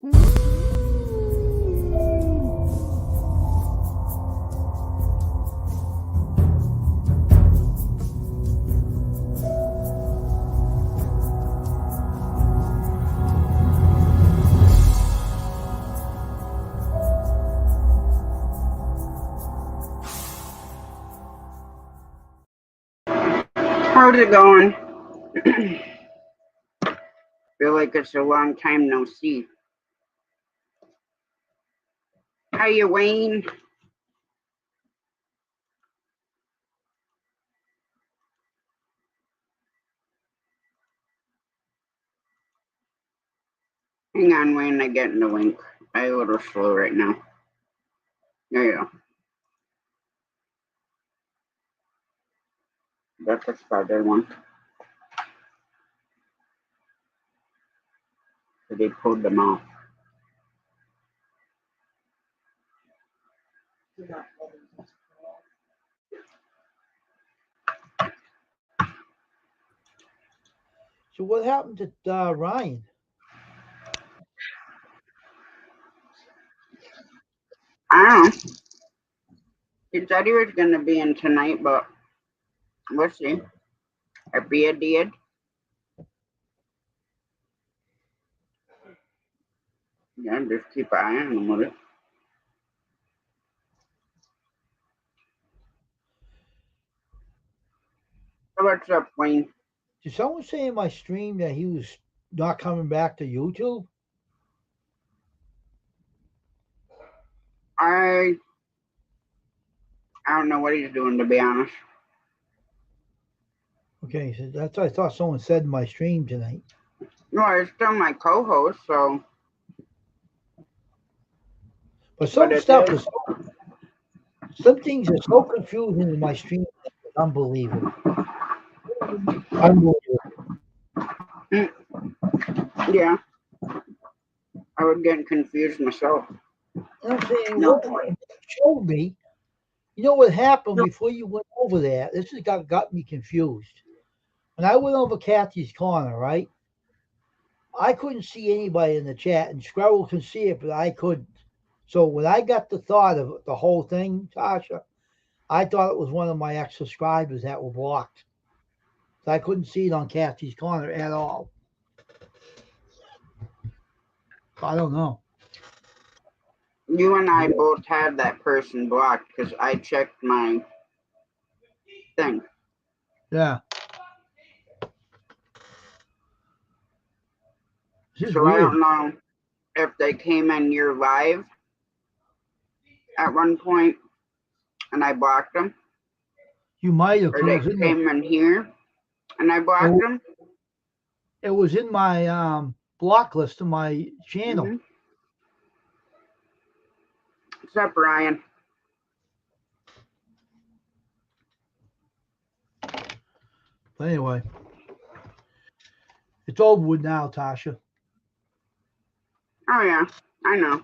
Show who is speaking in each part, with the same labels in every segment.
Speaker 1: How's it going? Feel like it's a long time no see. How you, Wayne? Hang on, Wayne, I get in the link. I'm a little slow right now. There you go. That's the spot I want. So they pulled them off.
Speaker 2: So what happened to Ryan?
Speaker 1: I don't know. He said he was going to be in tonight, but we'll see. If he did. Yeah, just keep an eye on him with it. So what's up, Wayne?
Speaker 2: Did someone say in my stream that he was not coming back to YouTube?
Speaker 1: I don't know what he's doing, to be honest.
Speaker 2: Okay, so that's what I thought someone said in my stream tonight.
Speaker 1: No, he's still my co-host, so.
Speaker 2: But some things are so confusing in my stream. It's unbelievable.
Speaker 1: Yeah. I would get confused myself.
Speaker 2: I'm saying, what showed me, you know what happened before you went over there? This has got me confused. When I went over Kathy's corner, right? I couldn't see anybody in the chat, and Scrabble can see it, but I couldn't. So when I got the thought of the whole thing, Tasha, I thought it was one of my ex-subscribers that were blocked. So I couldn't see it on Kathy's corner at all. I don't know.
Speaker 1: You and I both had that person blocked because I checked my thing.
Speaker 2: Yeah.
Speaker 1: So weird. I don't know if they came in your live at one point and I blocked them.
Speaker 2: You might have.
Speaker 1: Or they came in here and I blocked them.
Speaker 2: It was in my block list of my channel. Mm-hmm.
Speaker 1: What's up, Ryan?
Speaker 2: But anyway, it's over with now, Tasha.
Speaker 1: Oh, yeah, I know.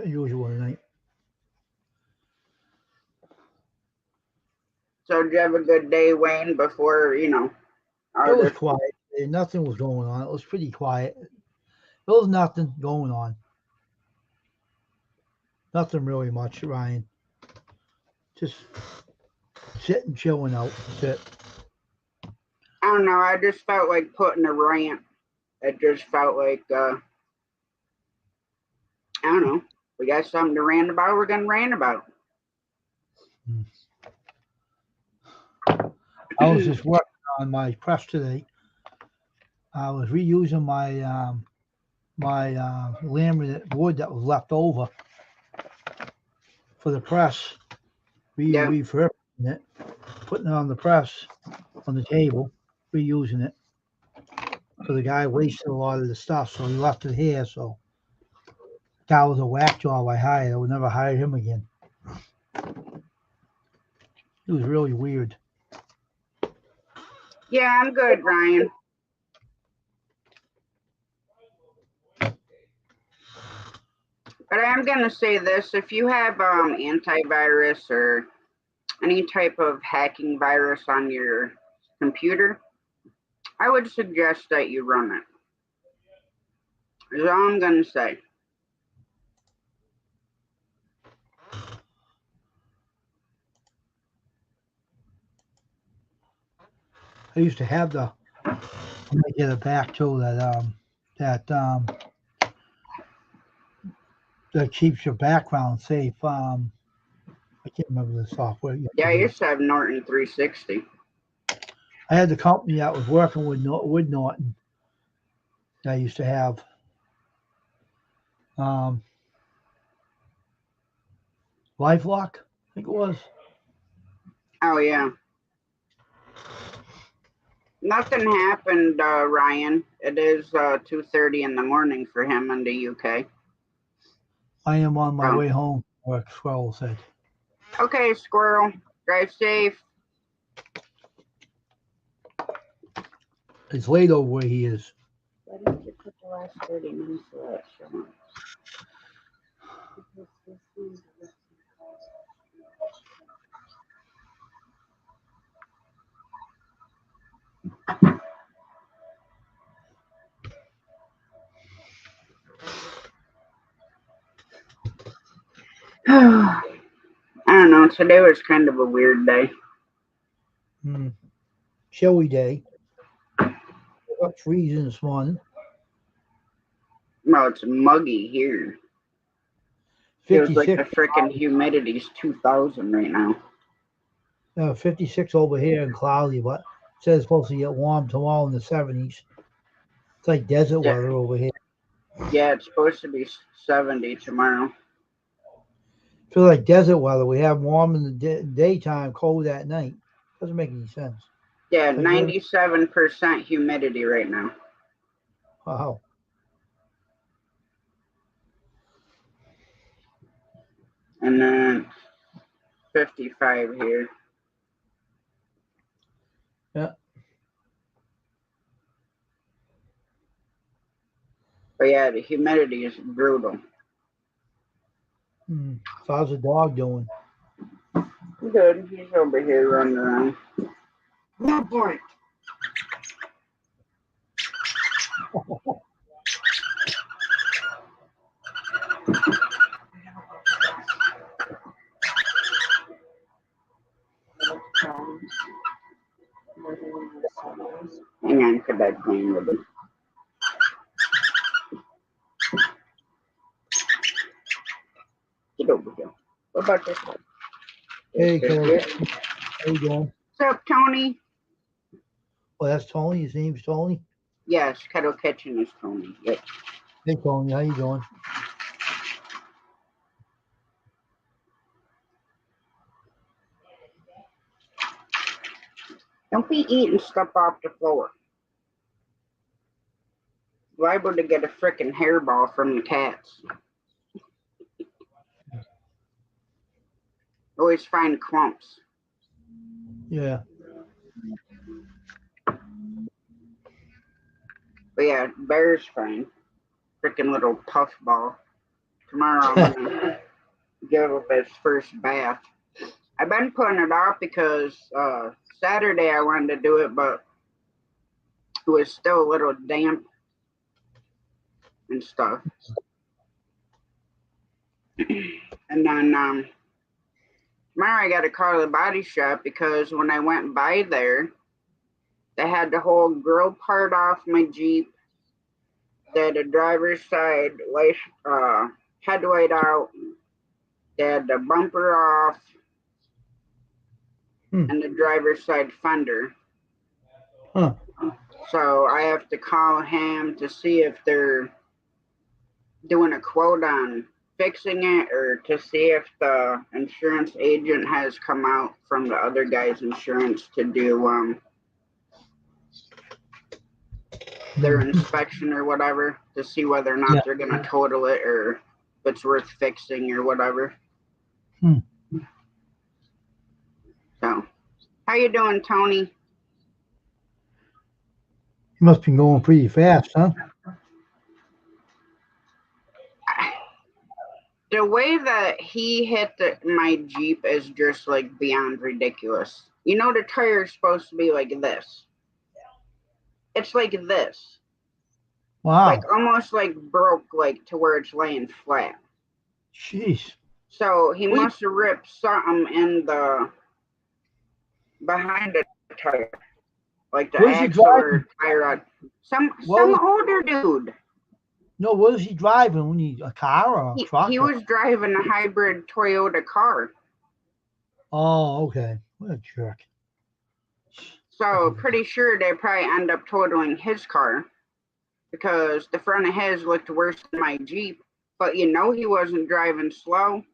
Speaker 2: Usual tonight.
Speaker 1: So did you have a good day, Wayne, before,
Speaker 2: It was quiet. Nothing was going on. It was pretty quiet. There was nothing going on. Nothing really much, Ryan. Just sitting, chilling out. That's it.
Speaker 1: I don't know. I just felt like putting a rant. It just felt like, I don't know. We got something to rant about. We're going to rant about.
Speaker 2: I was just working on my press today. I was reusing my laminate wood that was left over for the press. Refurbishing it, putting it on the press on the table, reusing it. So the guy wasted a lot of the stuff, so he left it here. So that was a whack job I hired. I would never hire him again. It was really weird.
Speaker 1: Yeah, I'm good, Ryan. But I am going to say this. If you have antivirus or any type of hacking virus on your computer, I would suggest that you run it. That's all I'm going to say.
Speaker 2: I used to have the. I'm gonna get it back too. That keeps your background safe. I can't remember the software.
Speaker 1: Yeah, I used to have Norton 360.
Speaker 2: I had the company that was working with Norton. I used to have. Um, LifeLock, I think it was.
Speaker 1: Oh, yeah. Nothing happened, Ryan. It is 2:30 in the morning for him in the UK.
Speaker 2: I am on my
Speaker 1: Oh.
Speaker 2: way home. Work Squirrel said.
Speaker 1: Okay, Squirrel. Drive safe.
Speaker 2: It's late over where he is.
Speaker 1: Why didn't you put the last 30 minutes of that show on? I don't know. Today was kind of a weird day.
Speaker 2: Chilly day. Up freezing this morning.
Speaker 1: Well, it's muggy here. Feels like
Speaker 2: 56.
Speaker 1: the frickin' humidity's 2,000 right now.
Speaker 2: 56 over here and cloudy, but it says it's supposed to get warm tomorrow in the 70s. It's like desert weather over here.
Speaker 1: Yeah, it's supposed to be 70 tomorrow.
Speaker 2: Feels like desert weather. We have warm in the daytime, cold at night. Doesn't make any sense.
Speaker 1: Yeah,
Speaker 2: Like
Speaker 1: 97% humidity right now.
Speaker 2: Wow.
Speaker 1: And then 55 here.
Speaker 2: Yeah.
Speaker 1: But yeah, the humidity is brutal.
Speaker 2: So how's the dog doing?
Speaker 1: Good. He's over here running around. No point. Hang on, because I'm playing with him. Get over here. What about this one?
Speaker 2: Hey, Coach. How you doing?
Speaker 1: What's up, Tony?
Speaker 2: Well, that's Tony. His name's Tony.
Speaker 1: Yes, Kettle Kitchen is Tony. Yep.
Speaker 2: Hey, Tony. How you doing?
Speaker 1: Don't be eating stuff off the floor. Liable to get a frickin' hairball from the cats. Always find clumps.
Speaker 2: Yeah.
Speaker 1: But yeah, Bear's fine. Frickin' little puffball. Tomorrow I'm gonna give up his first bath. I've been putting it off because Saturday I wanted to do it, but it was still a little damp and stuff. And then tomorrow I got to call the body shop because when I went by there, they had the whole grill part off my Jeep. They had the driver's side light, headlight out. They had the bumper off and the driver's side fender.
Speaker 2: Huh.
Speaker 1: So I have to call him to see if they're doing a quote on fixing it or to see if the insurance agent has come out from the other guy's insurance to do their inspection or whatever to see whether or not they're going to total it or if it's worth fixing or whatever. So, how you doing, Tony?
Speaker 2: You must be going pretty fast, huh?
Speaker 1: The way that he hit my Jeep is just like beyond ridiculous. You know the tire is supposed to be like this. It's like this. Like
Speaker 2: Wow.
Speaker 1: almost like broke like to where it's laying flat.
Speaker 2: Jeez.
Speaker 1: So he
Speaker 2: What,
Speaker 1: must have ripped something in the behind the tire. Like the
Speaker 2: what is he
Speaker 1: axle or
Speaker 2: driving?
Speaker 1: tire rod.
Speaker 2: What
Speaker 1: Some
Speaker 2: was,
Speaker 1: older dude.
Speaker 2: no, what is he driving? When he, a car or a
Speaker 1: He
Speaker 2: truck? Or,
Speaker 1: was driving a hybrid Toyota car.
Speaker 2: oh, okay. What a jerk.
Speaker 1: So pretty sure they probably end up totaling his car because the front of his looked worse than my Jeep. But you know he wasn't driving slow.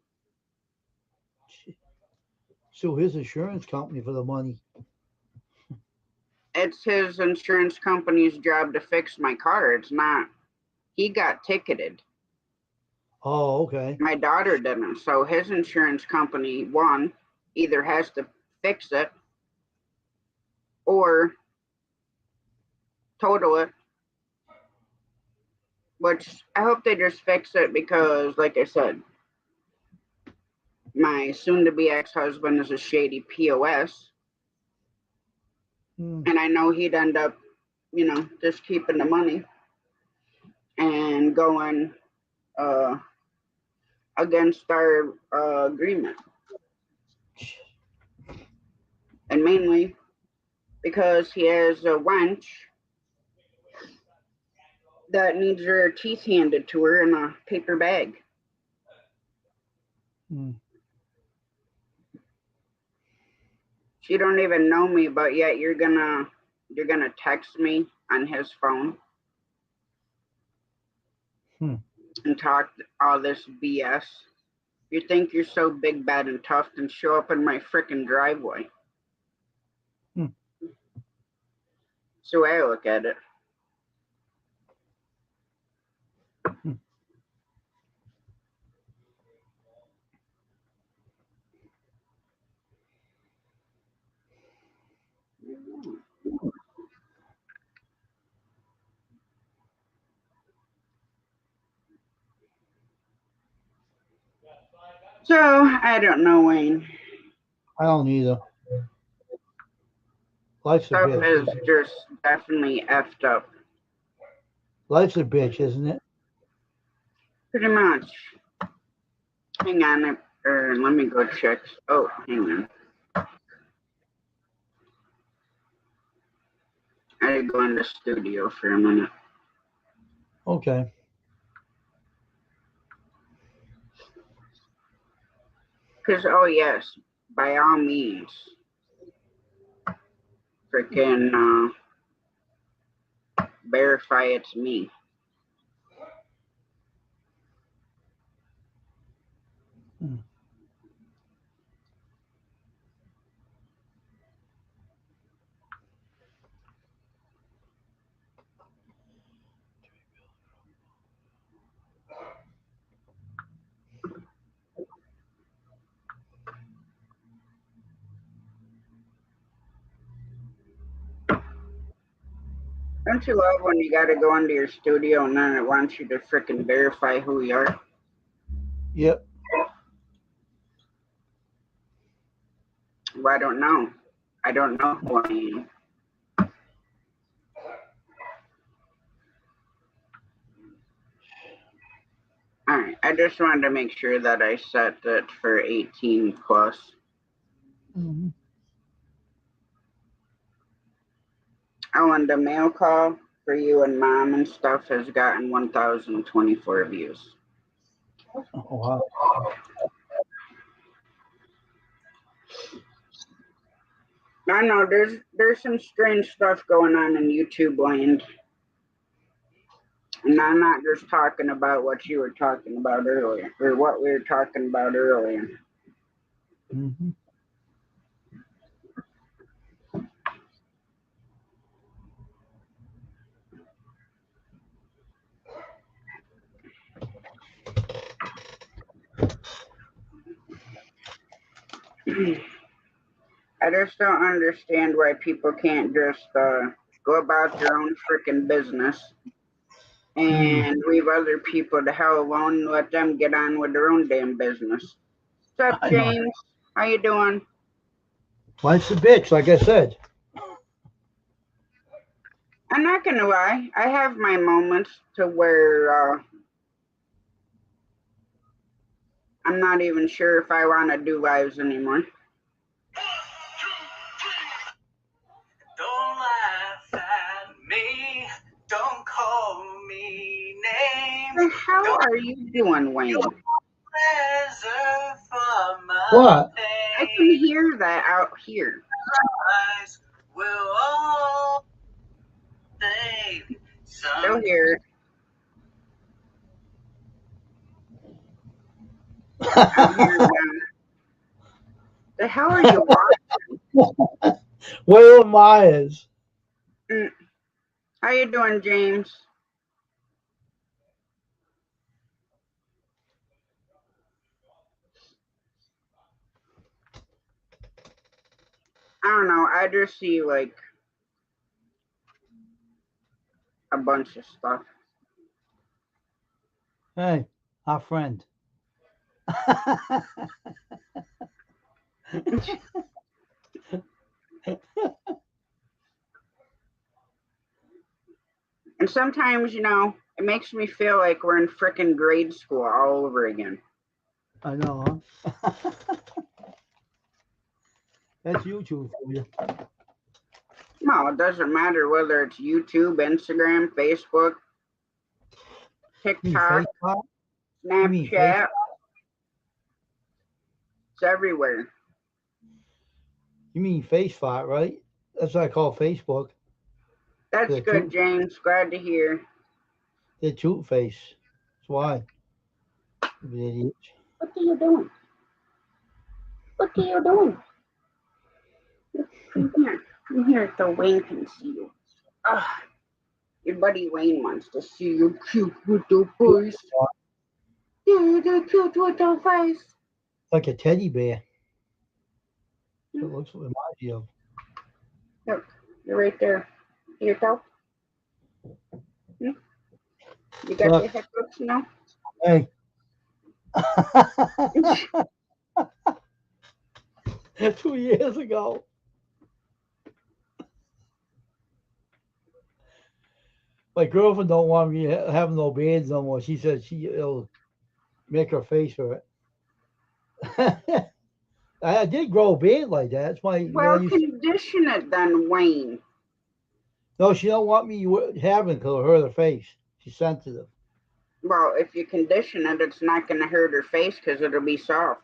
Speaker 2: So his insurance company for the money.
Speaker 1: It's his insurance company's job to fix my car. It's not. He got ticketed.
Speaker 2: Oh, okay.
Speaker 1: My daughter didn't. So his insurance company, one, either has to fix it or total it, which I hope they just fix it because, like I said, my soon to be ex husband is a shady POS. And I know he'd end up, just keeping the money and going uh, against our agreement. And mainly because he has a wench that needs her teeth handed to her in a paper bag.
Speaker 2: Mm.
Speaker 1: She don't even know me, but yet you're gonna text me on his phone
Speaker 2: Hmm.
Speaker 1: and talk all this BS. You think you're so big, bad, and tough, and show up in my frickin' driveway.
Speaker 2: Hmm.
Speaker 1: That's the way I look at it.
Speaker 2: Hmm.
Speaker 1: So I don't know, Wayne.
Speaker 2: I don't either. Life's a
Speaker 1: Stuff
Speaker 2: bitch,
Speaker 1: is
Speaker 2: isn't it?
Speaker 1: just definitely effed up.
Speaker 2: Life's a bitch, isn't it?
Speaker 1: Pretty much. Hang on, let me go check. Oh, hang on. I had to go in the studio for a minute.
Speaker 2: Okay.
Speaker 1: Because, oh, yes, by all means, freaking verify it's me.
Speaker 2: Hmm.
Speaker 1: Don't you love when you got to go into your studio and then it wants you to freaking verify who you are?
Speaker 2: Yep.
Speaker 1: Well, I don't know. I don't know who I am. All right, I just wanted to make sure that I set it for 18 plus.
Speaker 2: Mm-hmm.
Speaker 1: Oh, and the mail call for you and mom and stuff has gotten 1,024 views.
Speaker 2: Oh, wow.
Speaker 1: I know there's some strange stuff going on in YouTube land. And I'm not just talking about what you were talking about earlier, or what we were talking about earlier.
Speaker 2: Mm-hmm.
Speaker 1: I just don't understand why people can't just go about their own freaking business
Speaker 2: Mm.
Speaker 1: and leave other people the hell alone and let them get on with their own damn business. What's up,
Speaker 2: I know.
Speaker 1: James? How you doing?
Speaker 2: Life's a bitch, like I said.
Speaker 1: I'm not gonna lie. I have my moments to where I'm not even sure if I want to do lives anymore.
Speaker 3: Don't laugh at me. Don't call me names.
Speaker 1: The hell
Speaker 3: Don't
Speaker 1: are you doing, Wayne?
Speaker 3: reserve for my
Speaker 2: What?
Speaker 1: I can
Speaker 3: pain.
Speaker 1: hear that out here.
Speaker 3: Eyes will all fade.
Speaker 1: Still
Speaker 3: Some
Speaker 1: hear it. I'm here now. The hell are you watching?
Speaker 2: Whale Myers.
Speaker 1: Mm. How you doing, James? I don't know. I just see like a bunch of stuff.
Speaker 2: Hey, our friend.
Speaker 1: And sometimes, it makes me feel like we're in frickin' grade school all over again.
Speaker 2: I know, huh? That's YouTube for you.
Speaker 1: No, it doesn't matter whether it's YouTube, Instagram, Facebook,
Speaker 2: You mean
Speaker 1: TikTok,
Speaker 2: Facebook? You mean Facebook?
Speaker 1: Snapchat. It's everywhere.
Speaker 2: You mean Facebook, right? That's what I call Facebook.
Speaker 1: That's
Speaker 2: The
Speaker 1: good,
Speaker 2: two,
Speaker 1: James. Glad to hear.
Speaker 2: the two face. That's why. You idiot.
Speaker 1: What are you doing? What are you doing? Come here. Come here so Wayne can see you. Ugh, your buddy Wayne wants to see you cute with the face. Yeah, you're cute with the face.
Speaker 2: Like a teddy bear. So it looks reminds you of.
Speaker 1: Look, you're right there. See yourself? Hmm? You got the
Speaker 2: Look,
Speaker 1: hiccups now?
Speaker 2: hey. 2 years ago. My girlfriend don't want me having no bands no more. She said it'll make her face hurt. I did grow a beard like that. That's why when I
Speaker 1: Well,
Speaker 2: used to.
Speaker 1: condition it then, Wayne.
Speaker 2: No, she don't want me having because it'll hurt her face. She's sensitive.
Speaker 1: Well, if you condition it, it's not going to hurt her face because it'll be soft.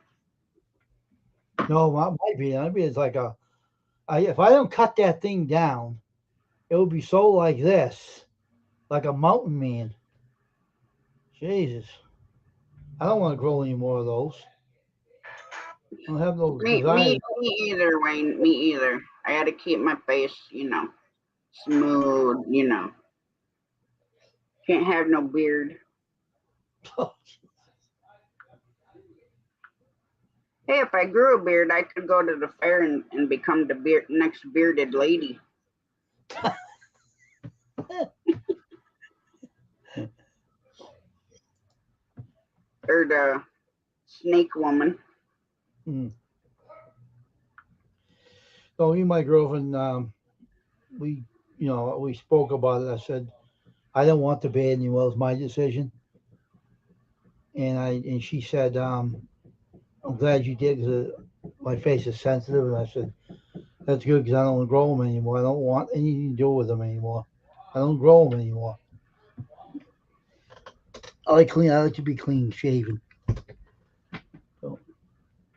Speaker 2: No, my beard is like a. If I don't cut that thing down, it will be so like this, like a mountain man. Jesus, I don't want to grow any more of those. I don't have no
Speaker 1: Me,
Speaker 2: desire.
Speaker 1: me, me either, Wayne. Me either. I got to keep my face, smooth. Can't have no beard. Hey, if I grew a beard, I could go to the fair and become the next bearded lady or the snake woman.
Speaker 2: Mm. So me and my girlfriend, we, we spoke about it. I said I don't want the bed anymore. It was my decision, and she said, I'm glad you did because my face is sensitive. And I said that's good because I don't grow them anymore. I don't want anything to do with them anymore. I don't grow them anymore. I like clean. I like to be clean shaven. So,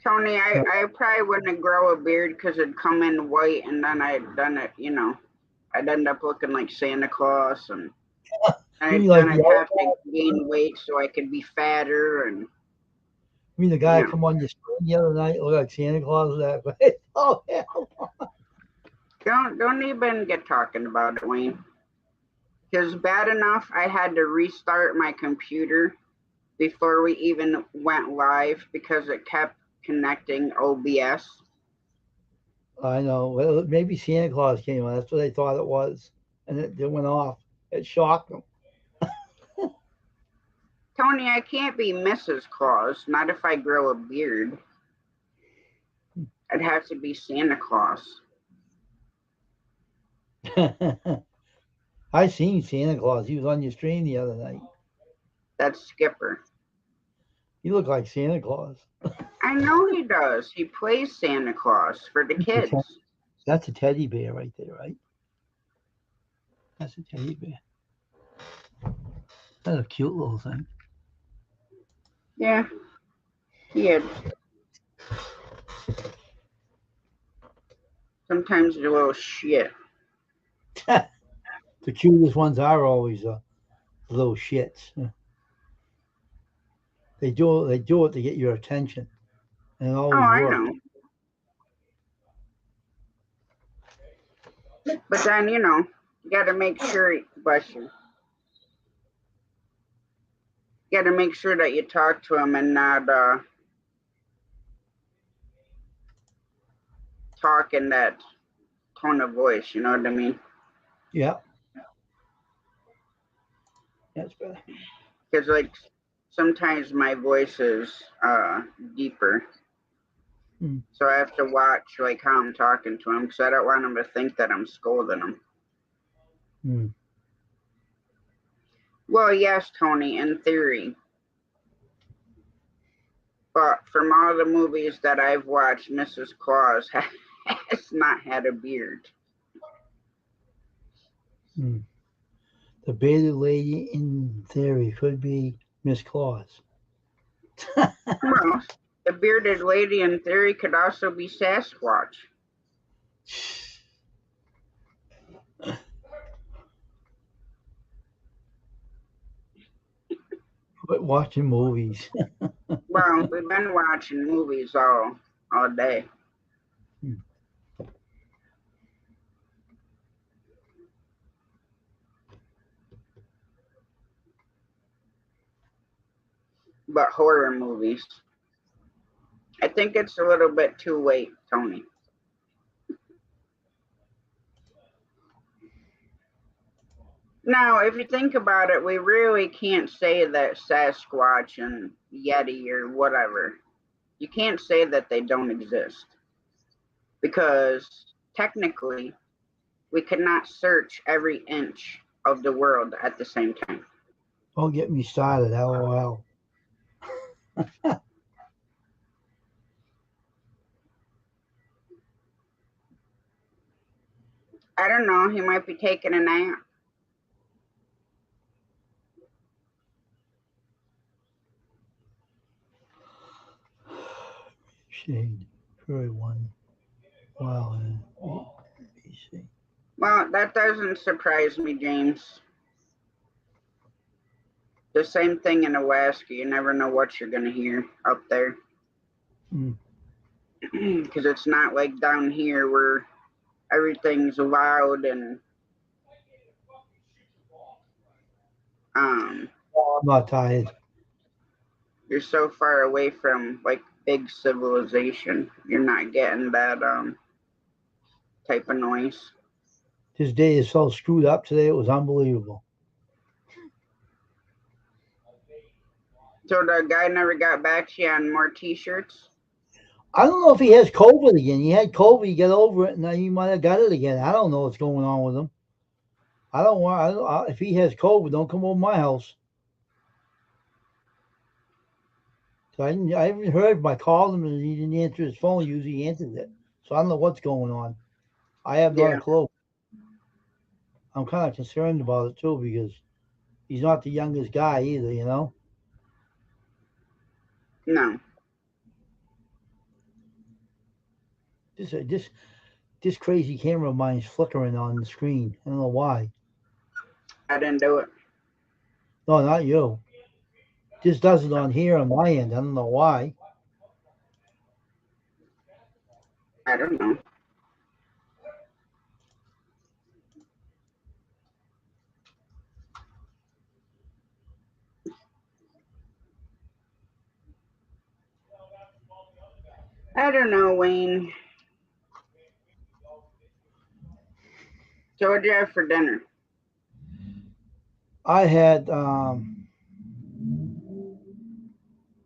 Speaker 1: Tony, I,
Speaker 2: no,
Speaker 1: I probably wouldn't grow a beard because it'd come in white and then I'd done it, I'd end up looking like Santa Claus and
Speaker 2: you
Speaker 1: I,
Speaker 2: mean
Speaker 1: then
Speaker 2: like the
Speaker 1: I'd have to
Speaker 2: outlaw?
Speaker 1: gain weight so I could be fatter and,
Speaker 2: You mean the guy
Speaker 1: you
Speaker 2: that
Speaker 1: know,
Speaker 2: come on your screen the other night look like Santa Claus? That way? Oh hell!
Speaker 1: don't even get talking about it, Wayne. Because bad enough, I had to restart my computer before we even went live because it kept connecting OBS.
Speaker 2: I know. Well, maybe Santa Claus came on. That's what they thought it was, and it went off. It shocked them.
Speaker 1: Tony, I can't be Mrs. Claus, not if I grow a beard. I'd have to be Santa Claus.
Speaker 2: I seen Santa Claus. He was on your stream the other night.
Speaker 1: That's Skipper.
Speaker 2: You look like Santa Claus.
Speaker 1: I know he does. He plays Santa Claus for the kids.
Speaker 2: That's a teddy bear right there, right? That's a teddy bear. That's a cute little thing.
Speaker 1: Yeah, he had. Sometimes they're a little shit.
Speaker 2: The cutest ones are always little shits. They do it to get your attention, and it
Speaker 1: Oh,
Speaker 2: always
Speaker 1: I
Speaker 2: works.
Speaker 1: know. But then, you got to make sure, bless you, you got to make sure that you talk to him and not talk in that tone of voice. You know what I mean?
Speaker 2: Yeah, that's better.
Speaker 1: Because, like, sometimes my voice is deeper.
Speaker 2: Hmm.
Speaker 1: So I have to watch, like, how I'm talking to him because I don't want him to think that I'm scolding him.
Speaker 2: Hmm.
Speaker 1: Well, yes, Tony, in theory. But from all the movies that I've watched, Mrs. Claus has not had a beard.
Speaker 2: Hmm. The bearded lady, in theory, could be Miss Claus.
Speaker 1: Well, the bearded lady, in theory, could also be Sasquatch.
Speaker 2: But watching movies.
Speaker 1: Well, we've been watching movies all day.
Speaker 2: Hmm.
Speaker 1: But horror movies. I think it's a little bit too late, Tony. Now, if you think about it, we really can't say that Sasquatch and Yeti or whatever, you can't say that they don't exist. Because technically, we cannot search every inch of the world at the same time.
Speaker 2: Don't get me started. LOL.
Speaker 1: I don't know, he might be taking a nap.
Speaker 2: Shade. Furry one. Wow. BC.
Speaker 1: Well, that doesn't surprise me, James. The same thing in Alaska. You never know what you're going to hear up there.
Speaker 2: Hmm.
Speaker 1: Because it's not like down here where everything's loud and
Speaker 2: Oh, I'm not tired.
Speaker 1: you're so far away from like big civilization. You're not getting that type of noise.
Speaker 2: This day is so screwed up today. It was unbelievable.
Speaker 1: So the guy never got back to you on more t-shirts?
Speaker 2: I don't know if he has COVID again. He had COVID, he got over it, and now he might have got it again. I don't know what's going on with him. I don't want. If he has COVID, don't come over my house. So I haven't heard him. I called him and he didn't answer his phone. Usually he answers it. So I don't know what's going on. I have not a
Speaker 1: Yeah,
Speaker 2: clue. I'm kind of concerned about it too because he's not the youngest guy either.
Speaker 1: no,
Speaker 2: This crazy camera of mine's flickering on the screen. I don't know why.
Speaker 1: I didn't do it.
Speaker 2: No, not you. This does it on here on my end. I don't know why.
Speaker 1: I don't know. I don't know, Wayne. So what did you have for dinner?
Speaker 2: I had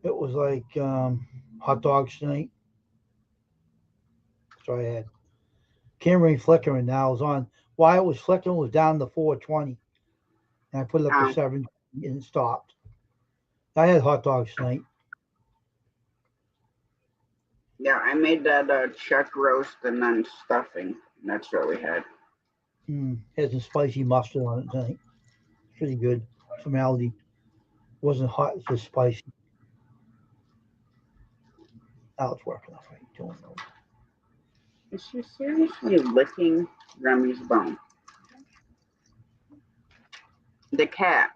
Speaker 2: it was like hot dogs tonight. I had. Camera ain't flickering now. It was on. Why it was flickering was down to 420. And I put it up to 7 and it stopped. I had hot dogs tonight.
Speaker 1: Yeah, I made that chuck roast and then stuffing. That's what we had.
Speaker 2: Had some spicy mustard on it tonight. Pretty good. From Aldi. Wasn't hot, it's just spicy. Now it's working all right. Don't know.
Speaker 1: Is she seriously licking Remy's bone? The cat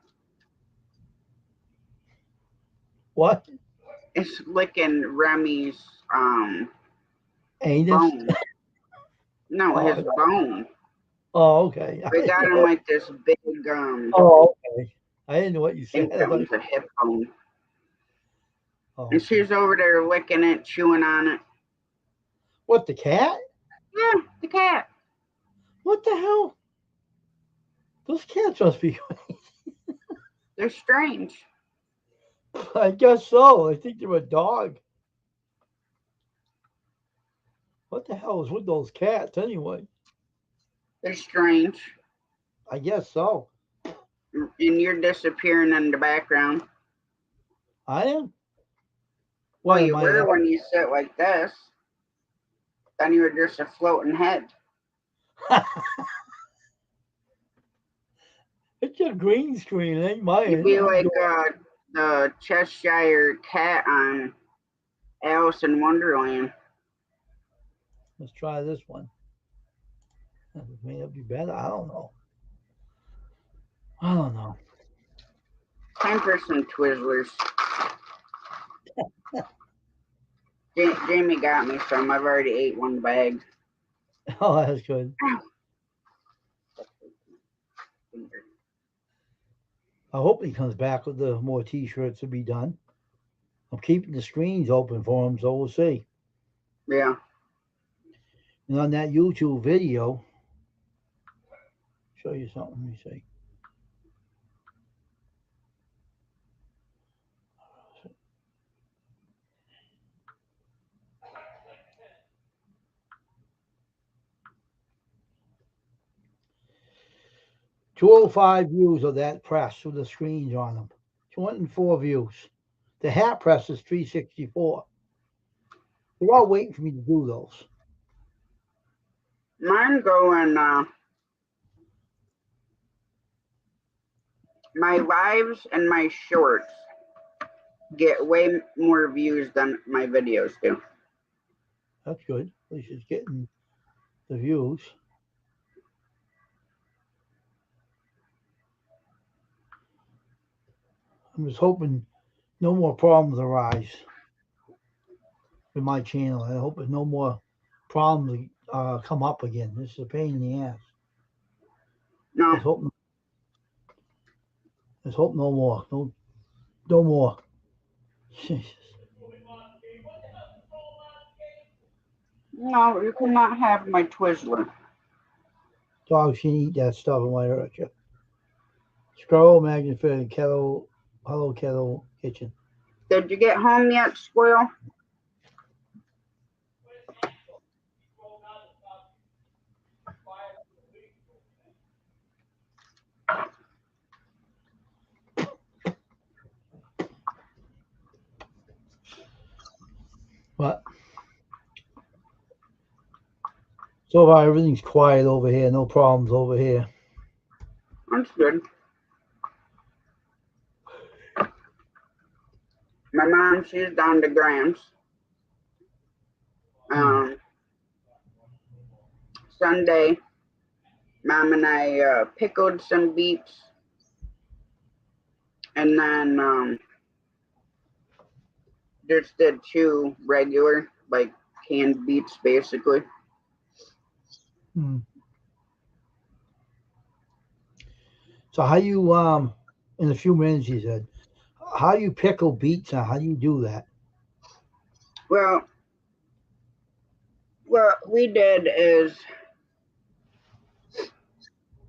Speaker 2: What?
Speaker 1: is licking Remy's
Speaker 2: Anus?
Speaker 1: bone. No,
Speaker 2: Oh,
Speaker 1: his bone.
Speaker 2: oh, okay.
Speaker 1: We got him like this big
Speaker 2: Oh, okay. I didn't know what you
Speaker 1: I
Speaker 2: said.
Speaker 1: think that was a hip bone.
Speaker 2: Oh,
Speaker 1: And she's over there licking it, chewing on it.
Speaker 2: what, the cat?
Speaker 1: Yeah, the cat.
Speaker 2: What the hell? Those cats must be.
Speaker 1: They're strange.
Speaker 2: I guess so. I think they're a dog. What the hell is with those cats anyway?
Speaker 1: They're strange.
Speaker 2: I guess so.
Speaker 1: And you're disappearing in the background.
Speaker 2: I am.
Speaker 1: Well,
Speaker 2: What
Speaker 1: you
Speaker 2: am
Speaker 1: were
Speaker 2: I?
Speaker 1: when you sit like this. Then you were just a floating head.
Speaker 2: It's a green screen. It ain't mine.
Speaker 1: You'd be like the Cheshire cat on Alice in Wonderland.
Speaker 2: Let's try this one. May that be better? I don't know. I don't know.
Speaker 1: Time for some Twizzlers. Jamie got me some. I've already ate one bag.
Speaker 2: Oh, that's good. I hope he comes back with the more T-shirts to be done. I'm keeping the screens open for him, so we'll see.
Speaker 1: Yeah.
Speaker 2: And on that YouTube video, show you something. Let me see. $205 views of that press with the screens on them. 204 views. The hat press is 364. They're all waiting for me to do those.
Speaker 1: Mine going, my lives and my shorts get way more views than my videos do.
Speaker 2: That's good. At least it's getting the views. I'm just hoping no more problems arise with my channel. I hope there's no more problems come up again. This is a pain in the ass.
Speaker 1: No.
Speaker 2: Let's hope no more. No more. Jesus.
Speaker 1: No, you cannot have my Twizzler.
Speaker 2: Dogs can eat that stuff and might hurt you. Scroll, magnified kettle, hello kettle kitchen.
Speaker 1: Did you get home yet, Squirrel?
Speaker 2: What? So far, everything's quiet over here. No problems over here.
Speaker 1: That's good. My mom, she's down to Grams. Sunday, Mom and I pickled some beets, and then just did two regular, like canned beets, basically.
Speaker 2: So how you in a few minutes you said how you pickle beets and how do you do that?
Speaker 1: Well, what we did is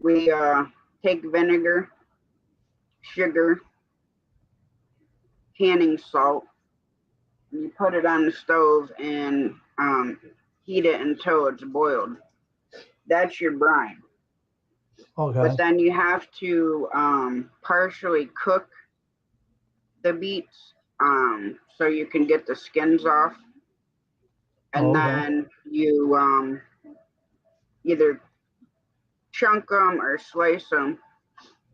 Speaker 1: we take vinegar, sugar, canning salt, and you put it on the stove and heat it until it's boiled. That's your brine. But
Speaker 2: Okay.
Speaker 1: then you have to partially cook the beets so you can get the skins off, and
Speaker 2: Okay.
Speaker 1: then you either chunk them or slice them,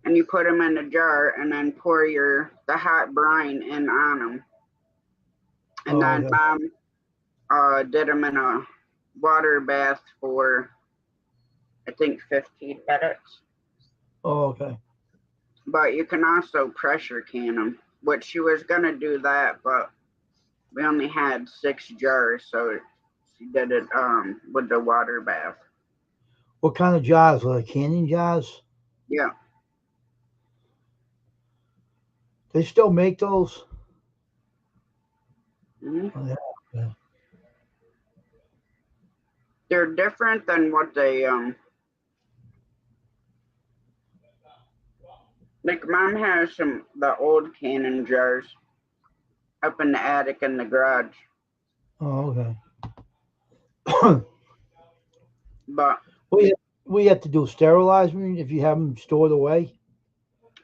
Speaker 1: and you put them in a jar, and then pour the hot brine in on them. And then
Speaker 2: Okay.
Speaker 1: mom did them in a water bath for I think 15 minutes.
Speaker 2: Okay.
Speaker 1: But you can also pressure can them, which she was gonna do that, but we only had 6 jars, so she did it with the water bath.
Speaker 2: What kind of jars? Were they canning jars?
Speaker 1: Yeah.
Speaker 2: They still make those?
Speaker 1: Hmm.
Speaker 2: Oh, yeah. Yeah.
Speaker 1: They're different than what they like. Mom has some the old canning jars up in the attic in the garage,
Speaker 2: Oh, okay.
Speaker 1: but
Speaker 2: We have to do sterilize them if you have them stored away.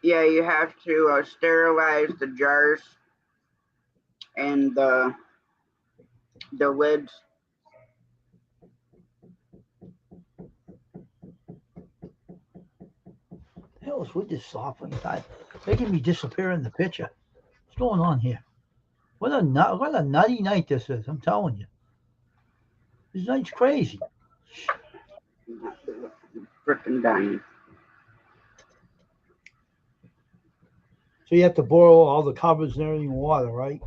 Speaker 1: yeah, you have to sterilize the jars and the lids.
Speaker 2: The hell is with this softening time? Making me disappear in the picture. What's going on here? What a nutty night this is. I'm telling you, this night's crazy.
Speaker 1: Freaking dying.
Speaker 2: So you have to boil all the covers and everything in water, right?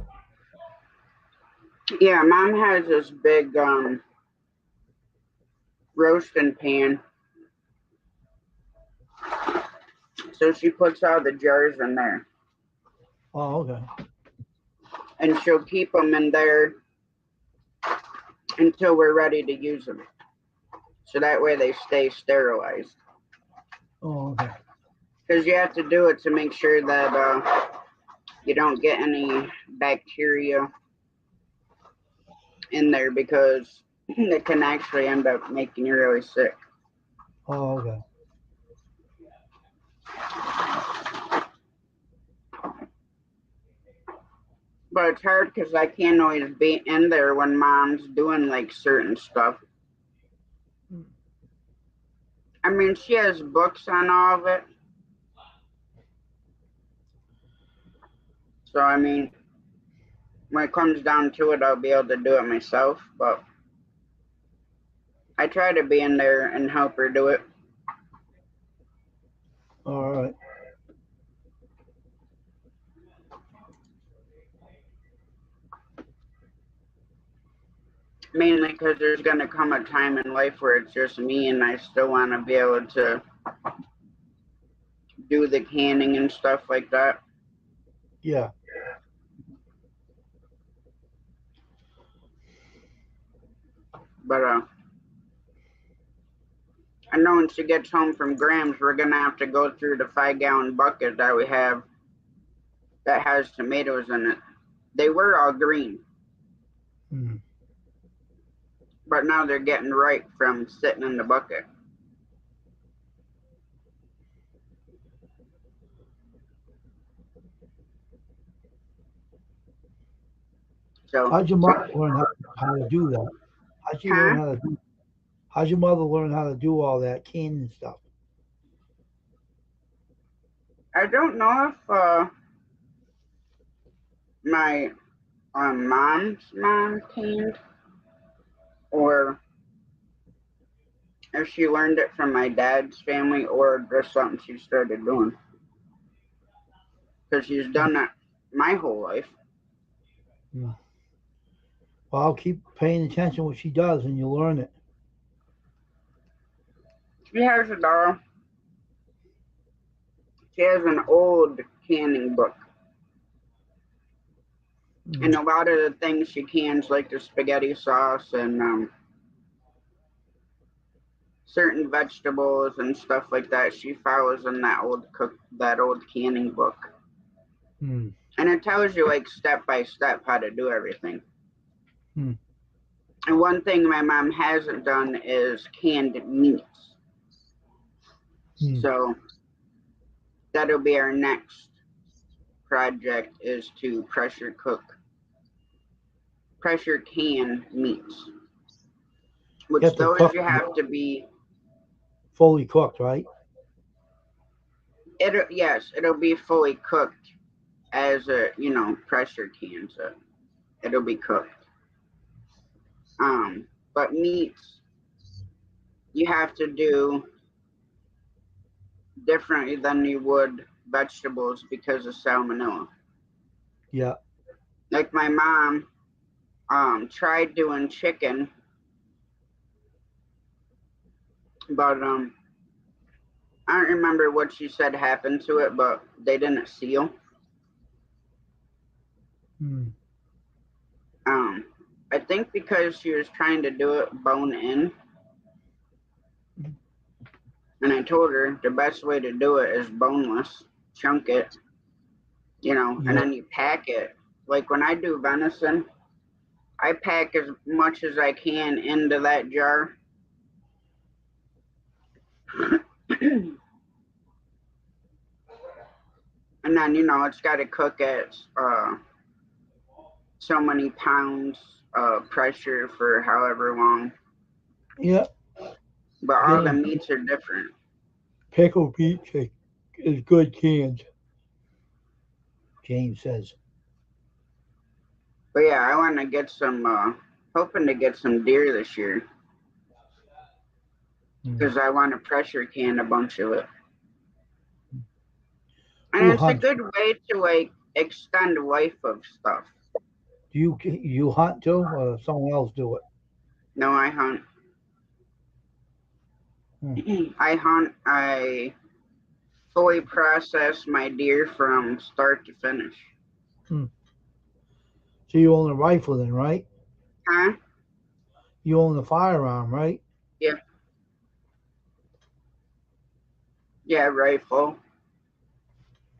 Speaker 1: Yeah, mom has this big roasting pan, so she puts all the jars in there,
Speaker 2: Oh, okay.
Speaker 1: and she'll keep them in there until we're ready to use them. So that way they stay sterilized.
Speaker 2: Oh, okay.
Speaker 1: Because you have to do it to make sure that you don't get any bacteria in there, because it can actually end up making you really sick.
Speaker 2: Oh, okay.
Speaker 1: But it's hard because I can't always be in there when mom's doing like certain stuff. I mean, she has books on all of it. So, I mean, when it comes down to it, I'll be able to do it myself. But I try to be in there and help her do it.
Speaker 2: All right.
Speaker 1: Mainly because there's going to come a time in life where it's just me, and I still want to be able to do the canning and stuff like that.
Speaker 2: Yeah.
Speaker 1: But I know when she gets home from Graham's, we're going to have to go through the 5-gallon bucket that we have that has tomatoes in it. They were all green,
Speaker 2: Hmm.
Speaker 1: but now they're getting ripe from sitting in the bucket. So,
Speaker 2: How'd your mother learn how to do that? How'd she learn
Speaker 1: huh?
Speaker 2: how to do? How'd your mother learn how to do all that canning stuff?
Speaker 1: I don't know if my mom's mom canned, or if she learned it from my dad's family, or just something she started doing. Because she's done it my whole life.
Speaker 2: Hmm. Well, I'll keep paying attention to what she does, and you'll learn it.
Speaker 1: She has it all. She has an old canning book.
Speaker 2: Hmm.
Speaker 1: And a lot of the things she cans, like the spaghetti sauce and certain vegetables and stuff like that, she follows in that old canning book.
Speaker 2: Hmm.
Speaker 1: And it tells you like step by step how to do everything.
Speaker 2: Hmm.
Speaker 1: And one thing my mom hasn't done is canned meats.
Speaker 2: Hmm.
Speaker 1: So that'll be our next project is to pressure can meats,
Speaker 2: You
Speaker 1: which
Speaker 2: have to
Speaker 1: those
Speaker 2: cook
Speaker 1: you
Speaker 2: them
Speaker 1: have to be
Speaker 2: fully cooked, right?
Speaker 1: it'll be fully cooked as a pressure can, so it'll be cooked. But meats you have to do differently than you would vegetables because of salmonella.
Speaker 2: Yeah.
Speaker 1: Like my mom tried doing chicken, but I don't remember what she said happened to it, but they didn't seal.
Speaker 2: Hmm.
Speaker 1: Um, I think because she was trying to do it bone in, and I told her the best way to do it is boneless, chunk it, and
Speaker 2: Yeah.
Speaker 1: then you pack it. Like when I do venison, I pack as much as I can into that jar. And then, it's got to cook at so many pounds pressure for however long.
Speaker 2: Yeah.
Speaker 1: But all the
Speaker 2: Getting
Speaker 1: meats are different.
Speaker 2: pickled meat is good canned, James says.
Speaker 1: But yeah, I want to get some, hoping to get some deer this year
Speaker 2: Hmm.
Speaker 1: because I want to pressure can a bunch of it. And
Speaker 2: Who
Speaker 1: it's a
Speaker 2: hunts?
Speaker 1: good way to like extend life of stuff.
Speaker 2: Do you hunt too, or someone else do it?
Speaker 1: No, I hunt.
Speaker 2: Hmm.
Speaker 1: I hunt. I fully process my deer from start to finish.
Speaker 2: Hmm. So you own a rifle then, right?
Speaker 1: Huh?
Speaker 2: You own a firearm, right?
Speaker 1: Yeah. Yeah, rifle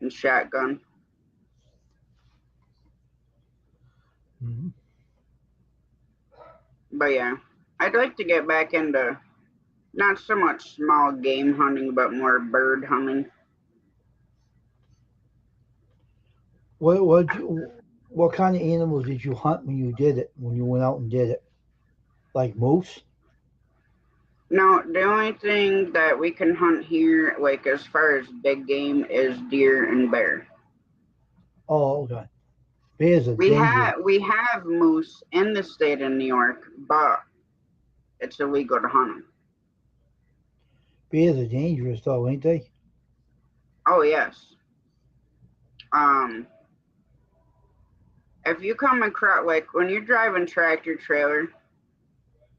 Speaker 1: and shotgun.
Speaker 2: Hmm.
Speaker 1: But yeah, I'd like to get back into not so much small game hunting, but more bird hunting.
Speaker 2: What kind of animals did you hunt when you did it? When you went out and did it, like moose?
Speaker 1: No, the only thing that we can hunt here, like as far as big game, is deer and bear.
Speaker 2: Oh, okay. Bears are
Speaker 1: We
Speaker 2: dangerous.
Speaker 1: have we have moose in the state of New York, but it's illegal to hunt them.
Speaker 2: Bears are dangerous though, ain't they?
Speaker 1: Oh yes. Um, if you come across like when you're driving tractor trailer,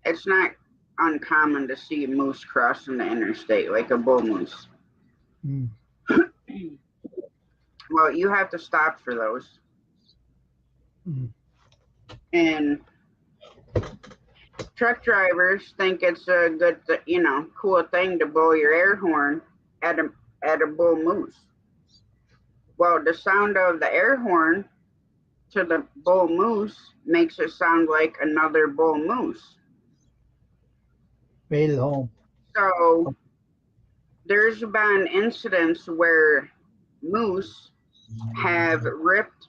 Speaker 1: it's not uncommon to see moose crossing the interstate, like a bull moose.
Speaker 2: Mm.
Speaker 1: Well, you have to stop for those.
Speaker 2: Mm.
Speaker 1: And truck drivers think it's a good, cool thing to blow your air horn at a bull moose. Well, the sound of the air horn to the bull moose makes it sound like another bull moose.
Speaker 2: Made it home.
Speaker 1: So there's been incidents where moose have ripped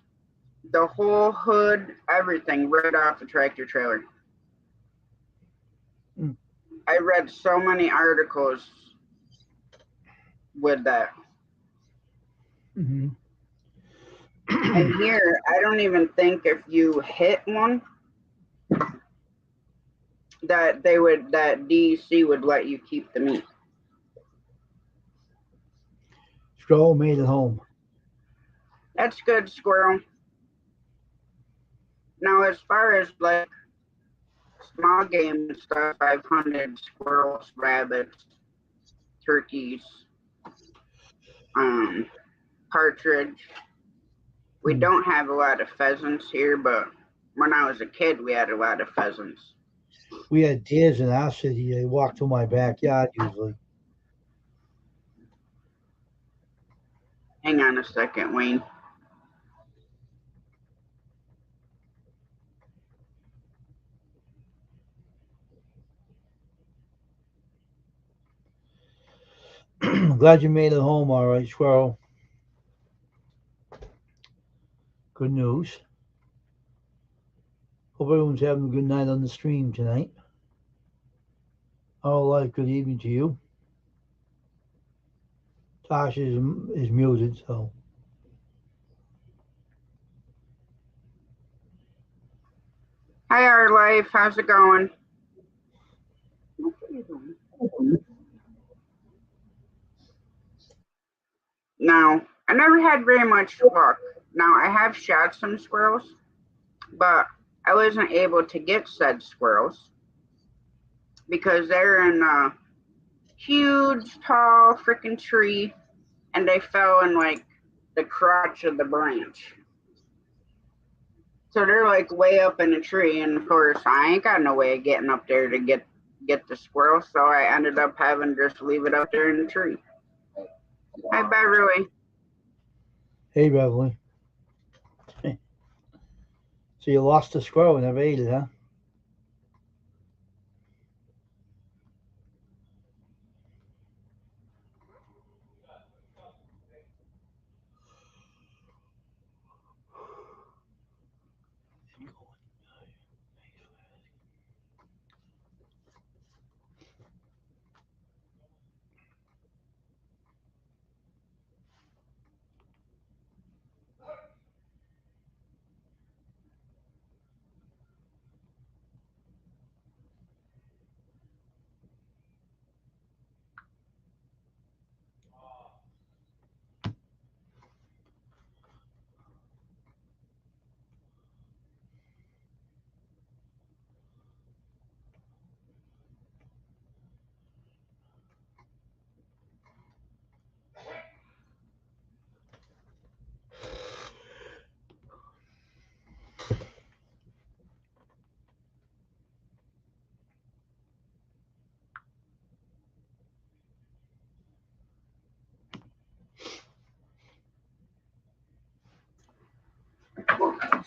Speaker 1: the whole hood, everything right off the tractor trailer.
Speaker 2: Mm.
Speaker 1: I read so many articles with that.
Speaker 2: Hmm.
Speaker 1: And here, I don't even think if you hit one that DEC would let you keep the meat.
Speaker 2: Stroll made it home.
Speaker 1: That's good, squirrel. Now, as far as like small game and stuff, I've hunted squirrels, rabbits, turkeys, um, partridge. We
Speaker 2: Mm.
Speaker 1: don't have a lot of pheasants here, but when I was a kid, we had a lot of pheasants.
Speaker 2: We had deers in our city. They walk through my backyard usually.
Speaker 1: Hang on a second, Wayne.
Speaker 2: glad you made it home all right, Squirrel. Good news. Hope everyone's having a good night on the stream tonight. All right, good evening to you. Tasha is muted, so.
Speaker 1: Hi, our life. How's it going? Now, I never had very much luck. Now, I have shot some squirrels, but I wasn't able to get said squirrels because they're in a huge, tall, freaking tree, and they fell in like the crotch of the branch. So they're like way up in a tree, and of course, I ain't got no way of getting up there to get the squirrel, so I ended up having to just leave it up there in the tree. Hi, Beverly.
Speaker 2: Hey, Beverly. So you lost the squirrel and never ate it, huh?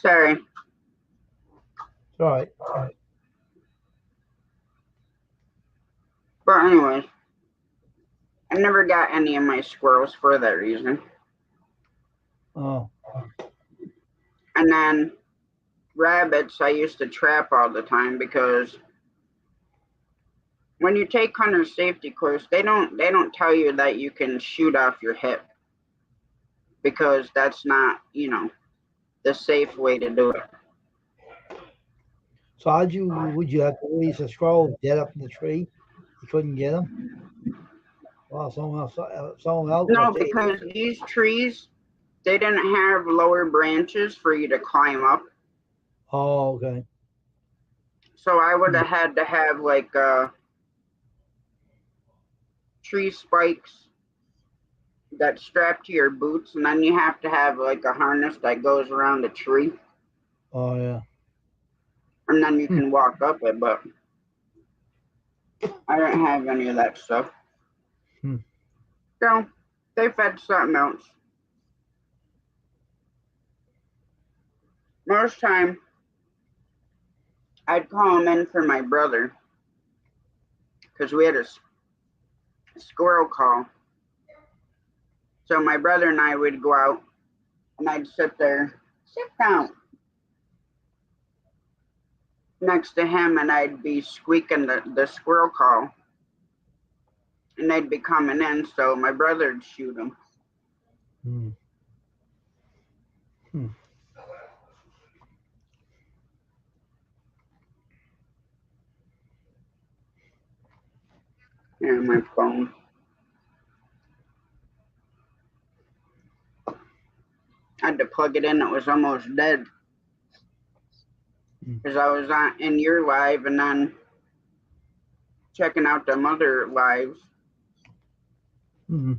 Speaker 1: Sorry.
Speaker 2: It's all right.
Speaker 1: But anyways, I never got any of my squirrels for that reason.
Speaker 2: Oh,
Speaker 1: And then rabbits I used to trap all the time because when you take hunter safety course, they don't tell you that you can shoot off your hip because that's not, the safe way to do it.
Speaker 2: so would you have to release a squirrel dead up in the tree? You couldn't get him? Well, someone else
Speaker 1: No,
Speaker 2: must have ate
Speaker 1: because
Speaker 2: it.
Speaker 1: these trees they didn't have lower branches for you to climb up.
Speaker 2: Oh, okay.
Speaker 1: So I would
Speaker 2: Hmm.
Speaker 1: have had to have like tree spikes that strap to your boots, and then you have to have like a harness that goes around the tree,
Speaker 2: Oh, yeah.
Speaker 1: and then you
Speaker 2: Hmm.
Speaker 1: can walk up it. But I didn't have any of that stuff.
Speaker 2: Hmm.
Speaker 1: So they fed something else. Most time I'd call him in for my brother because we had a squirrel call. So my brother and I would go out, and I'd sit there, sit down next to him, and I'd be squeaking the squirrel call, and they'd be coming in. So my brother'd shoot them.
Speaker 2: Hmm. Hmm.
Speaker 1: And my phone, I had to plug it in. It was almost dead
Speaker 2: Hmm.
Speaker 1: because I was in your live and then checking out the other lives
Speaker 2: Hmm.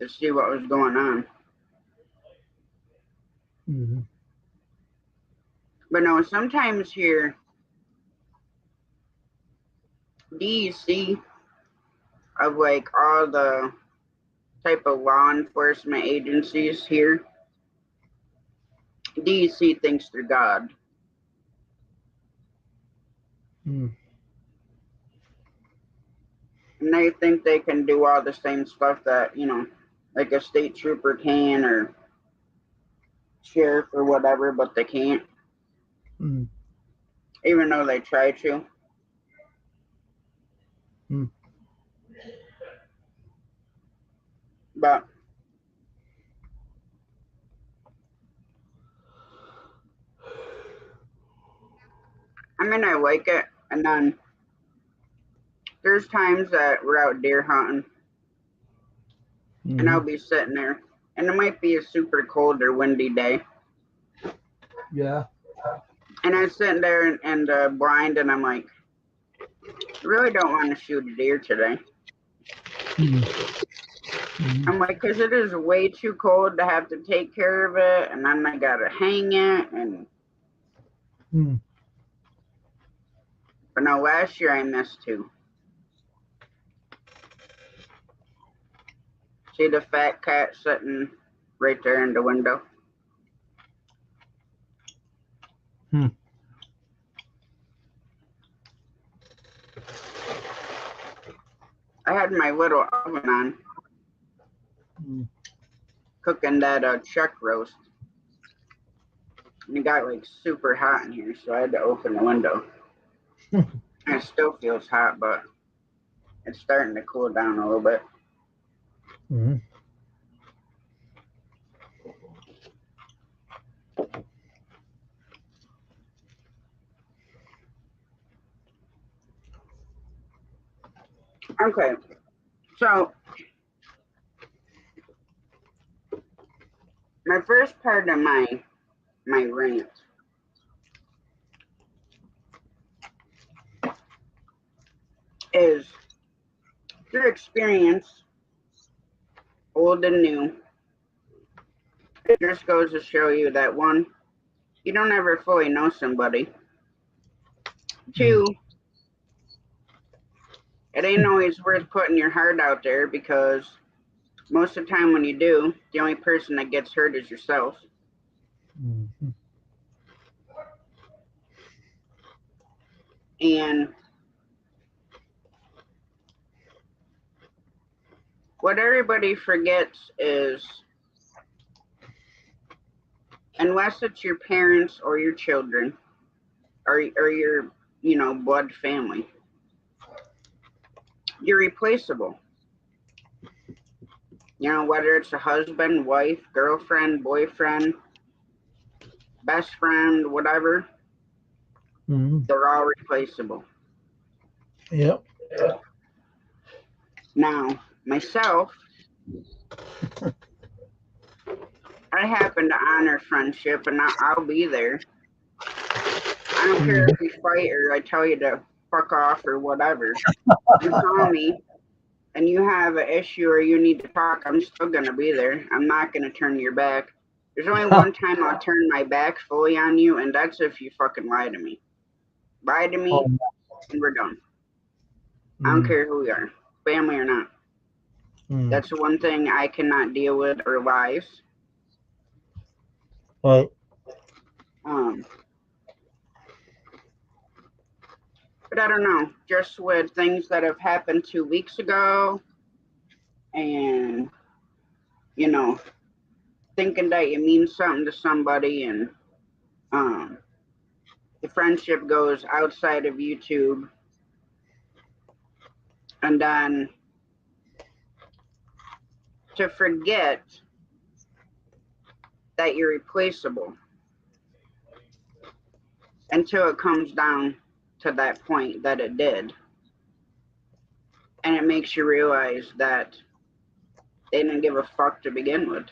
Speaker 1: to see what was going on.
Speaker 2: Hmm.
Speaker 1: But no, sometimes here, DEC of like all the type of law enforcement agencies here, DEC thinks they're God.
Speaker 2: Hmm.
Speaker 1: And they think they can do all the same stuff that, like a state trooper can or sheriff or whatever, but they can't.
Speaker 2: Mm.
Speaker 1: Even though they try to.
Speaker 2: Mm.
Speaker 1: But I like it. And then there's times that we're out deer hunting and I'll be sitting there and it might be a super cold or windy day.
Speaker 2: Yeah.
Speaker 1: And I'm sitting there in the blind and I'm like, I really don't want to shoot a deer today. I'm like, because it is way too cold to have to take care of it, and then I gotta hang it. And but no, last year I missed two. See the fat cat sitting right there in the window. I had my little oven on, cooking that chuck roast. And it got like super hot in here, so I had to open the window. It still feels hot, but it's starting to cool down a little bit. Okay, so my first part of my rant is through experience, old and new. It just goes to show you that one, you don't ever fully know somebody. Two, it ain't always worth putting your heart out there because most of the time when you do, the only person that gets hurt is yourself. And what everybody forgets is, unless it's your parents or your children or your, blood family, you're replaceable. Whether it's a husband, wife, girlfriend, boyfriend, best friend, whatever, they're all replaceable.
Speaker 2: Yep.
Speaker 1: Now, myself, I happen to honor friendship and I'll be there. I don't care if we fight or I tell you to fuck off or whatever. You call me and you have an issue or you need to talk, I'm still going to be there. I'm not going to turn your back. There's only one time I'll turn my back fully on you, and that's if you fucking lie to me. Lie to me, and we're done. I don't care who we are, family or not. That's the one thing I cannot deal with, or lies.
Speaker 2: Right.
Speaker 1: But I don't know, just with things that have happened 2 weeks ago, and thinking that you mean something to somebody, and the friendship goes outside of YouTube, and then to forget that you're replaceable until it comes down to that point that it did. And it makes you realize that they didn't give a fuck to begin with.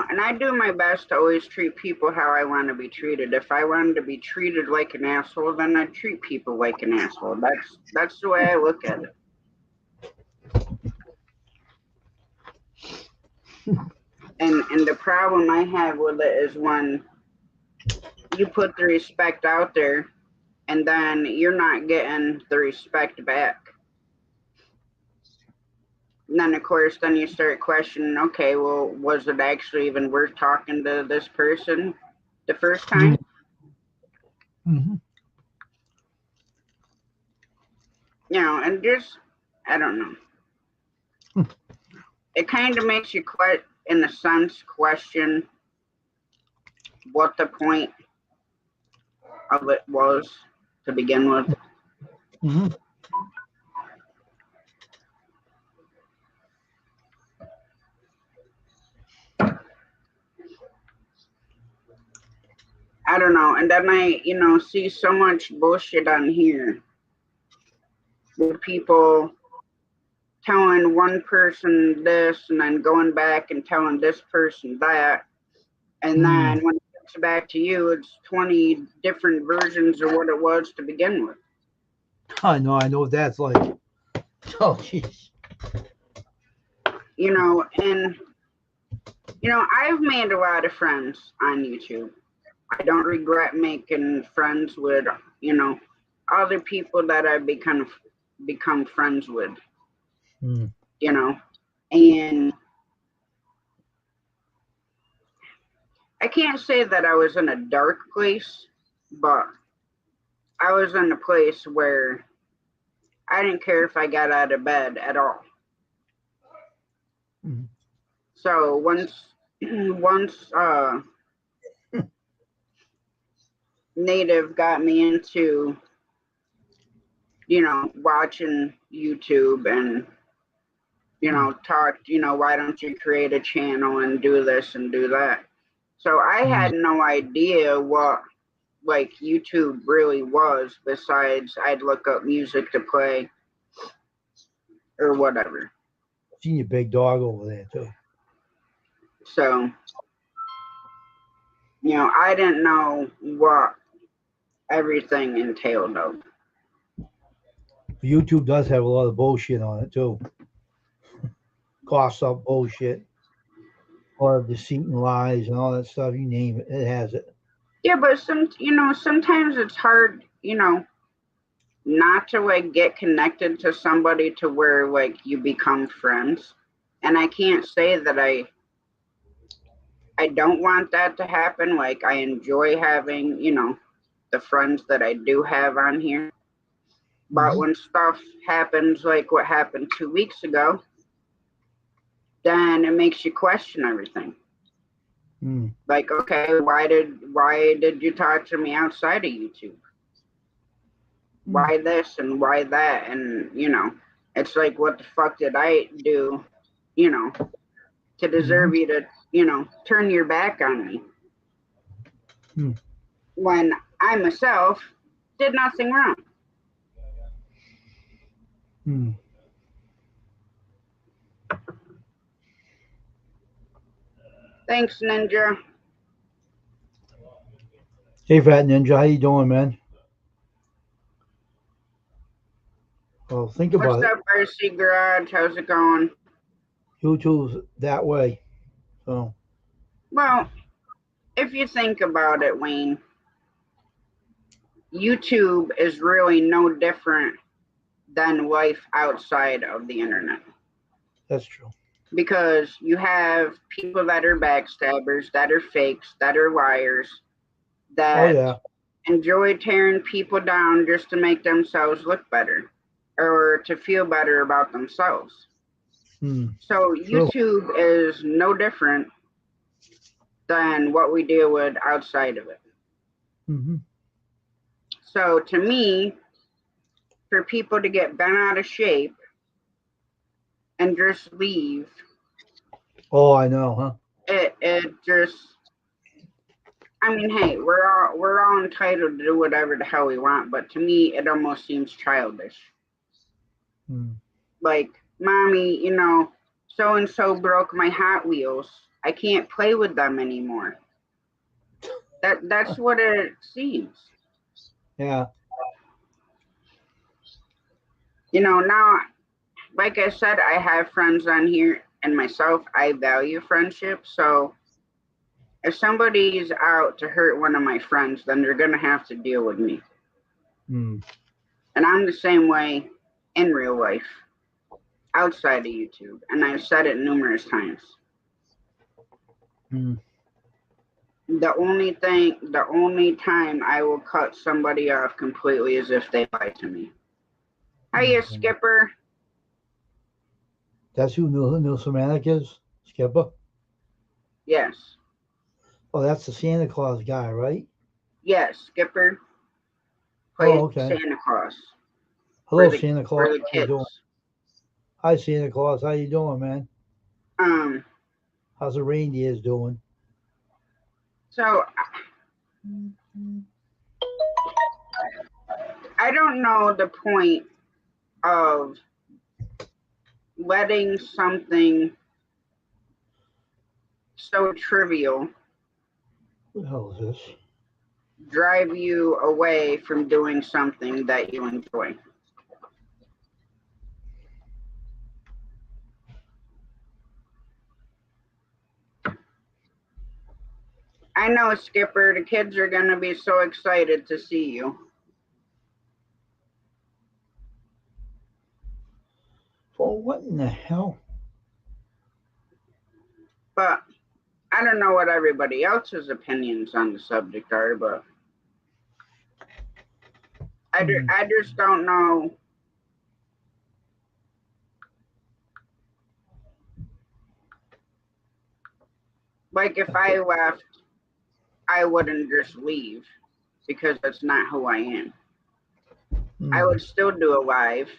Speaker 1: And I do my best to always treat people how I want to be treated. If I wanted to be treated like an asshole, then I'd treat people like an asshole. That's the way I look at it. And the problem I have with it is when you put the respect out there and then you're not getting the respect back. And then, of course, then you start questioning, okay, well, was it actually even worth talking to this person the first time?
Speaker 2: Mm-hmm.
Speaker 1: You know, and just, I don't know. It kind of makes you, in a sense, question what the point of it was to begin with.
Speaker 2: Mm-hmm.
Speaker 1: I don't know. And then I, see so much bullshit on here with people telling one person this and then going back and telling this person that. And then when it gets back to you, it's 20 different versions of what it was to begin with.
Speaker 2: I know what that's like. Oh, jeez.
Speaker 1: And, I've made a lot of friends on YouTube. I don't regret making friends with, other people that I've become friends with,
Speaker 2: Mm.
Speaker 1: and I can't say that I was in a dark place, but I was in a place where I didn't care if I got out of bed at all.
Speaker 2: Mm.
Speaker 1: So once Native got me into, watching YouTube and, talked, why don't you create a channel and do this and do that. So I had no idea what like YouTube really was, besides I'd look up music to play or whatever.
Speaker 2: Seen your big dog over there too.
Speaker 1: So, I didn't know what everything entailed of.
Speaker 2: YouTube does have a lot of bullshit on it too. Cost up bullshit, or deceit and lies and all that stuff. You name it, it has it.
Speaker 1: Yeah, but sometimes it's hard, not to like get connected to somebody to where like you become friends. And I can't say that I don't want that to happen. Like I enjoy having, the friends that I do have on here. But when stuff happens like what happened 2 weeks ago, then it makes you question everything.
Speaker 2: Mm.
Speaker 1: Like, okay, why did you talk to me outside of YouTube? Why this and why that? And it's like, what the fuck did I do, to deserve you to, turn your back on me when I myself did nothing wrong?
Speaker 2: Mm.
Speaker 1: Thanks, Ninja.
Speaker 2: Hey, Fat Ninja, how you doing, man? Well, think
Speaker 1: What's
Speaker 2: about it.
Speaker 1: up, RC Garage? How's it going?
Speaker 2: YouTube's that way. So,
Speaker 1: Well, if you think about it, Wayne, YouTube is really no different than life outside of the internet.
Speaker 2: that's true.
Speaker 1: Because you have people that are backstabbers, that are fakes, that are liars,
Speaker 2: Oh,
Speaker 1: that
Speaker 2: yeah.
Speaker 1: enjoy tearing people down just to make themselves look better or to feel better about themselves. So
Speaker 2: True.
Speaker 1: YouTube is no different than what we deal with outside of it.
Speaker 2: Mm-hmm.
Speaker 1: So to me, for people to get bent out of shape and just leave,
Speaker 2: Oh, I know, huh?
Speaker 1: it just, I mean, hey, we're all entitled to do whatever the hell we want, but to me it almost seems childish. Like, mommy, so and so broke my Hot Wheels. I can't play with them anymore. That's what it seems.
Speaker 2: Yeah.
Speaker 1: Now, like I said, I have friends on here, and myself, I value friendship. So if somebody's out to hurt one of my friends, then they're gonna have to deal with me. And I'm the same way in real life. outside of YouTube, and I've said it numerous times.
Speaker 2: Hmm.
Speaker 1: The only time I will cut somebody off completely is if they lie to me. Hiya, Skipper.
Speaker 2: That's who Neil Semantic is? Skipper?
Speaker 1: Yes.
Speaker 2: Oh, that's the Santa Claus guy, right?
Speaker 1: Yes, Skipper plays
Speaker 2: okay.
Speaker 1: Santa Claus
Speaker 2: Hello, Santa Claus.
Speaker 1: for the
Speaker 2: How you doing?
Speaker 1: kids.
Speaker 2: Hi, Santa Claus. How you doing, man? How's the reindeers doing?
Speaker 1: So I don't know the point of letting something so trivial
Speaker 2: What the hell is this?
Speaker 1: drive you away from doing something that you enjoy. I know, Skipper, the kids are going to be so excited to see you.
Speaker 2: Oh, what in the hell?
Speaker 1: But I don't know what everybody else's opinions on the subject are, but I just don't know. Like, if I left, I wouldn't just leave because that's not who I am. I would still do a live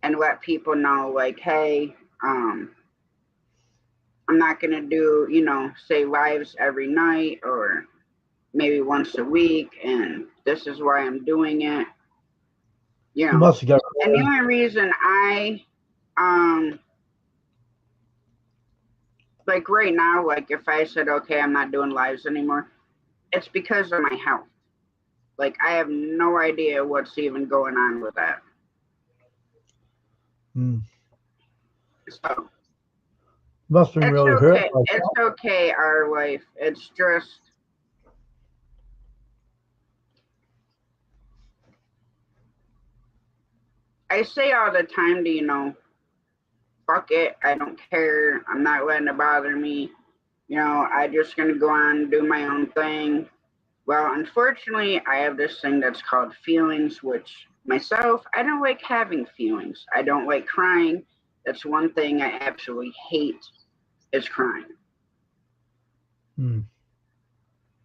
Speaker 1: and let people know, like, hey, I'm not going to do, say lives every night or maybe once a week, and this is why I'm doing it.
Speaker 2: You must have got.
Speaker 1: And the only reason I, like right now, like if I said, okay, I'm not doing lives anymore, it's because of my health. Like I have no idea what's even going on with that. So
Speaker 2: must have been really
Speaker 1: okay.
Speaker 2: hurt.
Speaker 1: It's okay, our life. It's just I say all the time to, fuck it. I don't care. I'm not letting it bother me. I'm just going to go on and do my own thing. Well, unfortunately, I have this thing that's called feelings, which myself, I don't like having feelings. I don't like crying. That's one thing I absolutely hate is crying.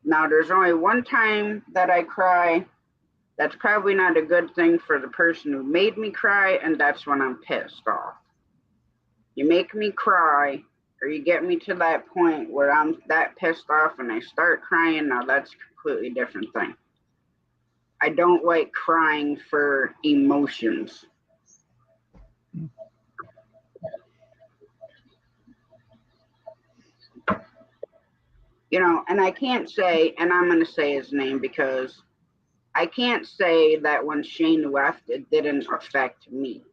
Speaker 1: Now, there's only one time that I cry. That's probably not a good thing for the person who made me cry, and that's when I'm pissed off. You make me cry, or you get me to that point where I'm that pissed off and I start crying, now that's a completely different thing. I don't like crying for emotions. And I can't say, and I'm going to say his name because I can't say that when Shane left, it didn't affect me.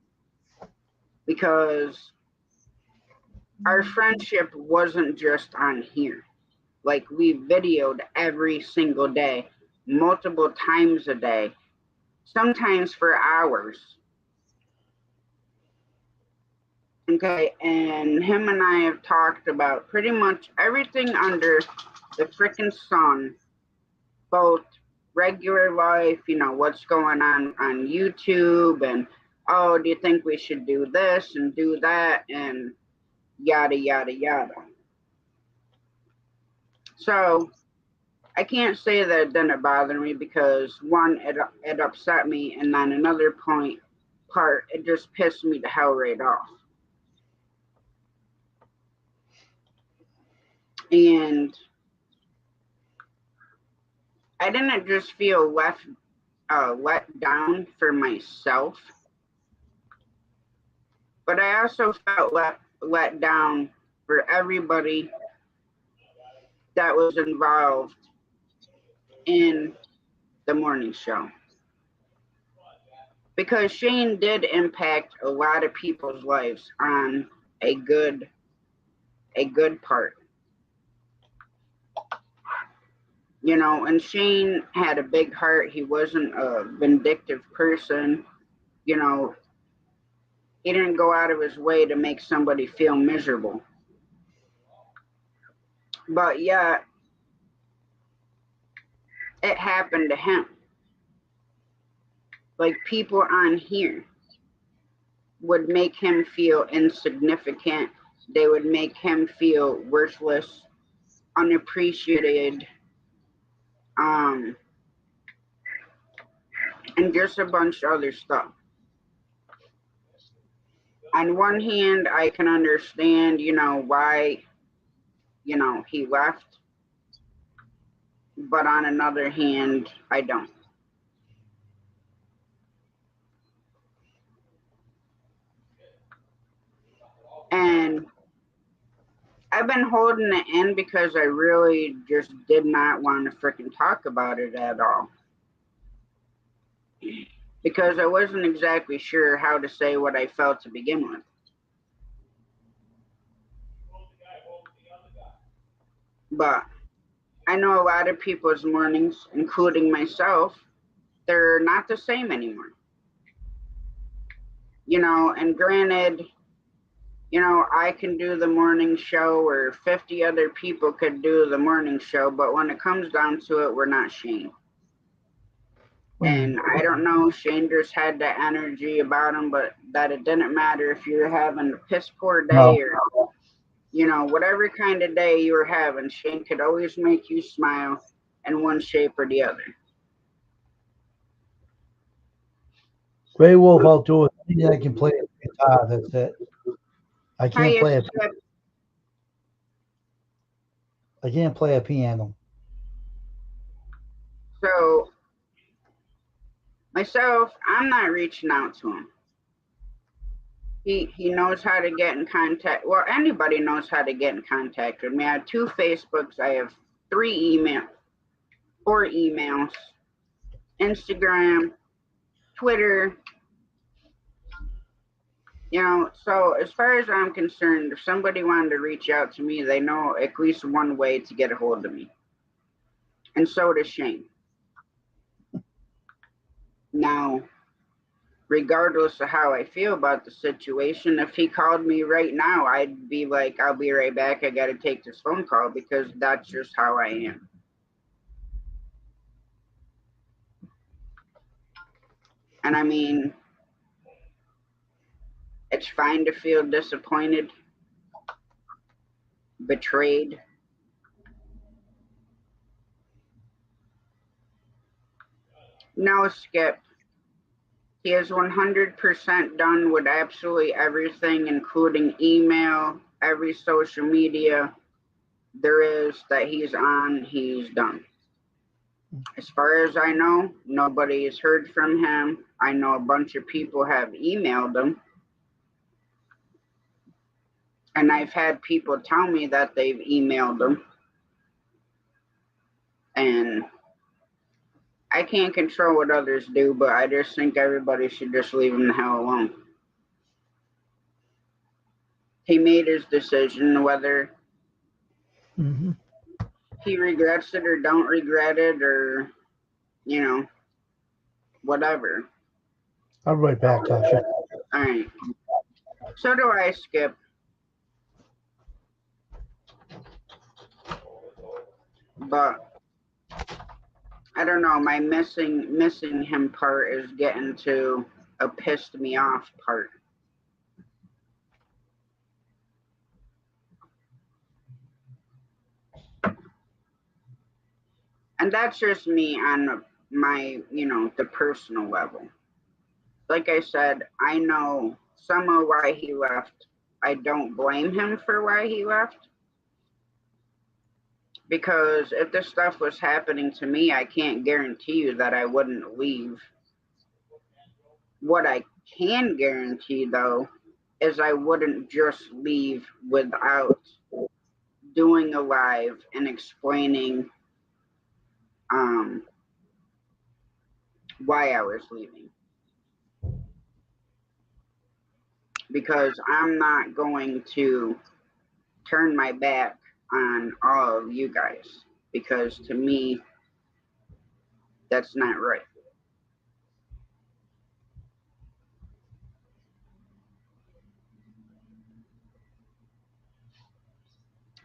Speaker 1: Because our friendship wasn't just on here. Like we videoed every single day, multiple times a day, sometimes for hours. Okay, and him and I have talked about pretty much everything under the freaking sun, both regular life, what's going on YouTube, and oh, do you think we should do this and do that, and yada, yada, yada. So I can't say that it didn't bother me because one, it upset me, and then another part, it just pissed me the hell right off. And I didn't just feel let down for myself, but I also felt let down for everybody that was involved in the morning show. Because Shane did impact a lot of people's lives on a good part. And Shane had a big heart. He wasn't a vindictive person. He didn't go out of his way to make somebody feel miserable. But yet, it happened to him. Like, people on here would make him feel insignificant. They would make him feel worthless, unappreciated, and just a bunch of other stuff. On one hand, I can understand, why, he left. But on another hand, I don't. And I've been holding it in because I really just did not want to freaking talk about it at all. Because I wasn't exactly sure how to say what I felt to begin with. But I know a lot of people's mornings, including myself, they're not the same anymore. And granted, I can do the morning show, or 50 other people could do the morning show, but when it comes down to it, we're not Shane. And I don't know, Shane just had that energy about him, but that it didn't matter if you were having a piss poor day or, whatever kind of day you were having, Shane could always make you smile in one shape or the other.
Speaker 2: Grey Wolf, I'll do it. I can play a guitar. That's it. I can't play a. I can't play a piano.
Speaker 1: So myself, I'm not reaching out to him. He knows how to get in contact. Well, anybody knows how to get in contact with me. I have 2 Facebooks. I have 4 emails, Instagram, Twitter. So as far as I'm concerned, if somebody wanted to reach out to me, they know at least one way to get a hold of me. And so does Shane. Now, regardless of how I feel about the situation, if he called me right now, I'd be like, I'll be right back. I got to take this phone call because that's just how I am. And I mean, it's fine to feel disappointed, betrayed. No, Skip. He is 100% done with absolutely everything, including email, every social media there is that he's on, he's done. As far as I know, nobody has heard from him. I know a bunch of people have emailed him. And I've had people tell me that they've emailed him. And I can't control what others do, but I just think everybody should just leave him the hell alone. He made his decision, whether he regrets it or don't regret it, or, whatever.
Speaker 2: I'll be right back, Tasha.
Speaker 1: All right. So do I, Skip. But I don't know, my missing him part is getting to a pissed me off part. And that's just me on my, the personal level. Like I said, I know some of why he left. I don't blame him for why he left. Because if this stuff was happening to me, I can't guarantee you that I wouldn't leave. What I can guarantee, though, is I wouldn't just leave without doing a live and explaining why I was leaving. Because I'm not going to turn my back on all of you guys. Because to me, that's not right.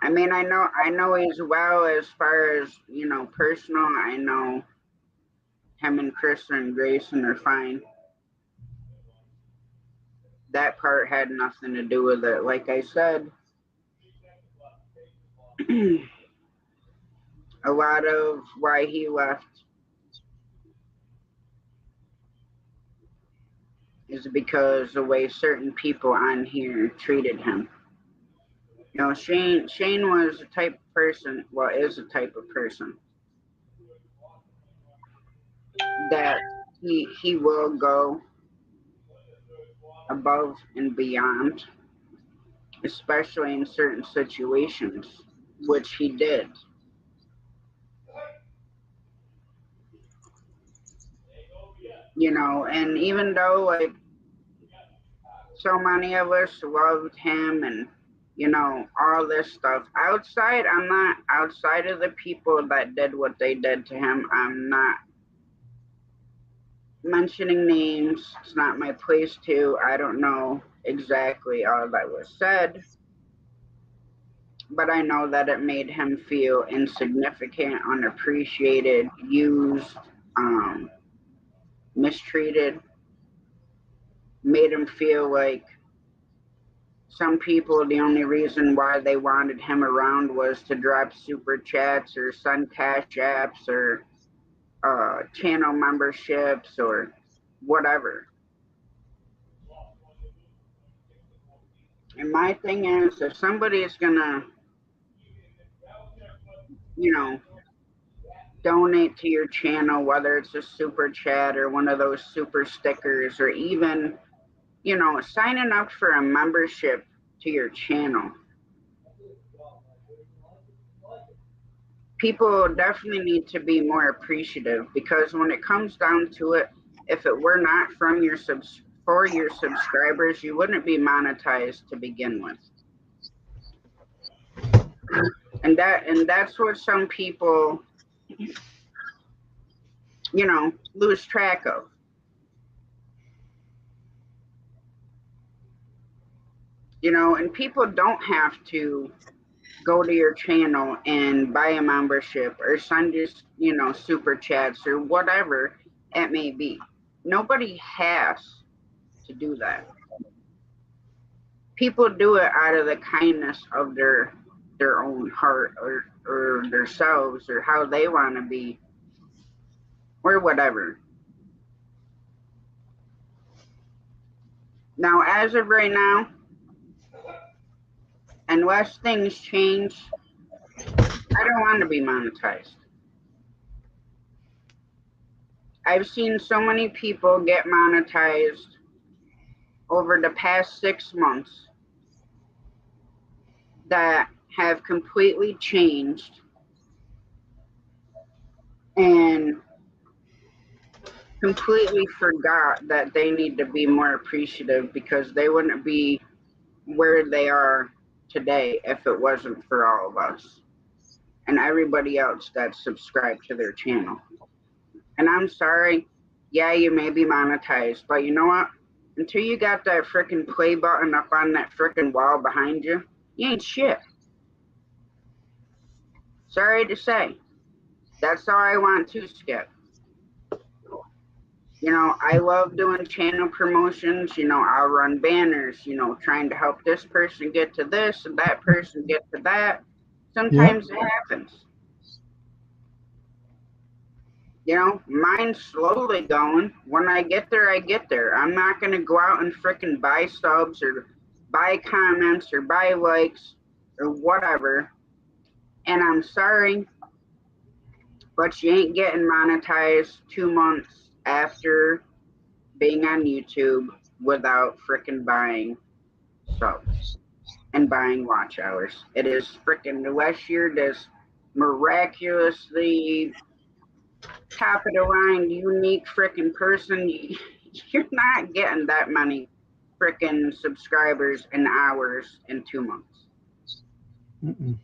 Speaker 1: I mean, I know as well as far as, personal. I know him and Krista and Grayson are fine. That part had nothing to do with it. Like I said, a lot of why he left is because the way certain people on here treated him. Shane was a type of person, well, is a type of person that he will go above and beyond, especially in certain situations, which he did. And even though like so many of us loved him and all this stuff I'm not outside of the people that did what they did to him. I'm not mentioning names. It's not my place to. I don't know exactly all that was said, but I know that it made him feel insignificant, unappreciated, used, mistreated, made him feel like some people, the only reason why they wanted him around was to drop super chats or send cash apps or channel memberships or whatever. And my thing is, if somebody is gonna, you know, donate to your channel, whether it's a super chat or one of those super stickers, or even, signing up for a membership to your channel, people definitely need to be more appreciative, because when it comes down to it, if it were not from for your subscribers, you wouldn't be monetized to begin with. And that's what some people, lose track of. And people don't have to go to your channel and buy a membership or send you, super chats or whatever it may be. Nobody has to do that. People do it out of the kindness of their own heart, or themselves, or how they want to be, or whatever. Now, as of right now, unless things change, I don't want to be monetized. I've seen so many people get monetized over the past 6 months that have completely changed and completely forgot that they need to be more appreciative, because they wouldn't be where they are today if it wasn't for all of us and everybody else that's subscribed to their channel. And I'm sorry, yeah, you may be monetized, but you know what? Until you got that freaking play button up on that freaking wall behind you, you ain't shit. Sorry to say. That's all I want to, Skip. I love doing channel promotions. I'll run banners, trying to help this person get to this and that person get to that. Sometimes it happens. Mine's slowly going. When I get there, I get there. I'm not going to go out and frickin' buy subs or buy comments or buy likes or whatever. And I'm sorry, but you ain't getting monetized 2 months after being on YouTube without frickin' buying subs and buying watch hours. It is frickin', unless you're this miraculously top of the line, unique frickin' person, you're not getting that many frickin' subscribers and hours in 2 months.
Speaker 2: Mm-mm.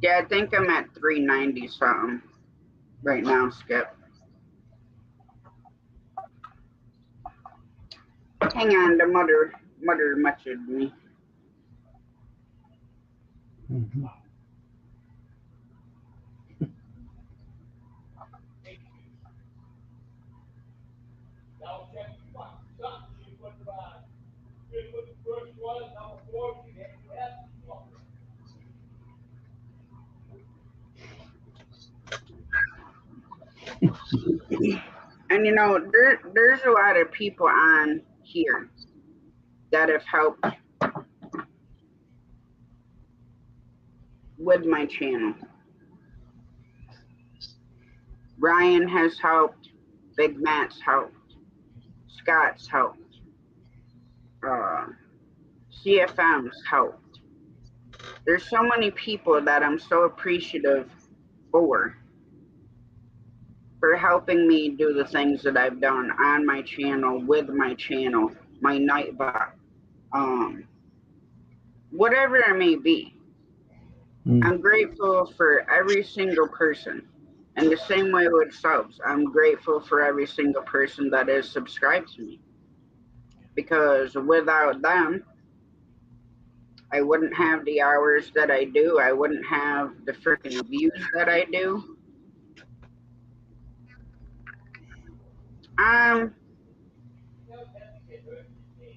Speaker 1: Yeah, I think I'm at 390 something right now, Skip. Hang on, the mother messaged me.
Speaker 2: Mm-hmm.
Speaker 1: And there's a lot of people on here that have helped with my channel. Ryan has helped, Big Matt's helped, Scott's helped, CFM's helped. There's so many people that I'm so appreciative for helping me do the things that I've done on my channel, with my channel, my Nightbot, whatever it may be. I'm grateful for every single person. And the same way with subs, I'm grateful for every single person that is subscribed to me. Because without them, I wouldn't have the hours that I do. I wouldn't have the freaking views that I do.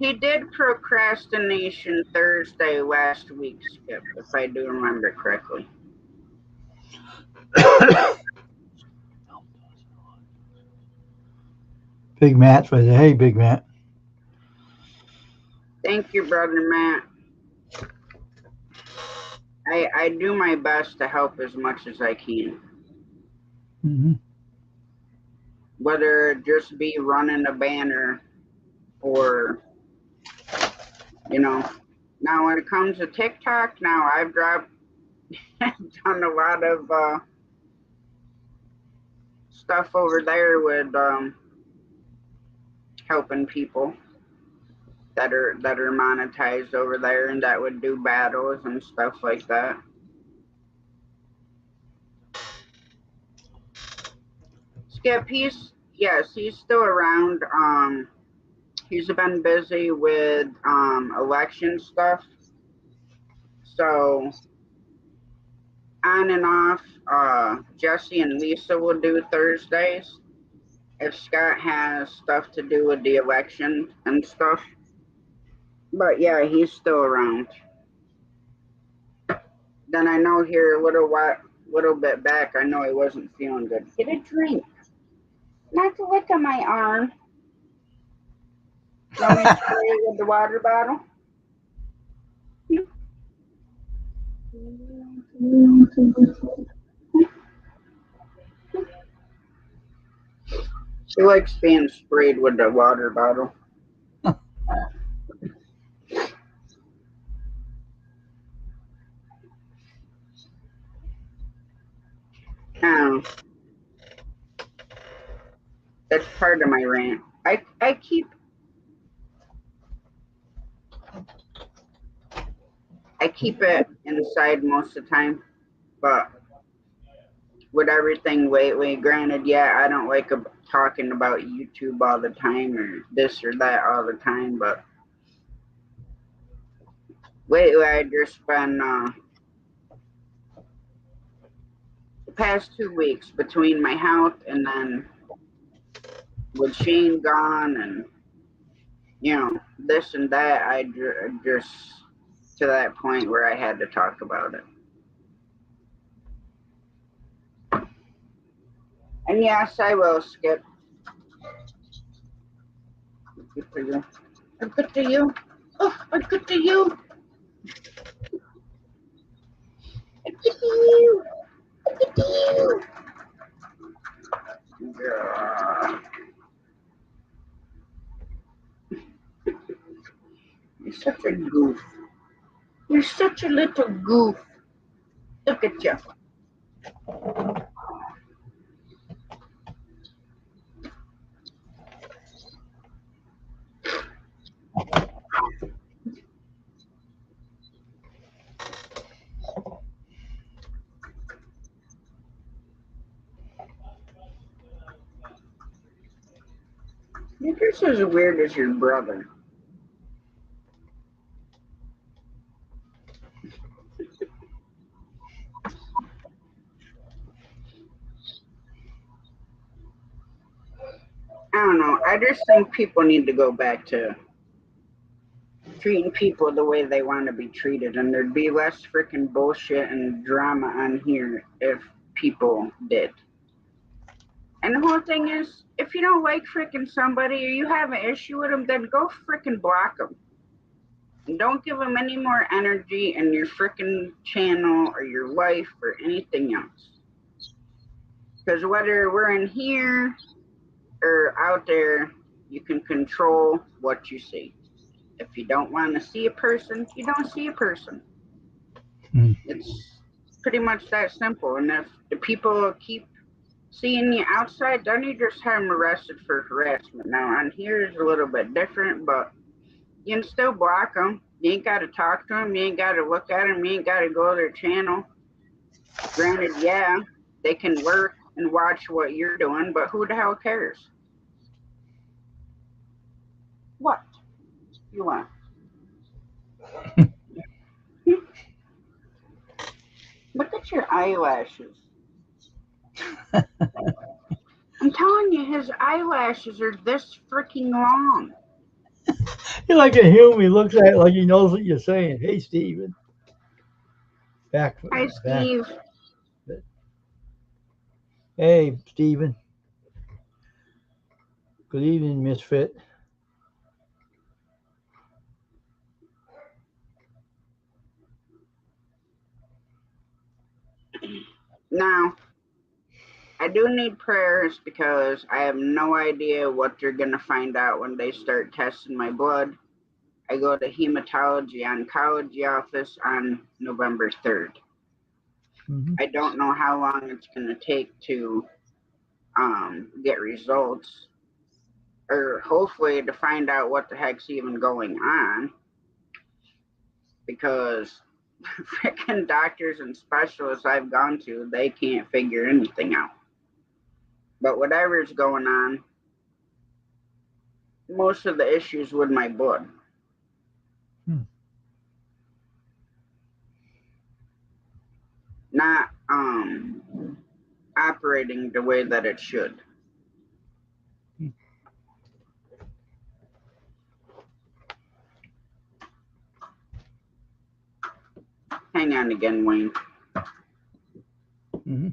Speaker 1: He did procrastination Thursday last week, Skip, if I do remember correctly.
Speaker 2: Big Matt's right there. Hey, Big Matt.
Speaker 1: Thank you, brother Matt. I do my best to help as much as I can.
Speaker 2: Mm-hmm.
Speaker 1: Whether it just be running a banner or, Now when it comes to TikTok, now I've done a lot of stuff over there with helping people that are monetized over there and that would do battles and stuff like that. Skip, he's still around. He's been busy with election stuff. So on and off, Jesse and Lisa will do Thursdays if Scott has stuff to do with the election and stuff. But yeah, he's still around. Then I know here a little bit back, I know he wasn't feeling good. Get a drink. Not to lick on my arm. You want me to spray it with the water bottle? She likes being sprayed with the water bottle. That's part of my rant. I keep it inside most of the time, but with everything lately, granted, yeah, I don't like talking about YouTube all the time or this or that all the time, but lately I just been the past 2 weeks between my health and then with Shane gone and this and that, I just to that point where I had to talk about it. And yes, I will, Skip. Good for you. Good to you. Oh, good to you. Good to you. Good to you. Yeah. You're such a goof. You're such a little goof. Look at you. You're just as weird as your brother. don't know. I just think people need to go back to treating people the way they want to be treated, and there'd be less freaking bullshit and drama on here if people did. And the whole thing is, if you don't like freaking somebody or you have an issue with them, then go freaking block them. And don't give them any more energy in your freaking channel or your life or anything else. Because whether we're in here or out there, you can control what you see. If you don't want to see a person, you don't see a person. It's pretty much that simple. And if the people keep seeing you outside, then you just have them arrested for harassment. Now, on here is a little bit different, but you can still block them. You ain't got to talk to them. You ain't got to look at them. You ain't got to go to their channel. Granted, yeah, they can work and watch what you're doing, but who the hell cares? What you want? Look at your eyelashes. I'm telling you, his eyelashes are this freaking long.
Speaker 2: He like a human. He looks at it like he knows what you're saying. Hey, Steven. Back.
Speaker 1: Hi,
Speaker 2: Back.
Speaker 1: Steve.
Speaker 2: Hey, Steven. Good evening, Misfit.
Speaker 1: Now, I do need prayers because I have no idea what they're going to find out when they start testing my blood. I go to hematology oncology office on November 3rd.
Speaker 2: Mm-hmm.
Speaker 1: I don't know how long it's going to take to get results, or hopefully to find out what the heck's even going on, because freaking doctors and specialists I've gone to, they can't figure anything out. But whatever's going on, most of the issues with my blood. Not operating the way that it should. Hang on again, Wayne.
Speaker 2: Mm-hmm.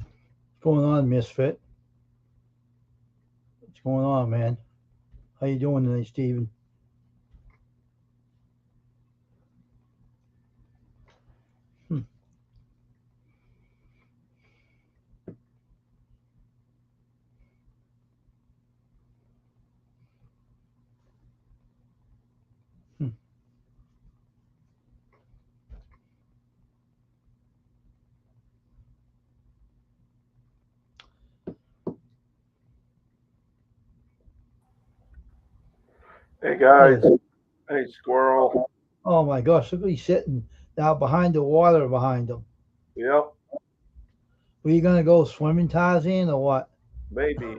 Speaker 2: What's going on, Misfit? What's going on, man? How you doing today, Steven?
Speaker 4: Hey guys.
Speaker 2: Yes.
Speaker 4: Hey squirrel.
Speaker 2: Oh my gosh, look at he's sitting down behind the water behind him.
Speaker 4: Yep,
Speaker 2: Were you gonna go swimming, Tarzan, or what?
Speaker 4: maybe.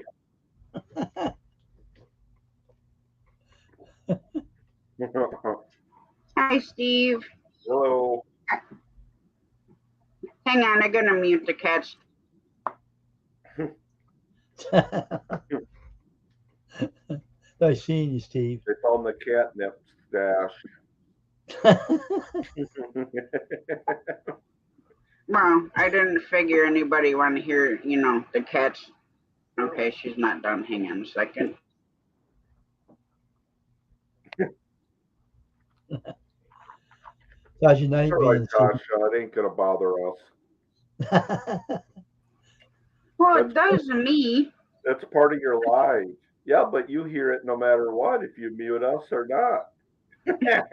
Speaker 1: Hi, Steve.
Speaker 4: Hello.
Speaker 1: Hang on, I'm gonna mute the cats.
Speaker 2: I seen you, Steve.
Speaker 4: They found the catnip stash.
Speaker 1: Well, I didn't figure anybody want to hear, the cats. Okay, she's not done. Hang on a second.
Speaker 2: How's your night
Speaker 4: All right,
Speaker 2: being, Steve?
Speaker 4: Tasha, it ain't gonna bother us.
Speaker 1: Well,
Speaker 4: That's
Speaker 1: it does to me.
Speaker 4: That's part of your life. Yeah, but you hear it no matter what, if you mute us or not.
Speaker 1: I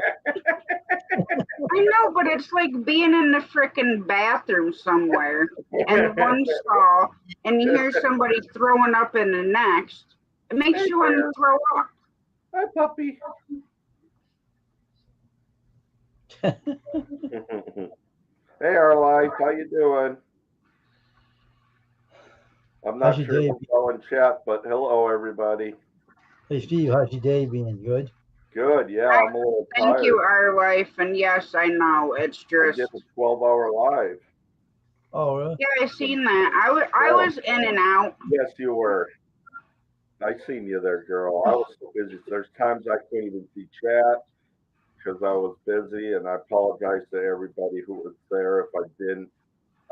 Speaker 1: know, but it's like being in the frickin' bathroom somewhere in one stall and you hear somebody throwing up in the next. It makes
Speaker 4: Hey,
Speaker 1: you want to throw up.
Speaker 4: Hi, puppy. Hey, our life, how you doing? I'm not
Speaker 2: How's your
Speaker 4: sure
Speaker 2: day?
Speaker 4: who's all in chat, but hello, everybody.
Speaker 2: Hey, Steve, how's your day being? Good?
Speaker 4: Good. Yeah, I'm a little
Speaker 1: Thank you,
Speaker 4: tired.
Speaker 1: our wife. And yes, I know it's
Speaker 4: I
Speaker 1: just.
Speaker 4: did a 12-hour live.
Speaker 2: Oh, really?
Speaker 1: Yeah, I seen that. I
Speaker 4: Oh,
Speaker 1: was in and out.
Speaker 4: yes, you were. I seen you there, girl. I was so busy. There's times I couldn't even see chat because I was busy, and I apologize to everybody who was there if I didn't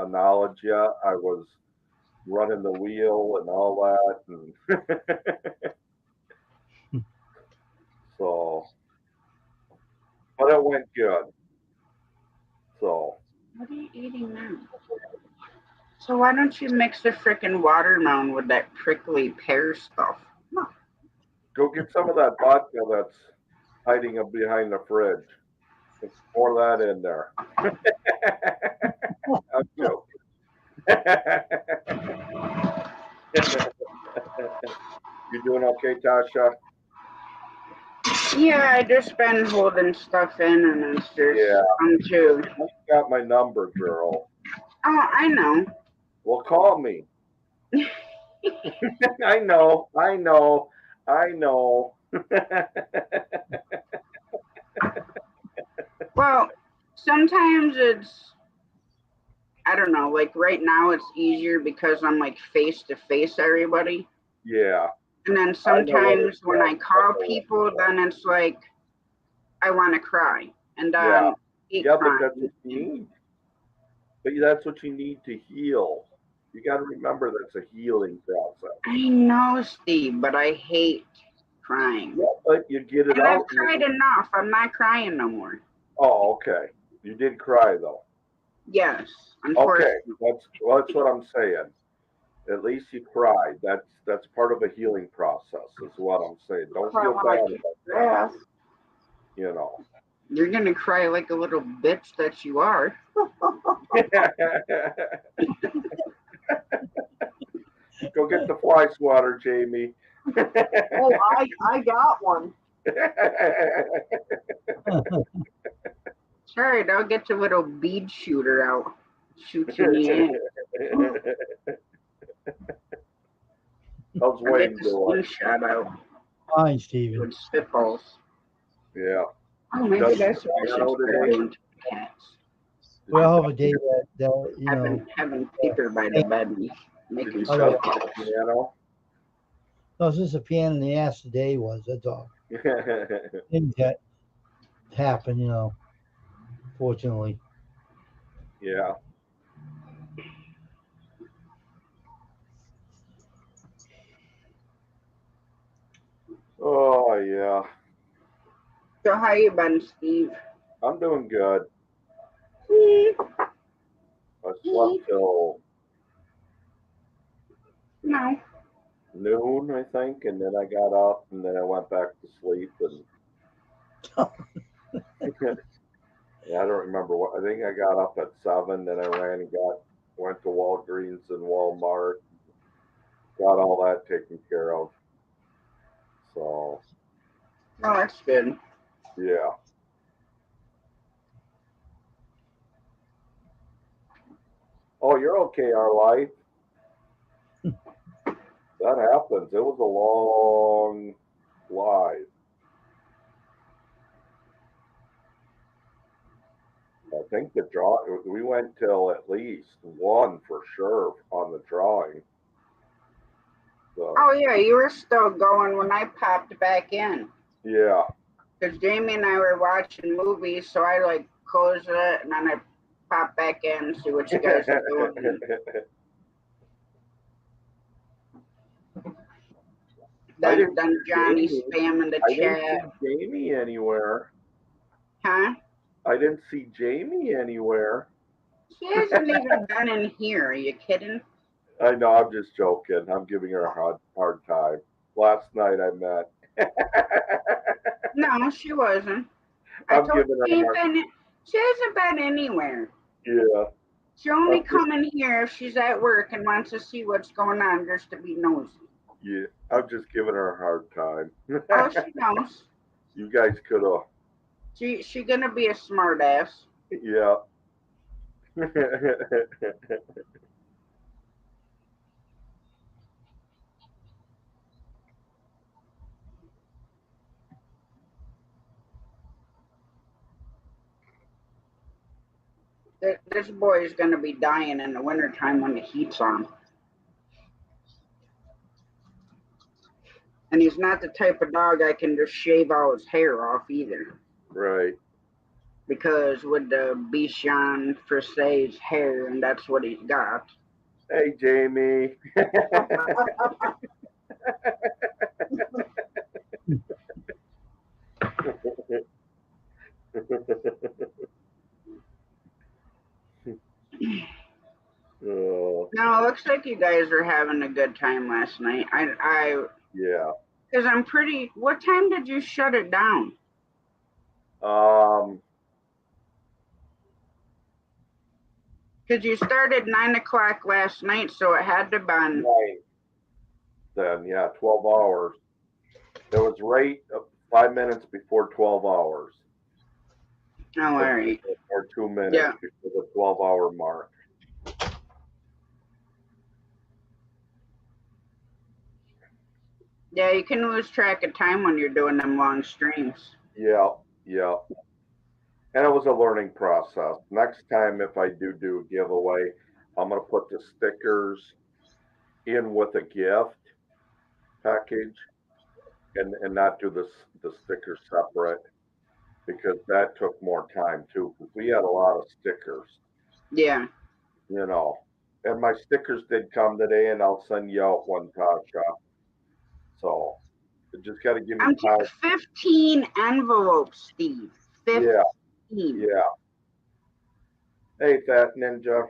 Speaker 4: acknowledge you. I was running the wheel and all that, and so, but it went good. So
Speaker 1: What are you eating now? So why don't you mix the frickin' watermelon with that prickly pear stuff?
Speaker 4: go get some of that vodka that's hiding up behind the fridge. Just pour that in there. I'm joking. You doing okay, Tasha?
Speaker 1: Yeah, I just been holding stuff in and it's just
Speaker 4: Yeah,
Speaker 1: too.
Speaker 4: you got my number, girl.
Speaker 1: Oh, I know.
Speaker 4: Well, call me. I know, I know, I know.
Speaker 1: Well, sometimes it's I don't know, like right now it's easier because I'm like face to face everybody.
Speaker 4: Yeah,
Speaker 1: And then
Speaker 4: I know what it's
Speaker 1: sometimes when
Speaker 4: like.
Speaker 1: I
Speaker 4: I
Speaker 1: call
Speaker 4: know what it's
Speaker 1: people
Speaker 4: like.
Speaker 1: then it's like I wanna cry. And
Speaker 4: Yeah,
Speaker 1: then keep
Speaker 4: yeah, but that's
Speaker 1: crying.
Speaker 4: what you need. But that's what you need to heal. You got to remember that's a healing process.
Speaker 1: I know, Steve, but I hate crying.
Speaker 4: Yeah, but you get it
Speaker 1: And I've
Speaker 4: out.
Speaker 1: cried enough. I'm not crying no more.
Speaker 4: Oh, okay. You did cry though.
Speaker 1: Yes,
Speaker 4: Okay,
Speaker 1: unfortunately.
Speaker 4: that's what I'm saying. At least you cried. That's part of a healing process, is what I'm saying. Don't
Speaker 1: Cry
Speaker 4: feel
Speaker 1: when I
Speaker 4: bad
Speaker 1: kick
Speaker 4: about
Speaker 1: your
Speaker 4: that.
Speaker 1: ass.
Speaker 4: You know.
Speaker 1: You're gonna cry like a little bitch that you are.
Speaker 4: Go get the fly swatter, Jamie.
Speaker 1: Oh, I got one. Sorry, don't get your little bead shooter out. Shoot you in the ass.
Speaker 4: How's
Speaker 1: Or get
Speaker 4: Wayne
Speaker 1: the
Speaker 4: doing?
Speaker 1: slingshot out
Speaker 2: Fine, Stephen.
Speaker 1: with spitballs.
Speaker 4: Yeah.
Speaker 1: Oh, maybe
Speaker 4: Does
Speaker 1: that's what I should
Speaker 4: piano
Speaker 1: start
Speaker 4: today?
Speaker 1: doing to the cats.
Speaker 2: We all have a day that
Speaker 1: Having Peter by the bed and
Speaker 4: Did
Speaker 1: making
Speaker 4: you
Speaker 2: Oh,
Speaker 4: test
Speaker 2: yeah.
Speaker 1: stuff.
Speaker 4: the piano?
Speaker 2: No, it's just a pain in the ass today was. That's all. Things that happen, fortunately.
Speaker 4: Yeah. Oh yeah.
Speaker 1: So how you been, Steve?
Speaker 4: I'm doing good.
Speaker 1: Hmm,
Speaker 4: I slept till
Speaker 1: no.
Speaker 4: noon, I think, and then I got up and then I went back to sleep and I don't remember what. I think I got up at 7. Then I ran and went to Walgreens and Walmart, got all that taken care of. So
Speaker 1: Oh, that's good.
Speaker 4: yeah. Oh, you're okay, our life. That happens. It was a long live. I think the draw. We went till at least 1 for sure on the drawing. So
Speaker 1: Oh yeah, you were still going when I popped back in.
Speaker 4: yeah.
Speaker 1: Because Jamie and I were watching movies, so I like closed it and then I popped back in and see what you guys are doing.
Speaker 4: I
Speaker 1: Then
Speaker 4: didn't
Speaker 1: then
Speaker 4: see
Speaker 1: Johnny
Speaker 4: Jamie.
Speaker 1: spamming the
Speaker 4: I didn't see
Speaker 1: chat.
Speaker 4: Jamie anywhere.
Speaker 1: Huh?
Speaker 4: I didn't see Jamie anywhere.
Speaker 1: She hasn't even been in here. Are you kidding?
Speaker 4: I know, I'm just joking. I'm giving her a hard time. Last night I met.
Speaker 1: No, she wasn't. I
Speaker 4: I'm
Speaker 1: told
Speaker 4: giving
Speaker 1: her
Speaker 4: her a hard.
Speaker 1: she hasn't been anywhere.
Speaker 4: Yeah.
Speaker 1: She only
Speaker 4: I'm
Speaker 1: come in here if she's at work and wants to see what's going on just to be nosy.
Speaker 4: Yeah. I'm just giving her a hard time.
Speaker 1: Oh, she knows.
Speaker 4: You guys could have.
Speaker 1: She gonna be a smart ass.
Speaker 4: Yeah.
Speaker 1: This boy is going to be dying in the wintertime when the heat's on. And he's not the type of dog I can just shave all his hair off either.
Speaker 4: Right.
Speaker 1: Because with the Bichon Frisay's hair, and that's what he's got.
Speaker 4: Hey, Jamie. Oh,
Speaker 1: No, it looks like you guys are having a good time last night.
Speaker 4: yeah.
Speaker 1: Because I'm pretty. What time did you shut it down? Because you started 9 o'clock last night, so it had to been.
Speaker 4: Right. Then, yeah, 12 hours. It was right 5 minutes before 12 hours.
Speaker 1: Oh, all right.
Speaker 4: Or 2 minutes
Speaker 1: Yeah.
Speaker 4: before the 12-hour mark.
Speaker 1: Yeah, you can lose track of time when you're doing them long streams.
Speaker 4: Yeah, yeah. And it was a learning process. Next time, if I do a giveaway, I'm going to put the stickers in with a gift package and not do the stickers separate because that took more time too. Because we had a lot of stickers,
Speaker 1: Yeah.
Speaker 4: you know. And my stickers did come today, and I'll send you out one, Tasha. So you just got to give me
Speaker 1: I'm
Speaker 4: time.
Speaker 1: 15 envelopes, Steve. 15.
Speaker 4: Yeah. Hey, Fat Ninja.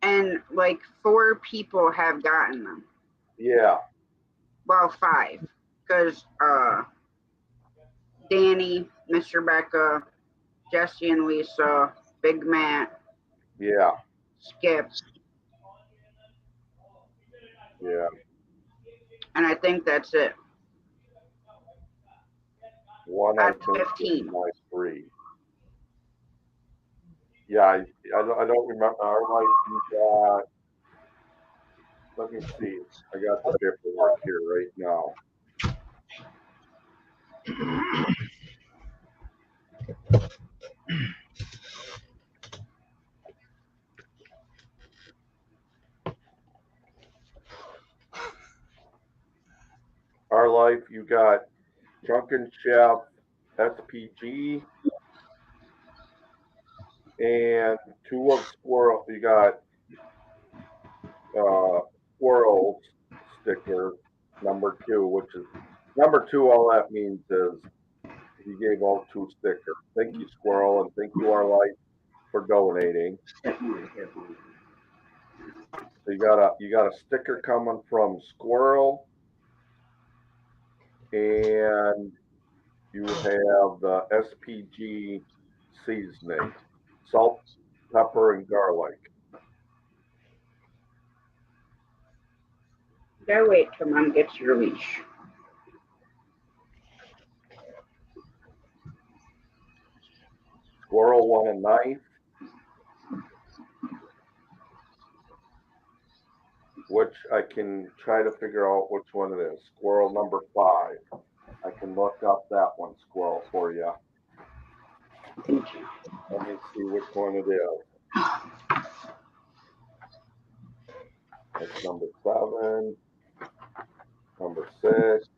Speaker 1: And like 4 people have gotten them.
Speaker 4: Yeah.
Speaker 1: Well, 5. Because Danny, Miss Rebecca, Jesse and Lisa, Big Matt,
Speaker 4: Yeah.
Speaker 1: Skip.
Speaker 4: Yeah.
Speaker 1: And I think that's it.
Speaker 4: One, I
Speaker 1: Out of
Speaker 4: think,
Speaker 1: 15.
Speaker 4: my 3. Yeah, I don't remember. Our life, let me see. I got the paperwork here right now. Our life, you got Drunken Chef, SPG, and 2 of Squirrel. You got Squirrel's sticker, number 2, which is number 2. All that means is he gave out 2 stickers. Thank you, Squirrel, and thank you, Our Life, for donating. So you got a sticker coming from Squirrel, and you have the SPG seasoning, salt, pepper, and garlic.
Speaker 1: Gotta wait till Mom gets your leash.
Speaker 4: Squirrel won a knife, which I can try to figure out which one it is. Squirrel number 5. I can look up that one, Squirrel, for you.
Speaker 1: Thank you.
Speaker 4: Let me see which one it is. That's number 7, number 6,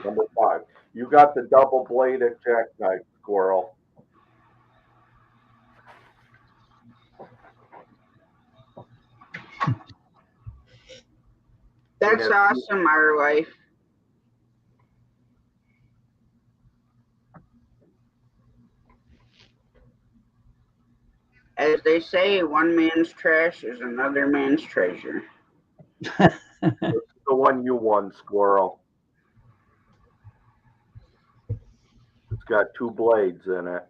Speaker 4: number 5. You got the double bladed jackknife, Squirrel.
Speaker 1: That's awesome, Our Life. As they say, one man's trash is another man's treasure.
Speaker 4: It's the one you won, Squirrel. It's got 2 blades in it.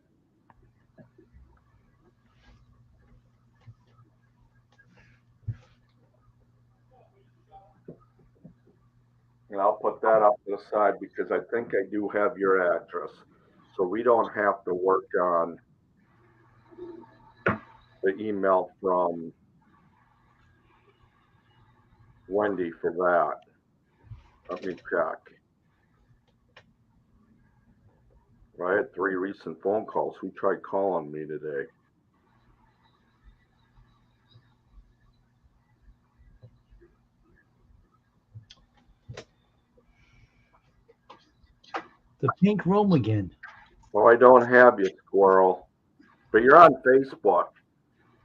Speaker 4: And I'll put that up to the side because I think I do have your address. So we don't have to work on the email from Wendy for that. Let me check. I had 3 recent phone calls. Who tried calling me today?
Speaker 2: The pink room again.
Speaker 4: Well, I don't have you, Squirrel. But you're on Facebook.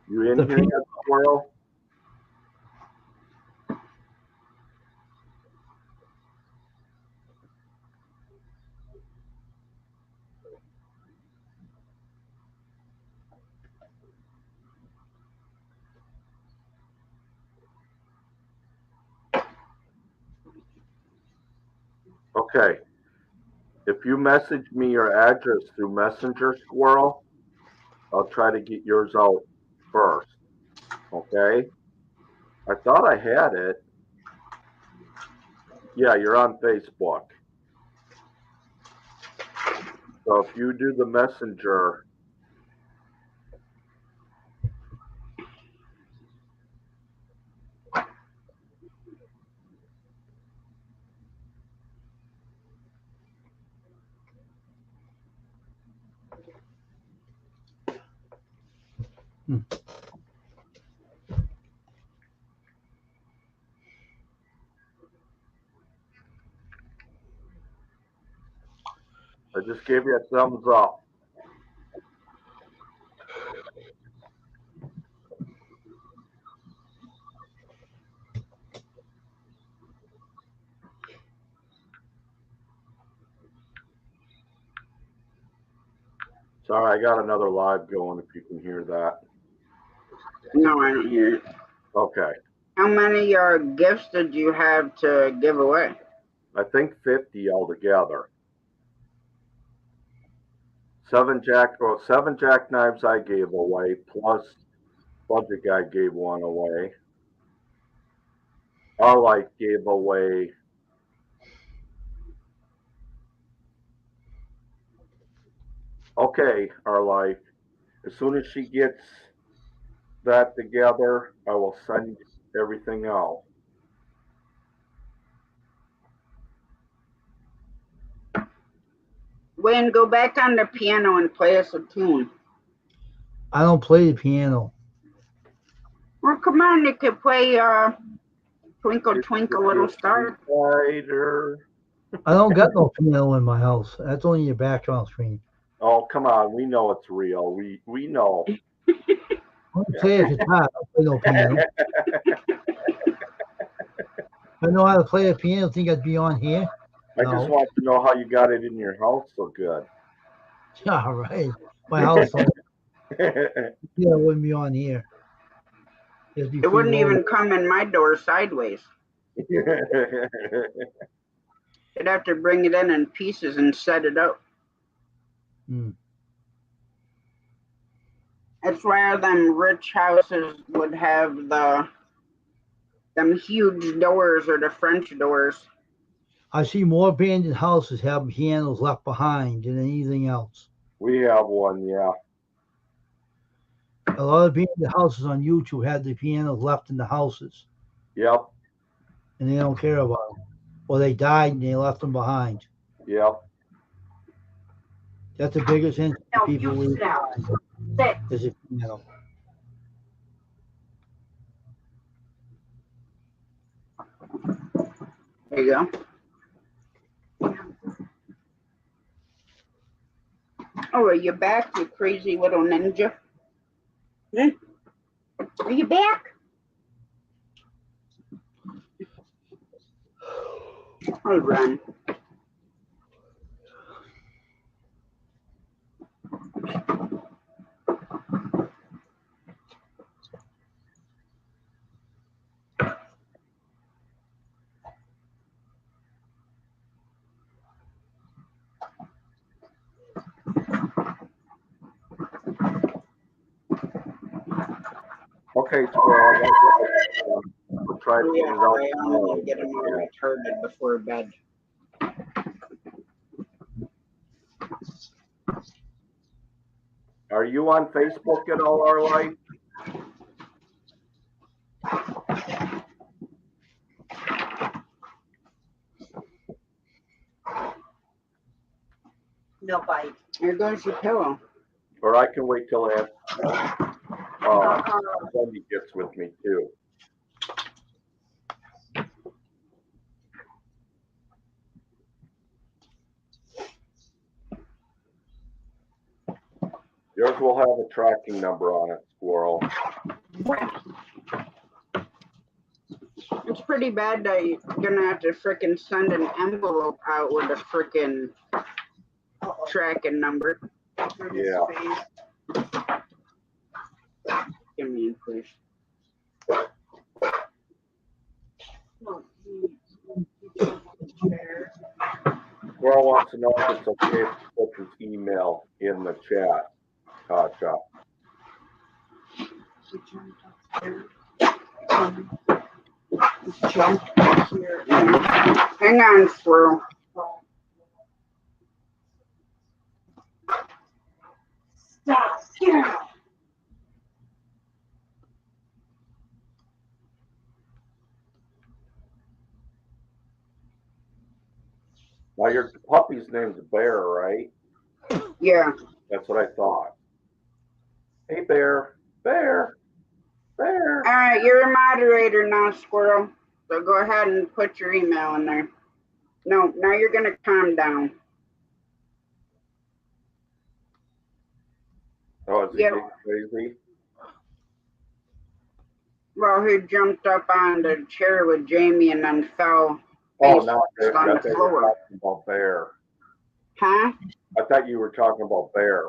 Speaker 4: You in
Speaker 2: The
Speaker 4: here
Speaker 2: pink.
Speaker 4: yet, Squirrel? Okay. If you message me your address through Messenger, Squirrel, I'll try to get yours out first. Okay? I thought I had it. Yeah, you're on Facebook. So if you do the Messenger, I just gave you a thumbs up. Sorry, I got another live going if you can hear that.
Speaker 1: No, I don't hear it.
Speaker 4: Okay.
Speaker 1: How many gifts did you have to give away?
Speaker 4: I think 50 altogether. Seven jackknives I gave away, plus Budget Guy gave one away. Our Life gave away. Okay, Our Life. As soon as she gets that together, I will send everything out.
Speaker 1: Wayne, go back on the piano and play us a tune.
Speaker 2: I don't play the piano.
Speaker 1: Well, come on, you could play Twinkle Twinkle Little Star.
Speaker 4: Spider.
Speaker 2: I don't got no piano in my house. That's only your background screen.
Speaker 4: Oh, come on. We know it's real. We know.
Speaker 2: I don't play a guitar. I don't play no piano. If I know how to play a piano, think I'd be on here?
Speaker 4: I just want to know how you got it in your house so good.
Speaker 2: All right. My house phone. Yeah, it wouldn't be on here.
Speaker 1: It wouldn't even come in my door sideways. You'd have to bring it in pieces and set it up. That's why them rich houses would have them huge doors or the French doors.
Speaker 2: I see more abandoned houses have pianos left behind than anything else.
Speaker 4: We have one, yeah.
Speaker 2: A lot of abandoned houses on YouTube have the pianos left in the houses.
Speaker 4: Yep.
Speaker 2: And they don't care about them. Or they died and they left them behind.
Speaker 4: Yep.
Speaker 2: That's the biggest insult people leave behind. Is a piano.
Speaker 1: There you go. Oh, are you back, you crazy little ninja? Are you back? I'll run.
Speaker 4: Okay, so we'll try to
Speaker 1: Yeah, I'll get them all retarded before bed.
Speaker 4: Are you on Facebook at all, Our Life?
Speaker 1: No bite. Here goes your pillow.
Speaker 4: Or I can wait till after Wendy gets with me too. Yours will have a tracking number on it, Squirrel.
Speaker 1: It's pretty bad that you're gonna have to frickin' send an envelope out with a frickin' tracking number.
Speaker 4: Yeah.
Speaker 1: Give me in, please.
Speaker 4: Squirrel wants to know if it's okay if he puts his email in the chat, Tasha.
Speaker 1: Hang on, Squirrel.
Speaker 3: Stop.
Speaker 4: Now your puppy's name's Bear, right?
Speaker 1: Yeah.
Speaker 4: That's what I thought. Hey, Bear. Bear. Bear.
Speaker 1: All right, you're a moderator now, Squirrel. So go ahead and put your email in there. No, now you're gonna calm down.
Speaker 4: Oh, is he
Speaker 1: Yep.
Speaker 4: getting crazy?
Speaker 1: Well, he jumped up on the chair with Jamie and then fell
Speaker 4: Oh,
Speaker 1: face
Speaker 4: no,
Speaker 1: first
Speaker 4: I
Speaker 1: on the
Speaker 4: thought you were
Speaker 1: floor.
Speaker 4: talking about Bear.
Speaker 1: Huh?
Speaker 4: I thought you were talking about Bear.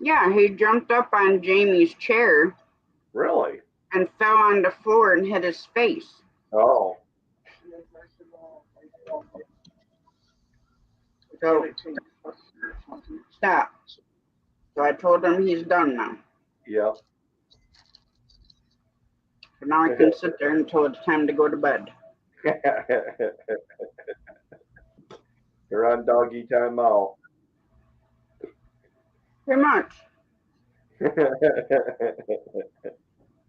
Speaker 1: Yeah, he jumped up on Jamie's chair
Speaker 4: Really?
Speaker 1: and fell on the floor and hit his face.
Speaker 4: Oh.
Speaker 1: So, stop. So I told him he's done now.
Speaker 4: Yep.
Speaker 1: So now I can sit there until it's time to go to bed.
Speaker 4: You're on doggy time out.
Speaker 1: Pretty much.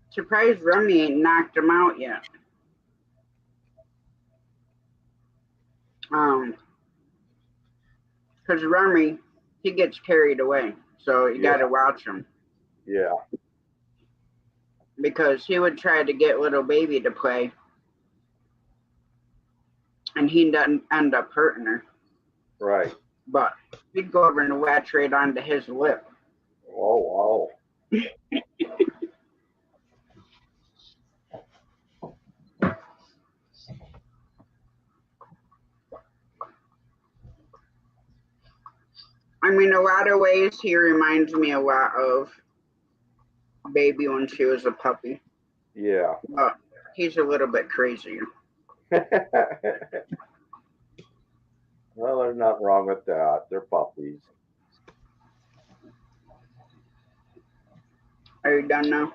Speaker 1: Surprised Rummy ain't knocked him out yet. Because Rummy, he gets carried away. So you
Speaker 4: Yeah.
Speaker 1: gotta watch him.
Speaker 4: Yeah.
Speaker 1: Because he would try to get little baby to play. And he doesn't end up hurting her.
Speaker 4: Right.
Speaker 1: But he'd go over and latch right onto his lip.
Speaker 4: Oh, wow.
Speaker 1: I mean, a lot of ways he reminds me a lot of Baby when she was a puppy.
Speaker 4: Yeah.
Speaker 1: But he's a little bit crazier.
Speaker 4: Well, there's nothing wrong with that. They're puppies.
Speaker 1: Are you done now?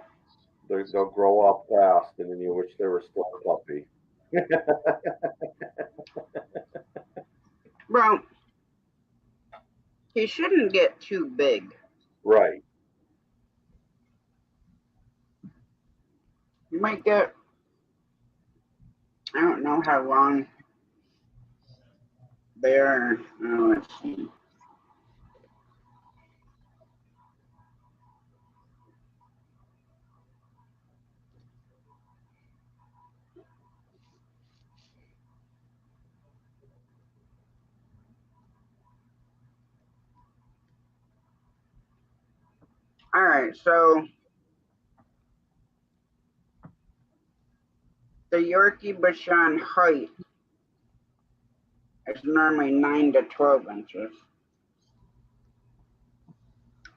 Speaker 4: They'll grow up fast, and then you wish they were still a puppy.
Speaker 1: Well, he shouldn't get too big.
Speaker 4: Right.
Speaker 1: You might get, I don't know how long they are. Let's see. All right, so the Yorkie Bichon height is normally 9 to 12 inches.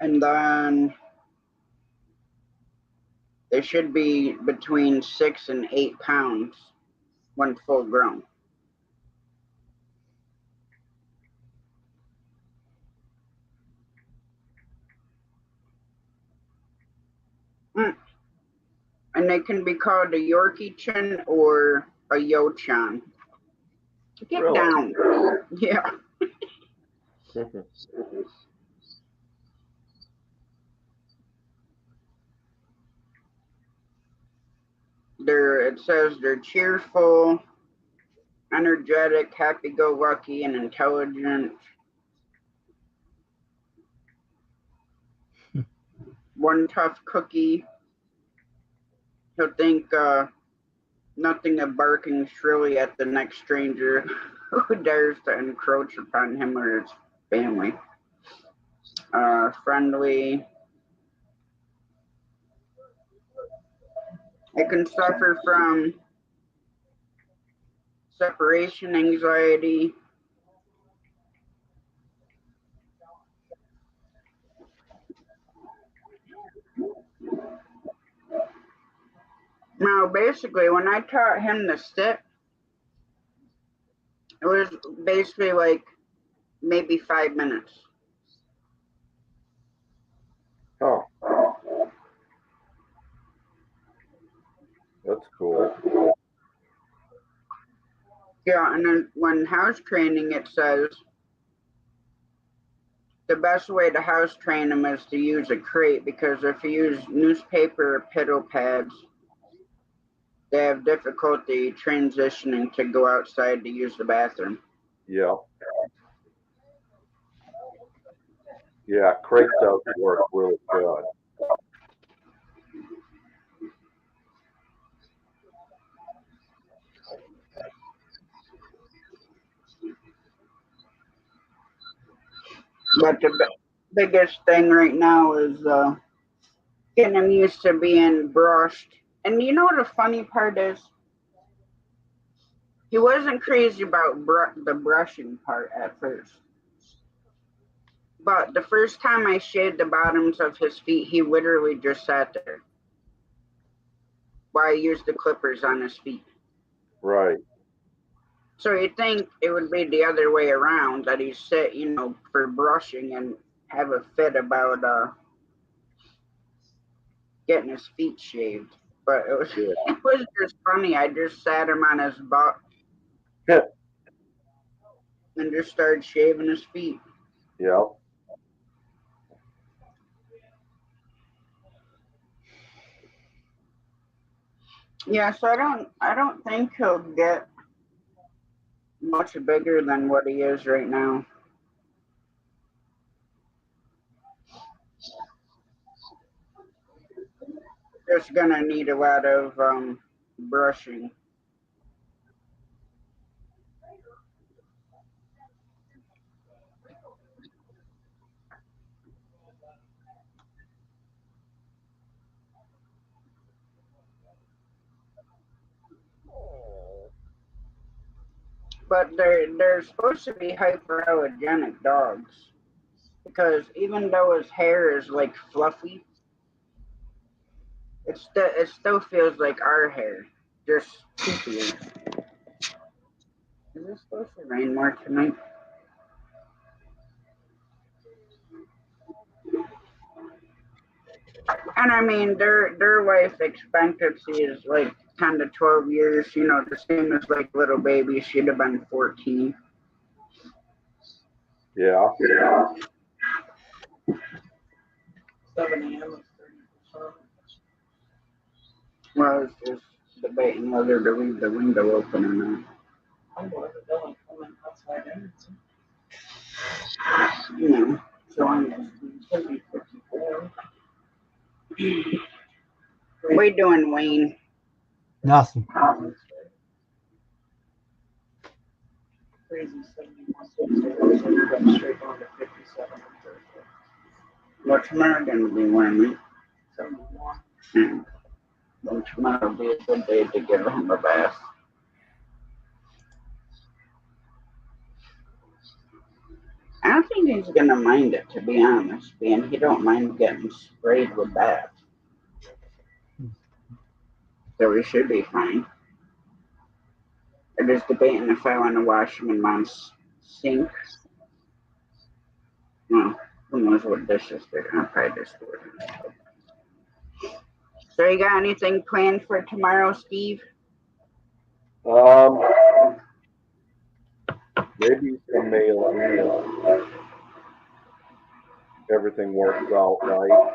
Speaker 1: And then they should be between 6 and 8 pounds when full grown. And they can be called a Yorkie Chin or a Yo-Chan. Get
Speaker 4: Really?
Speaker 1: down. Yeah. It says they're cheerful, energetic, happy-go-lucky, and intelligent. One tough cookie. He'll think nothing of barking shrilly at the next stranger who dares to encroach upon him or his family. friendly. It can suffer from separation anxiety. Now, basically, when I taught him to sit, it was basically like maybe 5 minutes.
Speaker 4: Oh, that's cool.
Speaker 1: Yeah, and then when house training, it says the best way to house train them is to use a crate, because if you use newspaper or pillow pads, they have difficulty transitioning to go outside to use the bathroom.
Speaker 4: Yeah. Yeah, crate does work really good.
Speaker 1: But the biggest thing right now is getting them used to being brushed. And you know what the funny part is? He wasn't crazy about the brushing part at first. But the first time I shaved the bottoms of his feet, he literally just sat there while I used the clippers on his feet.
Speaker 4: Right.
Speaker 1: So you'd think it would be the other way around, that he'd sit, for brushing and have a fit about getting his feet shaved. But it was
Speaker 4: Yeah.
Speaker 1: it was just funny. I just sat him on his butt and just started shaving his feet.
Speaker 4: Yeah.
Speaker 1: Yeah, so I don't think he'll get much bigger than what he is right now. Just gonna need a lot of brushing. But they're supposed to be hyperallergenic dogs, because even though his hair is like fluffy, it still feels like our hair, just poofier. Is it supposed to rain more tonight? And I mean, their life expectancy is like 10 to 12 years. The same as like little baby. She'd have been 14.
Speaker 4: Yeah.
Speaker 1: 7 a.m. is 30%. Well, I was just debating whether to leave the window open or not. I'm going to go and come in outside energy. So long as it's 54. What are you doing, Wayne?
Speaker 2: Nothing.
Speaker 1: Crazy 71 straight on to 57 on Thursday. Well, tomorrow going to be warm, 71. Well, tomorrow will be a good day to give him a bath. I don't think he's gonna mind it, to be honest, being he don't mind getting sprayed with that. So we should be fine. I'm just debating if I want to wash him in mom's sink. Well, who knows what dishes they're gonna probably just do it. So you got anything planned for tomorrow, Steve?
Speaker 4: Um, maybe some mail. Everything works out right.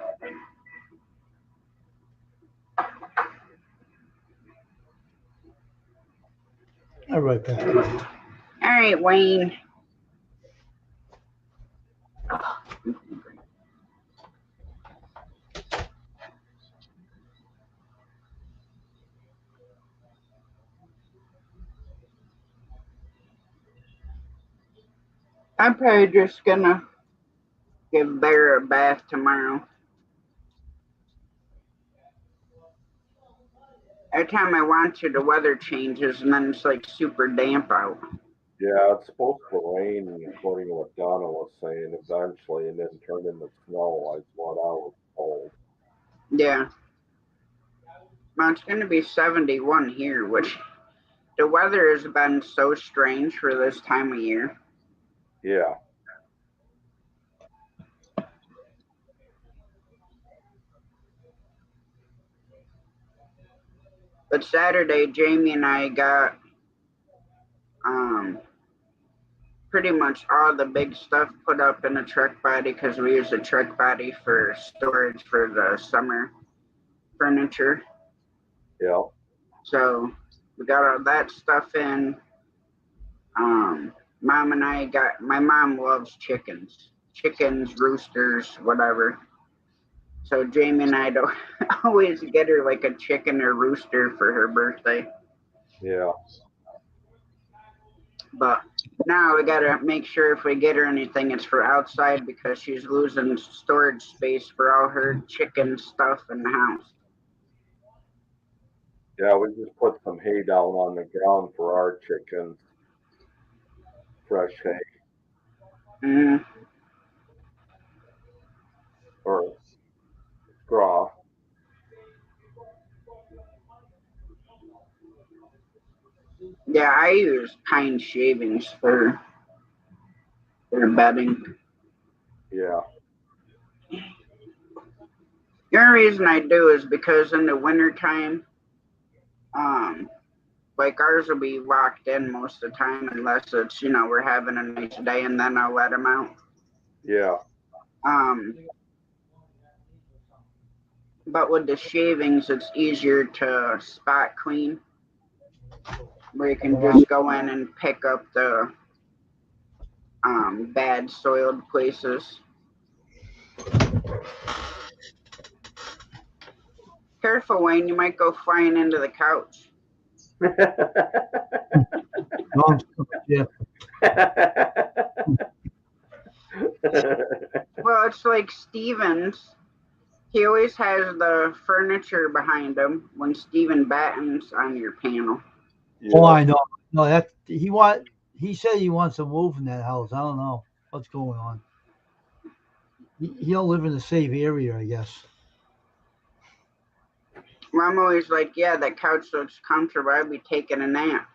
Speaker 2: All right, Pastor.
Speaker 1: All right, Wayne. I'm probably just gonna Give Bear a bath tomorrow. Every time I want to, the weather changes and then it's like super damp out.
Speaker 4: Yeah, it's supposed to rain, according to what Donna was saying, eventually, and then turn into snow, is what I was told.
Speaker 1: Yeah. Well, it's going to be 71 here, which the weather has been so strange for this time of year.
Speaker 4: Yeah.
Speaker 1: But Saturday, Jamie and I got pretty much all the big stuff put up in a truck body because we use a truck body for storage for the summer furniture.
Speaker 4: Yeah.
Speaker 1: So we got all that stuff in. Mom and I got, my mom loves chickens, roosters, whatever. So Jamie and I don't always get her like a chicken or rooster for her birthday.
Speaker 4: Yeah.
Speaker 1: But now we gotta make sure if we get her anything, it's for outside because she's losing storage space for all her chicken stuff in the house.
Speaker 4: Yeah, we just put some hay down on the ground for our chickens. Fresh hay.
Speaker 1: Mm.
Speaker 4: Or straw.
Speaker 1: Yeah, I use pine shavings for bedding.
Speaker 4: Yeah.
Speaker 1: The only reason I do is because in the wintertime, um, like ours will be locked in most of the time unless it's, we're having a nice day and then I'll let them out.
Speaker 4: Yeah.
Speaker 1: Um, but with the shavings, it's easier to spot clean where you can just go in and pick up the bad soiled places. Careful, Wayne, you might go flying into the couch.
Speaker 2: Yeah.
Speaker 1: Well, it's like Stevens. He always has the furniture behind him when Steven Batten's on your panel.
Speaker 4: Yeah.
Speaker 2: Oh, I know. No, that he said he wants to move in that house. I don't know what's going on. He don't live in the safe area, I guess.
Speaker 1: Well, I'm always like, yeah, that couch looks comfortable. I'd be taking a nap.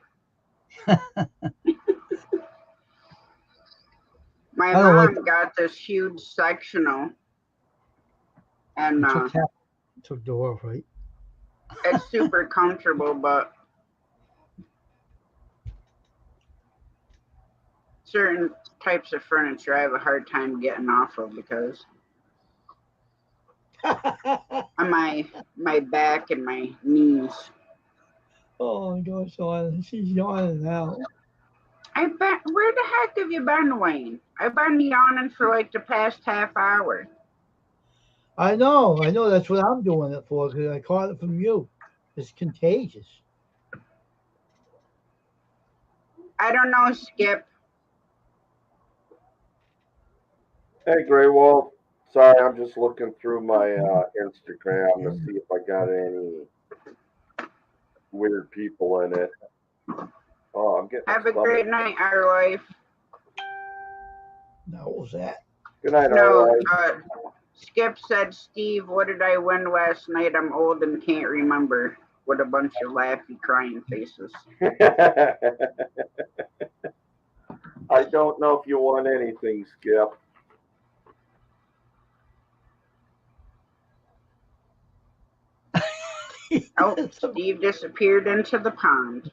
Speaker 1: My
Speaker 2: I don't
Speaker 1: mom
Speaker 2: like
Speaker 1: got this huge sectional, and
Speaker 2: took the off, right?
Speaker 1: it's super comfortable, but certain types of furniture I have a hard time getting off of because of my back and my knees.
Speaker 2: Oh my gosh, she's yawning now.
Speaker 1: Where the heck have you been, Wayne? I've been yawning for like the past half hour.
Speaker 2: I know. That's what I'm doing it for because I caught it from you. It's contagious.
Speaker 1: I don't know, Skip.
Speaker 4: Hey, Grey Wolf. Sorry, I'm just looking through my Instagram to see if I got any weird people in it. Oh, I'm getting.
Speaker 1: Have a great night, our life.
Speaker 2: Now, what was that?
Speaker 4: Good night,
Speaker 1: No,
Speaker 4: our
Speaker 1: Skip said, Steve, what did I win last night? I'm old and can't remember. With a bunch of laughy, crying faces.
Speaker 4: I don't know if you won anything, Skip.
Speaker 1: Oh, Steve disappeared into the pond.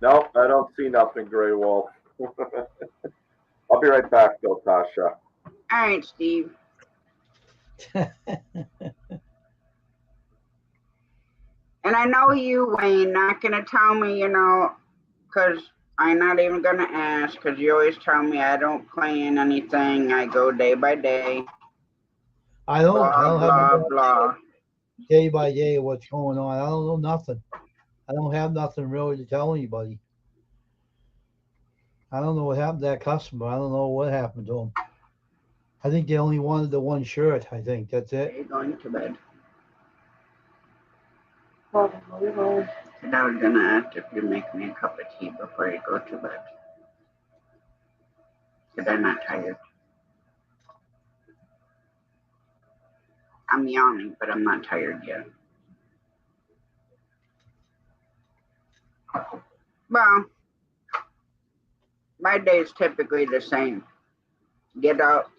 Speaker 4: Nope, I don't see nothing, Grey Wolf. I'll be right back, though, Tasha.
Speaker 1: All right, Steve. And I know you, Wayne, not going to tell me, because I'm not even going to ask, because you always tell me I don't plan anything. I go day by day.
Speaker 2: I don't
Speaker 1: blah,
Speaker 2: have
Speaker 1: blah.
Speaker 2: day by day what's going on. I don't know nothing. I don't have nothing really to tell anybody. I don't know what happened to that customer. I don't know what happened to him. I think they only wanted the one shirt. I think that's
Speaker 1: Are
Speaker 2: it.
Speaker 1: you going to bed? And I was gonna ask if you make me a cup of tea before you go to bed. Because I'm not tired. I'm yawning, but I'm not tired yet. Well, my day is typically the same. Get up,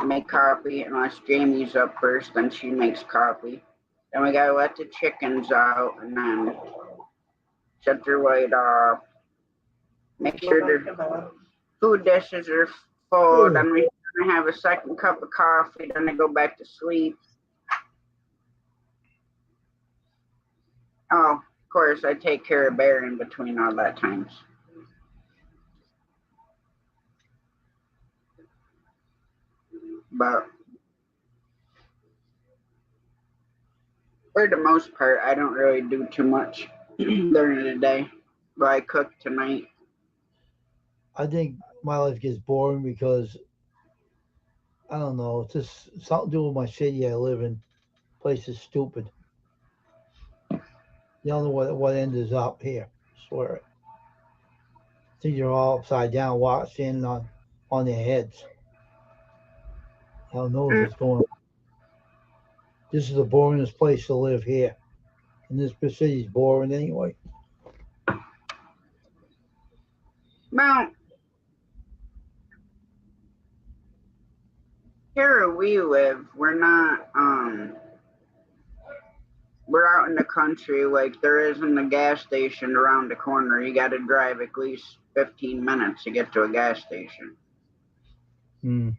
Speaker 1: make coffee, unless Jamie's up first, then she makes coffee. Then we gotta let the chickens out and then shut their light off. Make sure their food dishes are full.
Speaker 2: Sure.
Speaker 1: Then we have a second cup of coffee. Then I go back to sleep. Oh, of course, I take care of Bear in between all that times. But for the most part, I don't really do too much during the day. But I cook tonight.
Speaker 2: I think my life gets boring because I don't know. It's just something to do with my city I live in. Place is stupid. You don't know what end is up here. I swear it. Things are all upside down, standing on their heads. Hell knows
Speaker 1: Mm,
Speaker 2: what's going on. This is the boringest place to live here. And this city's boring anyway.
Speaker 1: Well, here where we live, we're out in the country. Like there isn't a gas station around the corner. You got to drive at least 15 minutes to get to a gas station.
Speaker 2: Hmm.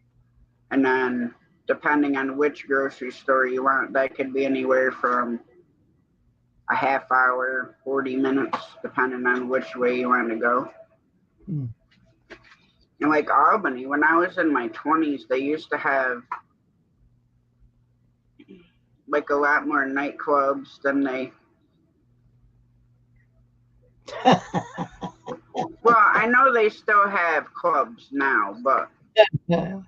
Speaker 1: And then depending on which grocery store you want, that could be anywhere from a half hour, 40 minutes, depending on which way you want to go.
Speaker 2: Hmm.
Speaker 1: And like Albany, when I was in my 20s, they used to have like a lot more nightclubs than they. Well, I know they still have clubs now, but
Speaker 2: Yeah.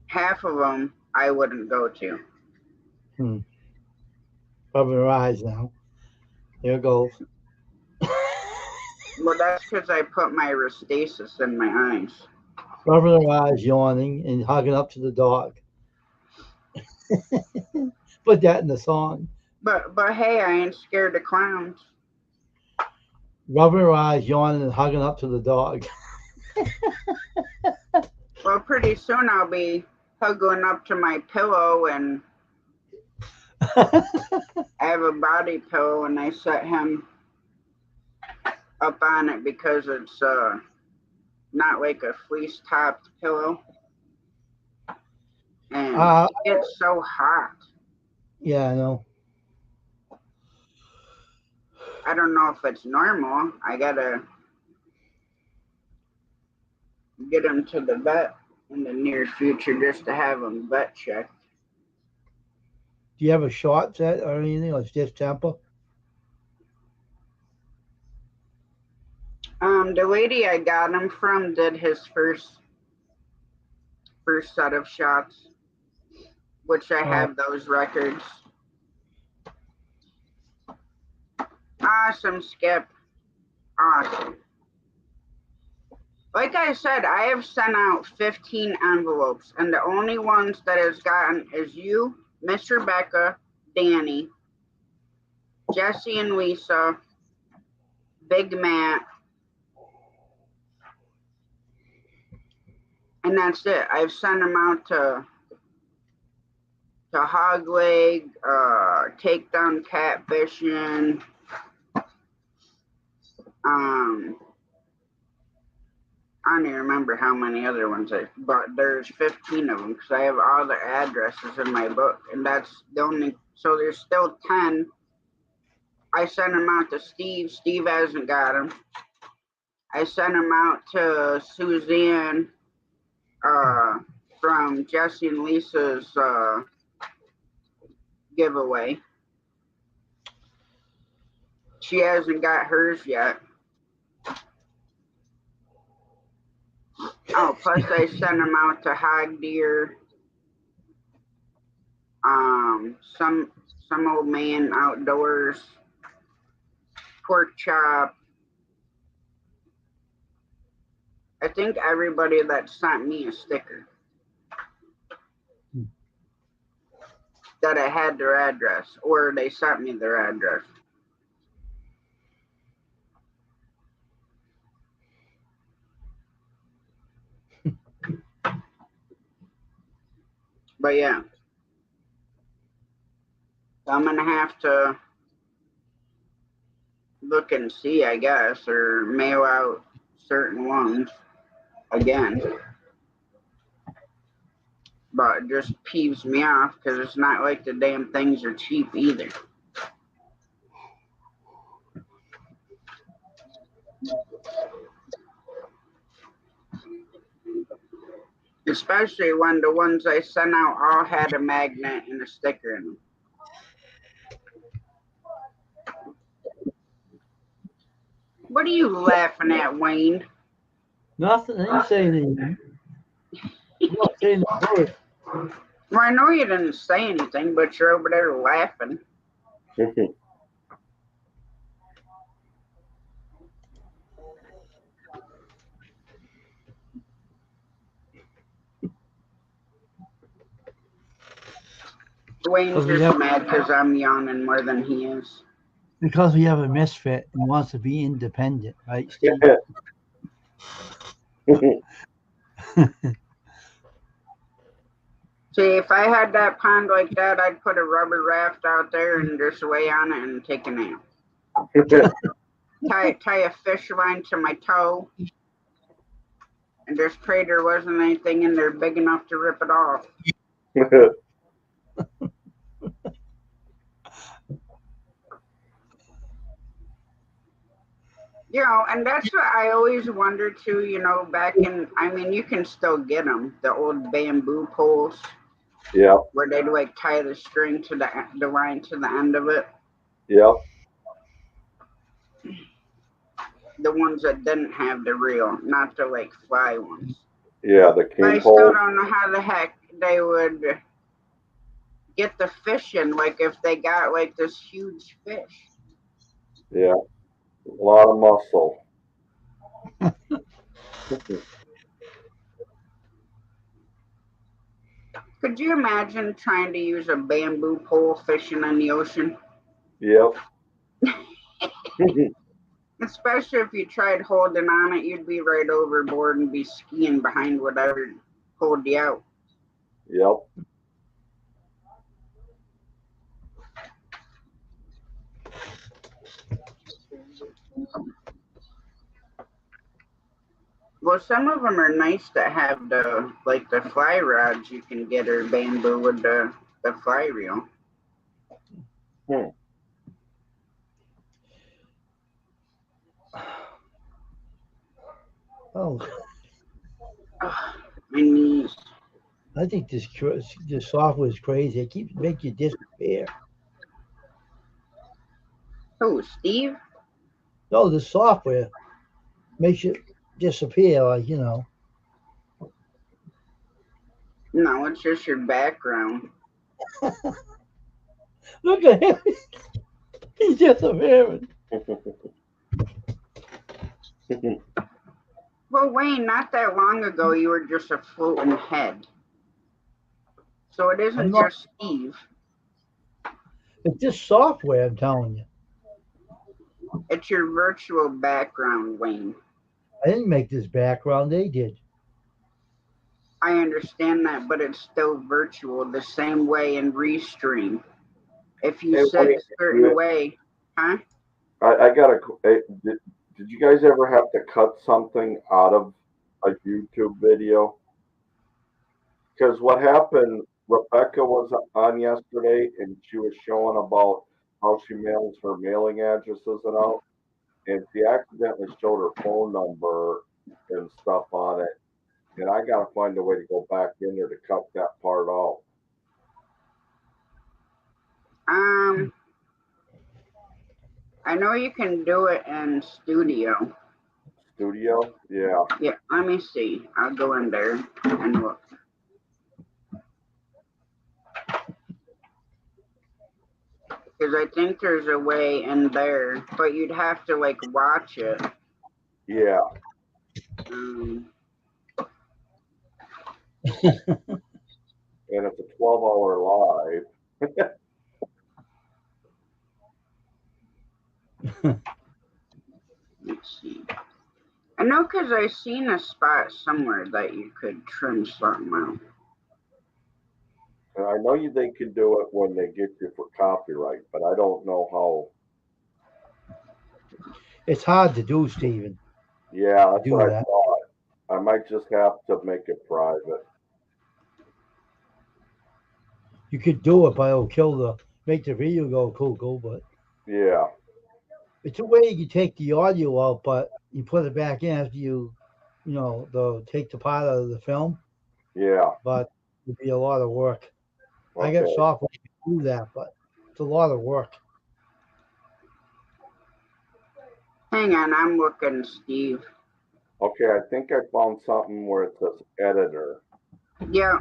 Speaker 1: half of them I wouldn't go to.
Speaker 2: Hmm. Rubbing her eyes now. There goes.
Speaker 1: Well, that's because I put my Restasis in my eyes.
Speaker 2: Rubbing her eyes, yawning, and hugging up to the dog. Put that in the song.
Speaker 1: But hey, I ain't scared of clowns.
Speaker 2: Rubbing her eyes, yawning, and hugging up to the dog.
Speaker 1: Well, pretty soon I'll be hugging up to my pillow, and I have a body pillow, and I set him up on it because it's not like a fleece topped pillow, and
Speaker 2: uh,
Speaker 1: it gets so hot.
Speaker 2: yeah, I know.
Speaker 1: I don't know if it's normal. I gotta get him to the vet in the near future just to have him vet checked.
Speaker 2: Do you have a shot set or anything, or stiff temper?
Speaker 1: The lady I got him from did his first set of shots, which I
Speaker 2: Oh,
Speaker 1: have those records. Awesome, Skip. Awesome. Like I said, I have sent out 15 envelopes, and the only ones that has gotten is you, Miss Rebecca, Danny, Jesse and Lisa, Big Matt, and that's it. I've sent them out to Hogleg, Takedown Catfishing, um, I don't even remember how many other ones but there's 15 of them because I have all the addresses in my book, and that's the only. So there's still 10. I sent them out to Steve. Steve hasn't got them. I sent them out to Suzanne uh, from Jesse and Lisa's giveaway. She hasn't got hers yet. Oh, plus I sent them out to hog deer. Some old man outdoors, pork chop. I think everybody that sent me a sticker that I had their address, or they sent me their address. But yeah, I'm gonna have to look and see, I guess, or mail out certain ones again. But it just peeves me off because it's not like the damn things are cheap either. Especially when the ones I sent out all had a magnet and a sticker in them. What are you laughing at, Wayne?
Speaker 2: Nothing. I ain't saying anything. I'm not saying a word.
Speaker 1: Well, I know you didn't say anything, but you're over there laughing. Wayne's just mad because I'm yawning more than he is.
Speaker 2: Because we have a misfit and wants to be independent, right, Steve?
Speaker 1: See, if I had that pond like that, I'd put a rubber raft out there and just lay on it and take a nap. tie a fish line to my toe and just pray there wasn't anything in there big enough to rip it off. You know, and that's what I always wondered too, you know, back in, I mean, you can still get them, the old bamboo poles.
Speaker 4: Yeah.
Speaker 1: Where they'd like tie the string to the line to the end of it.
Speaker 4: Yeah.
Speaker 1: The ones that didn't have the reel, not the like fly ones.
Speaker 4: Yeah, the king
Speaker 1: But I
Speaker 4: pole.
Speaker 1: still don't know how the heck they would get the fish in, like if they got like this huge fish.
Speaker 4: Yeah, a lot of muscle.
Speaker 1: Could you imagine trying to use a bamboo pole fishing in the ocean?
Speaker 4: Yep.
Speaker 1: Especially if you tried holding on it, you'd be right overboard and be skiing behind whatever pulled you out.
Speaker 4: Yep.
Speaker 1: Well, some of them are nice that have the like the fly rods you can get or bamboo with the fly reel.
Speaker 2: Oh,
Speaker 1: My knees.
Speaker 2: I think this software is crazy. It keeps making you disappear.
Speaker 1: Oh, Steve?
Speaker 2: No, the software makes you disappear, like, you know.
Speaker 1: No, it's just your background.
Speaker 2: Look at him. He's disappearing.
Speaker 1: Well, Wayne, not that long ago you were just a floating head. So it isn't just Steve.
Speaker 2: It's this software, I'm telling you.
Speaker 1: It's your virtual background, Wayne.
Speaker 2: I didn't make this background, they did.
Speaker 1: I understand that, but it's still virtual the same way in Restream. If you sit a certain way, huh?
Speaker 4: I got a. Did you guys ever have to cut something out of a YouTube video? Because what happened, Rebecca was on yesterday and she was showing about how she mails her mailing addresses and all, and she accidentally showed her phone number and stuff on it. And I got to find a way to go back in there to cut that part out.
Speaker 1: I know you can do it in studio.
Speaker 4: Studio? Yeah.
Speaker 1: Yeah, let me see. I'll go in there and look. Because I think there's a way in there, but you'd have to like watch it.
Speaker 4: Yeah.
Speaker 1: Um,
Speaker 4: And it's a 12-hour live.
Speaker 1: let's see. I know because I seen a spot somewhere that you could trim something out.
Speaker 4: And I know they can do it when they get you for copyright, but I don't know how.
Speaker 2: It's hard to do, Stephen.
Speaker 4: Yeah, that's
Speaker 2: Do
Speaker 4: what I
Speaker 2: that.
Speaker 4: thought. I might just have to make it private.
Speaker 2: You could do it, but it'll kill the make the video go cool. But
Speaker 4: Yeah.
Speaker 2: it's a way you take the audio out, but you put it back in after the take the part out of the film.
Speaker 4: Yeah.
Speaker 2: But it'd be a lot of work. I got
Speaker 4: Okay.
Speaker 2: software to do that, but it's a lot of work.
Speaker 1: Hang on, I'm looking, Steve.
Speaker 4: Okay, I think I found something where it says editor.
Speaker 1: Yeah,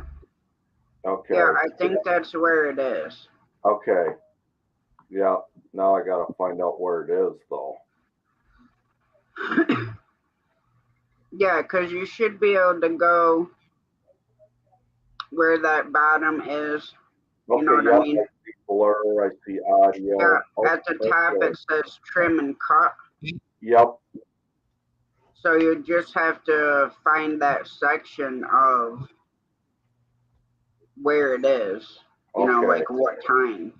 Speaker 4: Okay.
Speaker 1: yeah, I think that's where it is.
Speaker 4: Okay. Yeah. Now I gotta find out where it is though.
Speaker 1: Yeah, because you should be able to go where that bottom is. You know
Speaker 4: Okay,
Speaker 1: what I
Speaker 4: yep,
Speaker 1: mean?
Speaker 4: I see blur, I see
Speaker 1: Yeah,
Speaker 4: audio.
Speaker 1: at the top
Speaker 4: Okay.
Speaker 1: it says trim and cut.
Speaker 4: Yep.
Speaker 1: So you just have to find that section of where it is. You know,
Speaker 4: Okay.
Speaker 1: like what time.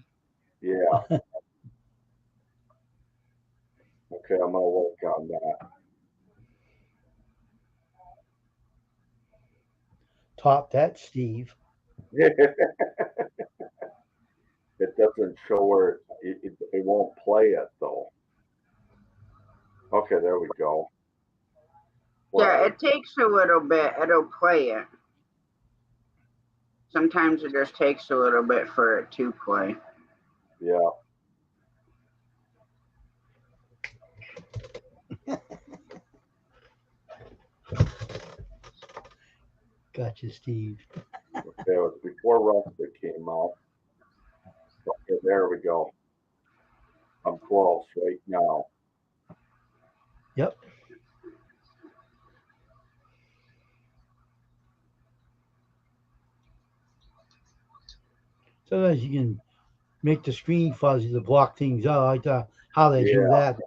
Speaker 4: Yeah. Okay, I'm gonna work on that.
Speaker 2: Top that, Steve.
Speaker 4: It doesn't show where it won't play it though. Okay, there we go.
Speaker 1: Yeah,
Speaker 4: Play.
Speaker 1: it takes a little bit. It'll play it. Sometimes it just takes a little bit for it to play.
Speaker 4: Yeah.
Speaker 2: Gotcha, Steve.
Speaker 4: Okay, it was before Rustic came out. Okay, there we go. I'm close right now.
Speaker 2: Yep. Sometimes you can make the screen fuzzy to block things out. I like how they do
Speaker 4: Yeah,
Speaker 2: that.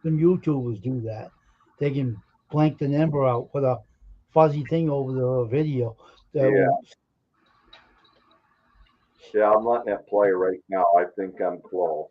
Speaker 2: Some YouTubers do that. They can blank the number out, put a fuzzy thing over the video that
Speaker 4: yeah,
Speaker 2: won't.
Speaker 4: yeah. I'm letting it play right now. I think I'm close.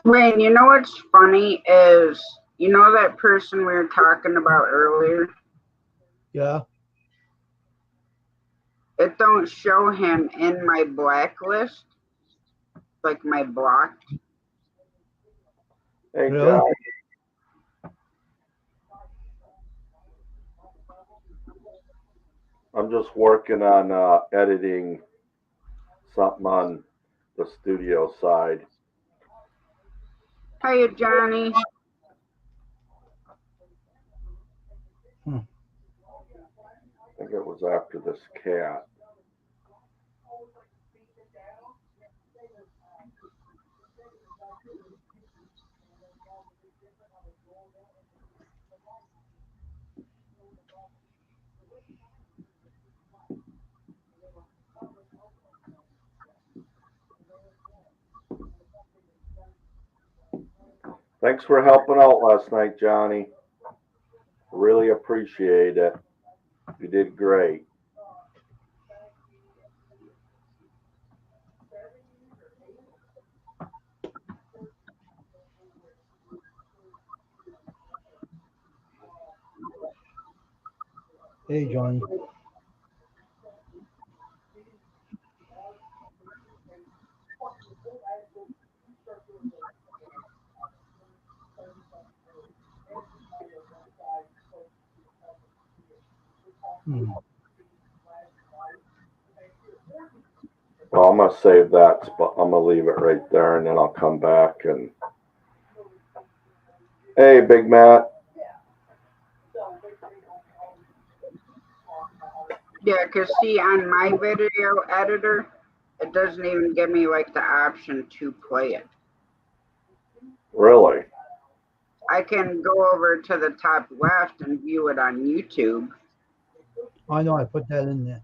Speaker 1: Wayne, you know what's funny is you know that person we were talking about earlier?
Speaker 2: Yeah.
Speaker 1: It don't show him in my blacklist, like my blocked.
Speaker 4: Hey,
Speaker 2: Really?
Speaker 4: John. I'm just working on editing something on the studio side.
Speaker 1: Hiya, Johnny.
Speaker 2: Hmm.
Speaker 4: I think it was after this cat. Thanks for helping out last night, Johnny. Really appreciate it. You did great.
Speaker 2: Hey, Johnny. Hmm.
Speaker 4: Well, I'm gonna save that spot. I'm gonna leave it right there, and then I'll come back and. Hey, Big Matt.
Speaker 1: Yeah, because see, on my video editor, it doesn't even give me like the option to play it.
Speaker 4: Really?
Speaker 1: I can go over to the top left and view it on YouTube.
Speaker 2: I know I put that in there.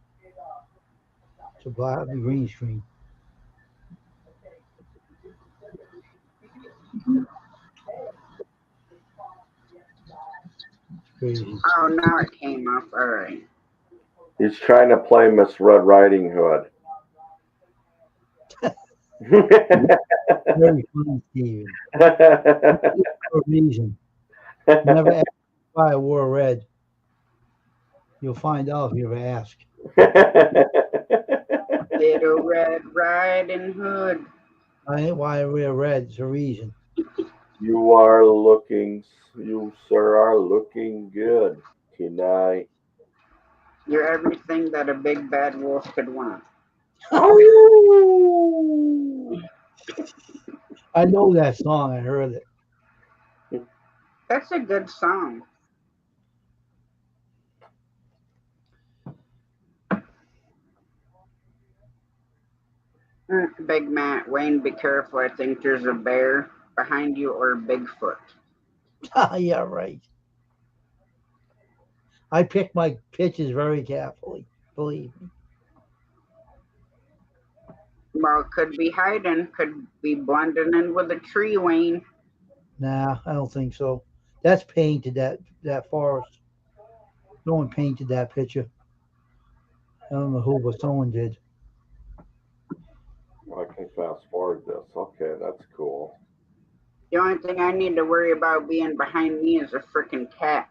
Speaker 2: It's a black, the green screen. It's crazy.
Speaker 1: Oh, now it came up. All right.
Speaker 4: He's trying to play Miss Red Riding Hood.
Speaker 2: Very funny, Steven. For a reason. Never ask why I wore red. You'll find out if you ever ask.
Speaker 1: Little Red Riding Hood.
Speaker 2: I ain't why I wear red. It's a reason.
Speaker 4: You sir are looking good tonight.
Speaker 1: You're everything that a big bad wolf could want.
Speaker 2: I know that song. I heard it.
Speaker 1: That's a good song. Big Matt, Wayne, be careful. I think there's a bear behind you or Bigfoot.
Speaker 2: Yeah, right. I pick my pitches very carefully. Believe me.
Speaker 1: Well, it could be hiding, could be blending in with a tree, Wayne.
Speaker 2: Nah, I don't think so. That's painted. That forest. No one painted that picture. I don't know who, but someone did.
Speaker 4: I can fast forward this. Okay, that's cool.
Speaker 1: The only thing I need to worry about being behind me is a freaking cat.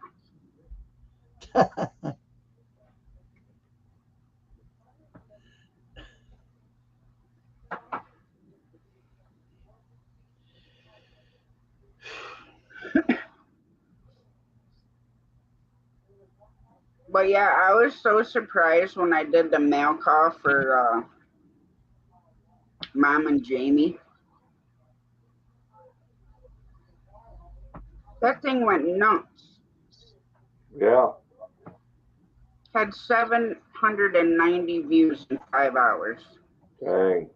Speaker 1: But yeah, I was so surprised when I did the mail call for Mom and Jamie. That thing went nuts.
Speaker 4: Yeah.
Speaker 1: Had 790 views in 5 hours.
Speaker 4: Dang.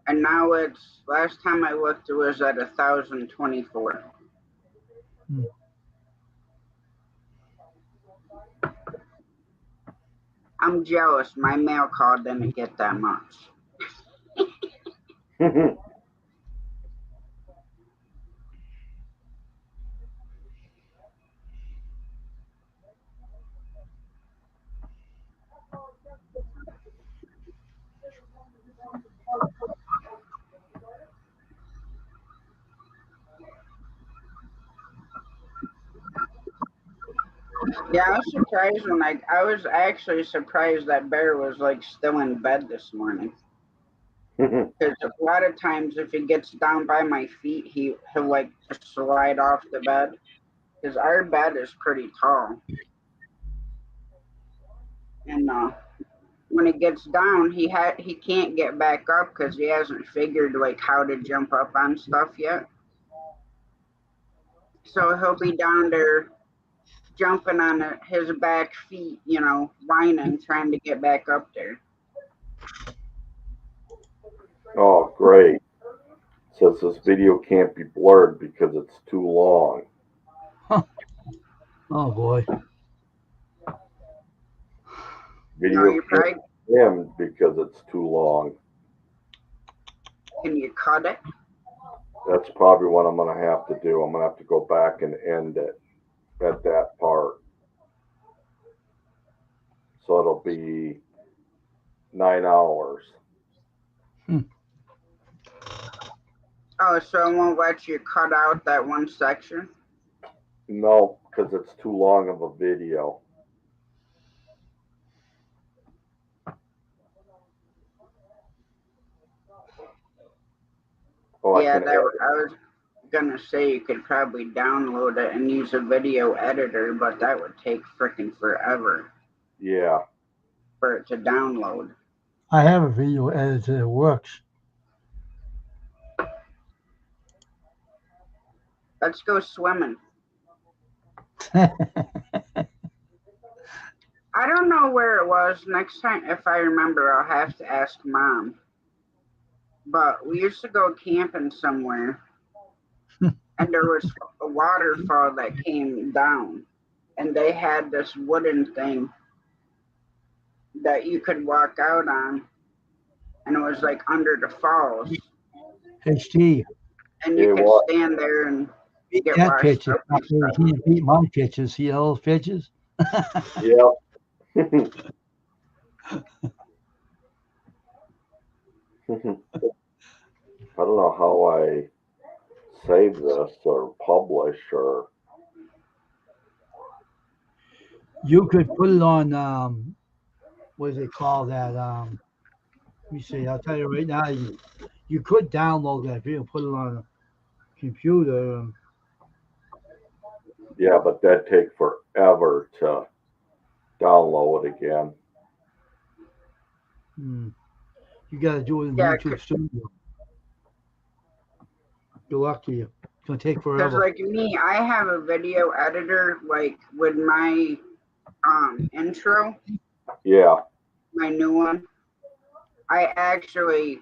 Speaker 1: And now it's, last time I looked, it was at 1,024.
Speaker 2: Hmm.
Speaker 1: I'm jealous. My mail call didn't get that much. Yeah, I was surprised when I was actually surprised that Bear was like still in bed this morning. Because a lot of times if he gets down by my feet, he'll like just slide off the bed. Because our bed is pretty tall. And when it gets down, he can't get back up because he hasn't figured like how to jump up on stuff yet. So he'll be down there jumping on his back feet, you know, whining, trying to get back up there.
Speaker 4: Oh, great. Says this video can't be blurred because it's too long.
Speaker 2: Oh boy.
Speaker 4: Video
Speaker 1: No, you
Speaker 4: can't
Speaker 1: probably
Speaker 4: be trimmed because it's too long.
Speaker 1: can you cut it?
Speaker 4: That's probably what I'm going to have to do. I'm going to have to go back and end it at that part. So it'll be 9 hours.
Speaker 1: Oh, so it won't let you cut out that one section?
Speaker 4: No, because it's too long of a video. Oh,
Speaker 1: Yeah,
Speaker 4: I can add it.
Speaker 1: I was gonna say you could probably download it and use a video editor, but that would take freaking forever
Speaker 4: Yeah.
Speaker 1: for it to download.
Speaker 2: I have a video editor that works.
Speaker 1: Let's go swimming. I don't know where it was. Next time, if I remember, I'll have to ask Mom. But we used to go camping somewhere, and there was a waterfall that came down, and they had this wooden thing that you could walk out on, and it was like under the falls,
Speaker 2: Hey Steve,
Speaker 1: and you
Speaker 4: Hey,
Speaker 1: could
Speaker 4: what?
Speaker 1: stand there and
Speaker 2: beat
Speaker 1: get
Speaker 2: that
Speaker 1: washed
Speaker 2: picture.
Speaker 1: up and
Speaker 2: You
Speaker 1: stuff.
Speaker 2: can't beat my pictures. See all those pictures?
Speaker 4: Yeah. I don't know how I save this or publish or.
Speaker 2: You could put it on what do they call that? Let me see. I'll tell you right now. You could download that video and put it on a computer.
Speaker 4: Yeah, but that'd take forever to download again.
Speaker 2: You got to do it in
Speaker 1: Yeah,
Speaker 2: YouTube Studio. Good luck to you. It's gonna take
Speaker 1: because
Speaker 2: forever.
Speaker 1: like me, I have a video editor like with my intro,
Speaker 4: Yeah.
Speaker 1: my new one. I actually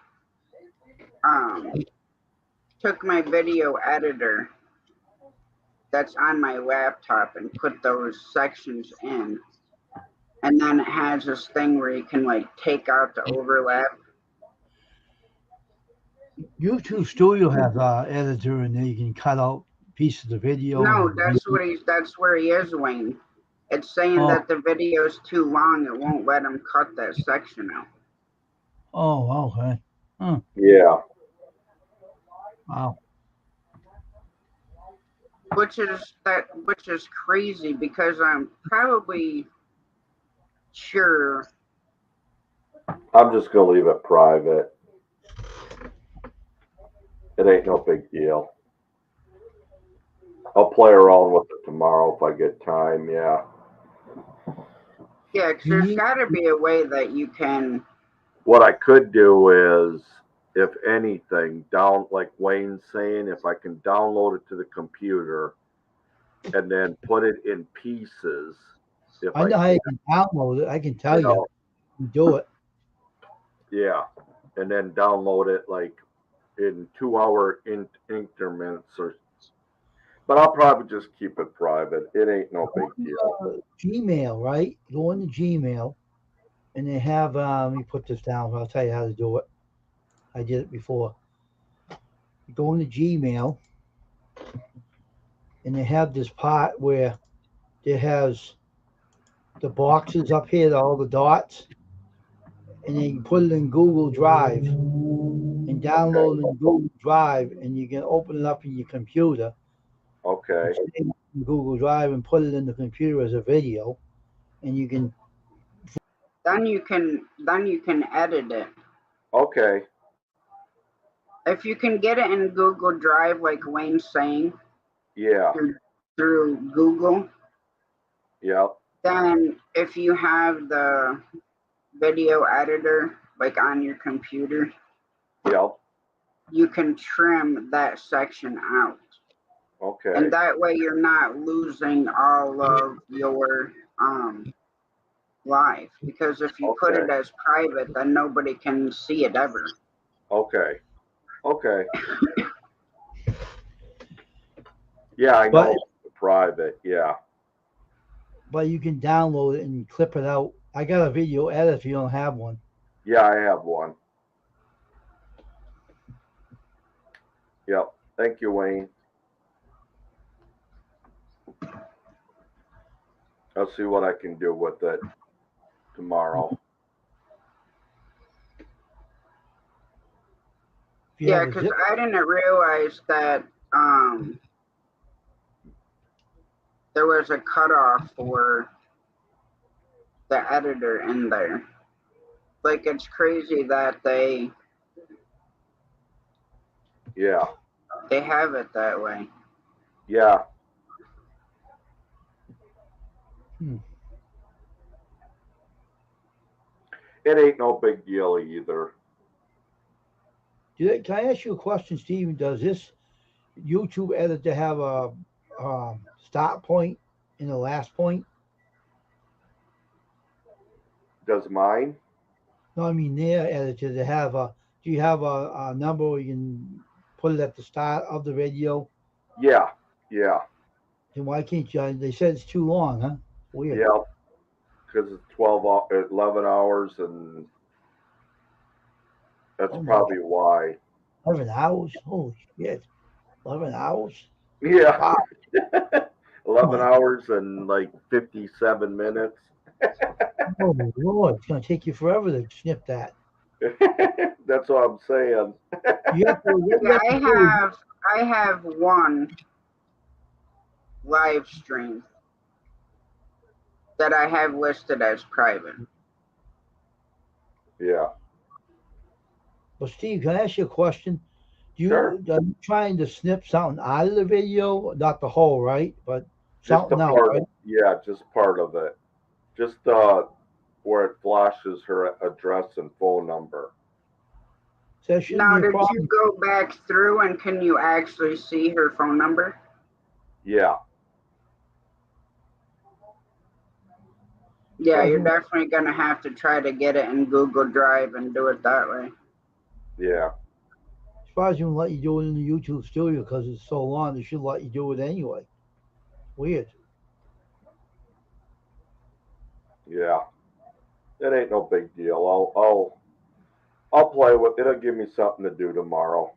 Speaker 1: took my video editor that's on my laptop and put those sections in. And then it has this thing where you can like take out the overlap.
Speaker 2: YouTube Studio has an editor in there. You can cut out pieces of video
Speaker 1: No,
Speaker 2: and
Speaker 1: that's where he is, Wayne. It's saying
Speaker 2: oh
Speaker 1: that the video's too long. It won't let him cut that section out.
Speaker 2: oh okay.
Speaker 4: Yeah.
Speaker 2: Wow.
Speaker 1: Which is crazy because I'm probably sure.
Speaker 4: I'm just going to leave it private. It ain't no big deal. I'll play around with it tomorrow if I get time. Yeah.
Speaker 1: Yeah, because there's got to be a way that you can.
Speaker 4: What I could do is, if anything, like Wayne's saying, if I can download it to the computer and then put it in pieces. If
Speaker 2: I know how you can download it. I can tell you. Do it.
Speaker 4: Yeah. And then download it like in 2 hour increments but I'll probably just keep it private. It ain't no big deal.
Speaker 2: Gmail, right? Go into Gmail, and they have. Let me put this down. I'll tell you how to do it. I did it before. You go into Gmail, and they have this part where it has the boxes up here, all the dots, and then you put it in Google Drive and download it in Google Drive, and you can open it up in your computer.
Speaker 4: Okay.
Speaker 2: In Google Drive and put it in the computer as a video, and you can.
Speaker 1: Then you can edit it.
Speaker 4: Okay.
Speaker 1: If you can get it in Google Drive, like Wayne's saying,
Speaker 4: Yeah.
Speaker 1: through Google,
Speaker 4: Yeah.
Speaker 1: then if you have video editor, like on your computer,
Speaker 4: Yep.
Speaker 1: you can trim that section out.
Speaker 4: Okay.
Speaker 1: And that way you're not losing all of your live. Because if you put it
Speaker 4: Okay.
Speaker 1: as private, then nobody can see it ever.
Speaker 4: Okay. Okay. Yeah, I
Speaker 2: But
Speaker 4: know. Private. Yeah.
Speaker 2: but you can download it and clip it out. I got a video edit if you don't have one.
Speaker 4: Yeah, I have one. Yep. Thank you, Wayne. I'll see what I can do with it tomorrow.
Speaker 2: If you
Speaker 1: Yeah,
Speaker 2: have a
Speaker 1: because
Speaker 2: zip,
Speaker 1: I didn't realize that there was a cutoff for the editor in there. Like, it's crazy that
Speaker 4: Yeah.
Speaker 1: they have it that way.
Speaker 4: Yeah.
Speaker 2: hmm.
Speaker 4: It ain't no big deal either.
Speaker 2: Can I ask you a question, Steven? Does this YouTube editor have a stop point and a last point?
Speaker 4: Does mine?
Speaker 2: No, I mean their editor. They have a. Do you have a number where you can put it at the start of the video?
Speaker 4: Yeah. Yeah.
Speaker 2: Then why can't you? They said it's too long, huh? Weird.
Speaker 4: Yeah. Because it's 11 hours, and that's
Speaker 2: Oh my God,
Speaker 4: probably why.
Speaker 2: 11 hours. Holy shit, 11 hours.
Speaker 4: Yeah.
Speaker 2: Wow. Oh
Speaker 4: 11
Speaker 2: my.
Speaker 4: hours and like 57 minutes.
Speaker 2: Oh Lord, it's gonna take you forever to snip that.
Speaker 4: That's what I'm saying.
Speaker 2: You have to. What you
Speaker 1: Yeah,
Speaker 2: have to do?
Speaker 1: I have one live stream that I have listed as private.
Speaker 4: Yeah.
Speaker 2: Well, Steve, can I ask you a question?
Speaker 4: Sure.
Speaker 2: Are you trying to snip something out of the video? Not the whole, right? But
Speaker 4: Just a
Speaker 2: something out,
Speaker 4: part
Speaker 2: right?
Speaker 4: of, yeah, just part of it. Just where it flashes her address and phone number.
Speaker 2: So that shouldn't
Speaker 1: Now,
Speaker 2: be a
Speaker 1: did you
Speaker 2: problem.
Speaker 1: go back through and can you actually see her phone number?
Speaker 4: Yeah.
Speaker 1: Yeah, you're
Speaker 2: Surprising,
Speaker 1: definitely going to have to try to get it in Google Drive and do it that way.
Speaker 4: Yeah.
Speaker 2: surprising won't let you do it in the YouTube studio because it's so long. They should let you do it anyway. Weird.
Speaker 4: Yeah. It ain't no big deal. I'll play with it. It'll give me something to do tomorrow.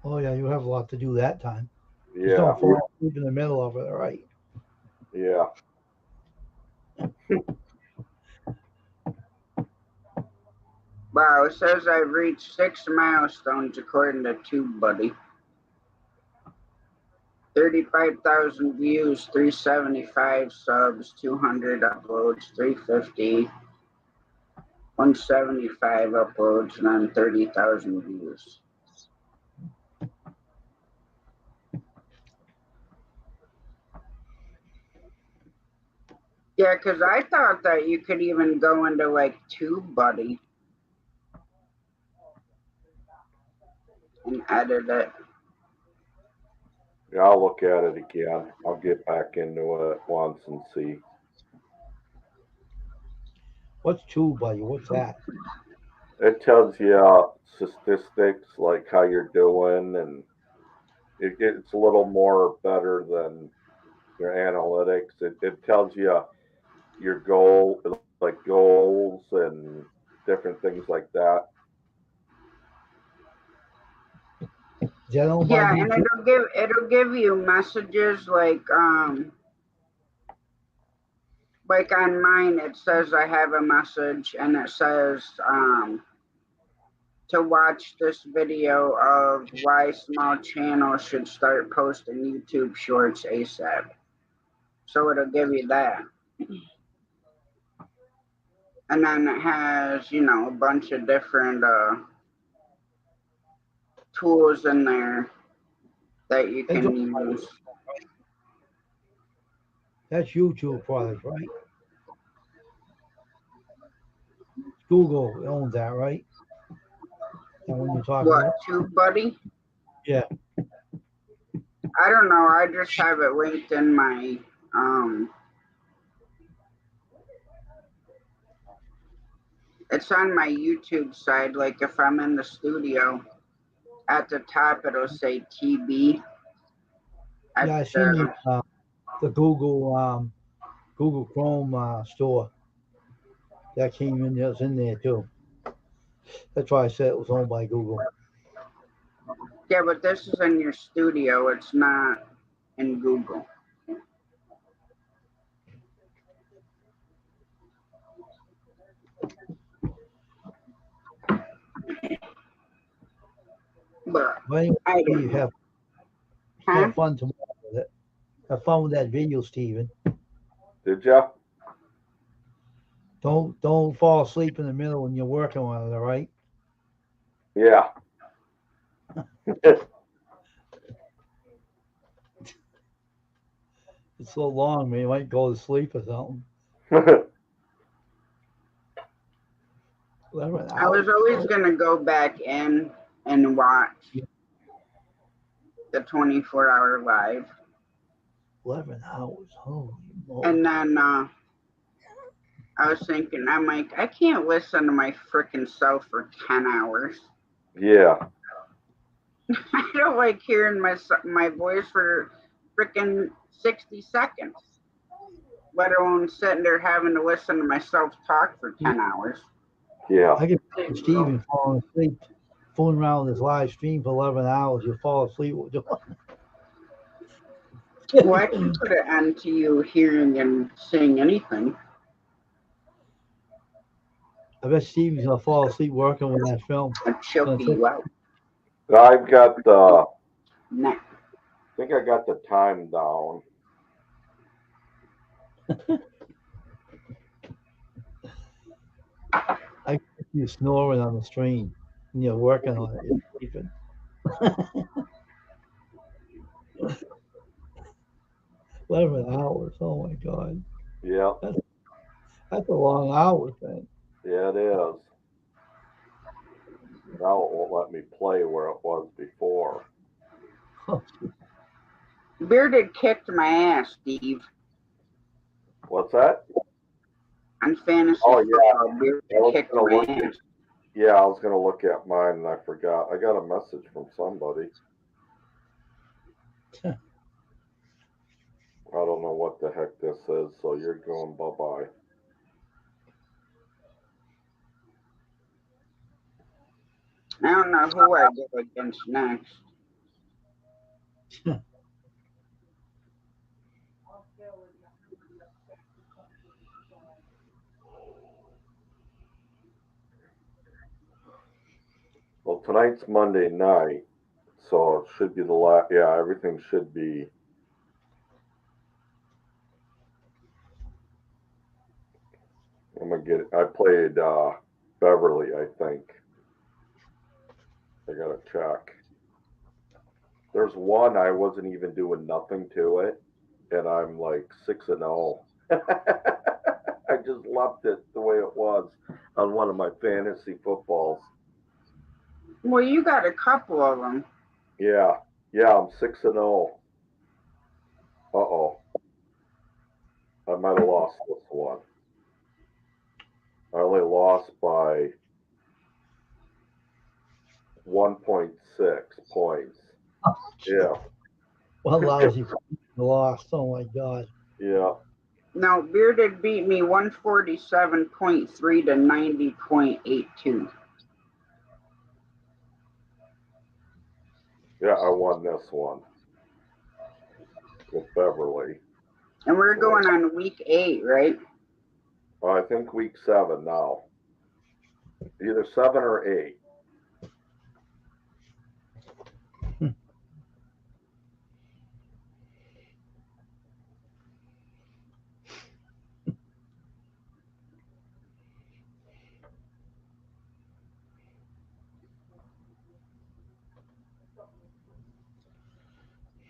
Speaker 2: Oh yeah, you have a lot to do that time. Just
Speaker 4: Yeah.
Speaker 2: don't fall asleep in the middle of it, all right?
Speaker 4: Yeah.
Speaker 1: Wow, it says I've reached 6 milestones according to TubeBuddy. 35,000 views, 375 subs, 200 uploads, 350, 175 uploads, and then 30,000 views. Yeah, because I thought that you could even go into like TubeBuddy and edit it.
Speaker 4: Yeah, I'll look at it again. I'll get back into it once and see.
Speaker 2: What's two, buddy? What's that?
Speaker 4: It tells you statistics like how you're doing, and it's a little more better than your analytics. It tells you your goal, like goals and different things like that.
Speaker 2: Is that owned by
Speaker 1: Yeah, and
Speaker 2: YouTube?
Speaker 1: it'll give you messages like on mine it says I have a message and it says to watch this video of why small channels should start posting YouTube shorts ASAP. So it'll give you that. And then it has, a bunch of different tools in there that you
Speaker 2: That's,
Speaker 1: can use.
Speaker 2: that's YouTube product, right? Google owns that, right? That one you're talking
Speaker 1: What,
Speaker 2: about?
Speaker 1: TubeBuddy?
Speaker 2: Yeah.
Speaker 1: I don't know. I just have it linked in my it's on my YouTube side. Like if I'm in the studio, at the top it'll say TB. At
Speaker 2: Yeah, I seen
Speaker 1: the
Speaker 2: the Google Chrome store that came in. That's in there too. That's why I said it was owned by Google.
Speaker 1: yeah, but this is in your studio. It's not in Google. But
Speaker 2: But anyway,
Speaker 1: I
Speaker 2: you
Speaker 1: don't know. Huh?
Speaker 2: have fun tomorrow with it. Have fun with that video, Steven.
Speaker 4: Did ya?
Speaker 2: Don't fall asleep in the middle when you're working on it. All right.
Speaker 4: Yeah.
Speaker 2: It's so long, man. You might go to sleep or something. 11
Speaker 1: I was
Speaker 2: hours.
Speaker 1: always
Speaker 2: Oh,
Speaker 1: gonna go back in and watch the 24-hour live,
Speaker 2: 11 hours. Holy moly.
Speaker 1: and then I was thinking, I'm like, I can't listen to my freaking self for 10 hours.
Speaker 4: Yeah.
Speaker 1: I don't like hearing my voice for freaking 60 seconds, let alone sitting there having to listen to myself talk for 10 hours.
Speaker 4: Yeah.
Speaker 2: I can see Steven falling asleep, fooling around with his live stream for 11 hours. You'll fall asleep.
Speaker 1: Well, I can put an end to you hearing and seeing anything.
Speaker 2: I bet Steven's going to fall asleep working with that film.
Speaker 1: I'd
Speaker 2: It's
Speaker 1: choke
Speaker 2: going to take
Speaker 1: you out.
Speaker 4: I've got I
Speaker 1: Nah.
Speaker 4: think I got the time down.
Speaker 2: I get you snoring on the stream and you're working on it. You're sleeping. 11 hours. Oh my God.
Speaker 4: Yeah.
Speaker 2: That's, that's a long hour thing.
Speaker 4: Yeah, it is. Now it won't let me play where it was before.
Speaker 1: Bearded kicked my ass, Steve.
Speaker 4: What's that?
Speaker 1: On fantasy
Speaker 4: Oh yeah.
Speaker 1: football, Bearded
Speaker 4: I was
Speaker 1: kicked
Speaker 4: gonna
Speaker 1: my
Speaker 4: look
Speaker 1: ass.
Speaker 4: at Yeah, I was gonna look at mine and I forgot. I got a message from somebody. I don't know what the heck this is, so you're going bye bye.
Speaker 1: I don't know who I go against next.
Speaker 4: Well, tonight's Monday night, so it should be the last. Yeah, everything should be. I'm gonna get. I played Beverly, I think. I gotta check. There's one I wasn't even doing nothing to it, and I'm like 6-0. I just loved it the way it was on one of my fantasy footballs.
Speaker 1: Well, you got a couple of them.
Speaker 4: Yeah, yeah, I'm 6-0. Uh-oh, I might have lost this one. I only lost by 1.6 points. Yeah,
Speaker 2: One lousy lost. Oh my God.
Speaker 4: yeah,
Speaker 1: No, Bearded beat me 147.3 to 90.82.
Speaker 4: yeah. I won this one with Beverly.
Speaker 1: And we're
Speaker 4: So
Speaker 1: going on week 8, right?
Speaker 4: I think week 7 now, either 7 or 8.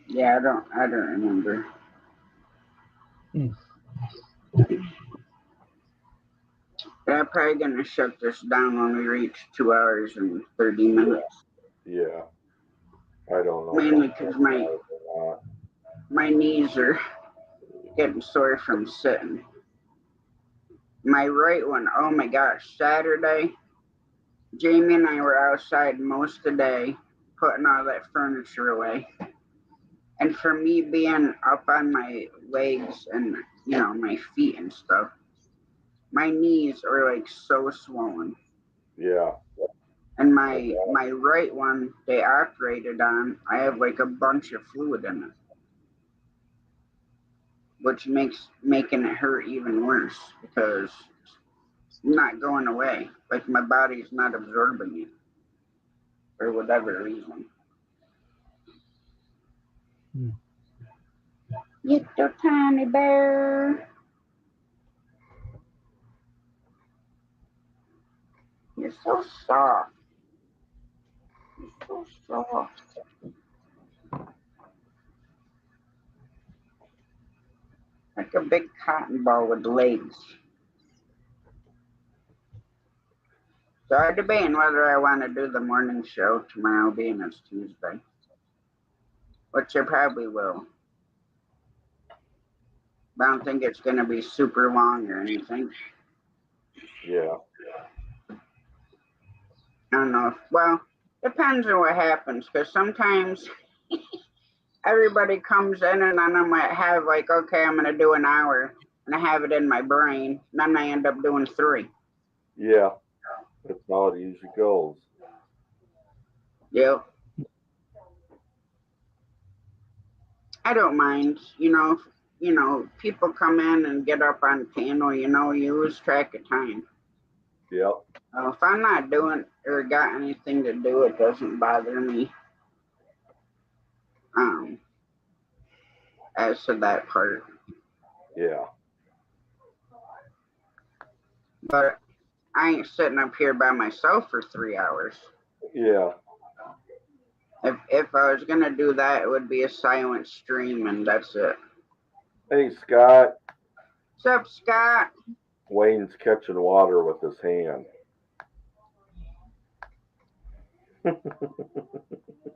Speaker 1: Yeah, I don't remember.
Speaker 2: Hmm.
Speaker 1: But I'm probably gonna shut this down when we reach 2 hours and 30 minutes.
Speaker 4: Yeah. I don't know.
Speaker 1: Mainly because my knees are getting sore from sitting. My right one, oh my gosh, Saturday, Jamie and I were outside most of the day putting all that furniture away. And for me being up on my legs and, my feet and stuff, my knees are like so swollen.
Speaker 4: Yeah.
Speaker 1: And my right one they operated on, I have like a bunch of fluid in it, which makes making it hurt even worse because it's not going away. Like my body's not absorbing it for whatever reason.
Speaker 2: Hmm.
Speaker 1: You little tiny bear. You're so soft. You're so soft. Like a big cotton ball with legs. So I'm debating whether I want to do the morning show tomorrow, being it's Tuesday, which I probably will. But I don't think it's going to be super long or anything.
Speaker 4: Yeah.
Speaker 1: I don't know. Well, depends on what happens, because sometimes everybody comes in and then I might have like, okay, I'm going to do an hour, and I have it in my brain, and then I end up doing 3.
Speaker 4: Yeah. That's how it usually goes.
Speaker 1: Yep. I don't mind. People come in and get up on panel, you lose track of time.
Speaker 4: Yep.
Speaker 1: If I'm not doing or got anything to do, it doesn't bother me. As to that part.
Speaker 4: Yeah.
Speaker 1: But I ain't sitting up here by myself for 3 hours.
Speaker 4: Yeah.
Speaker 1: If I was gonna do that, it would be a silent stream, and that's it.
Speaker 4: Hey, Scott.
Speaker 1: What's up, Scott?
Speaker 4: Wayne's catching water with his hand.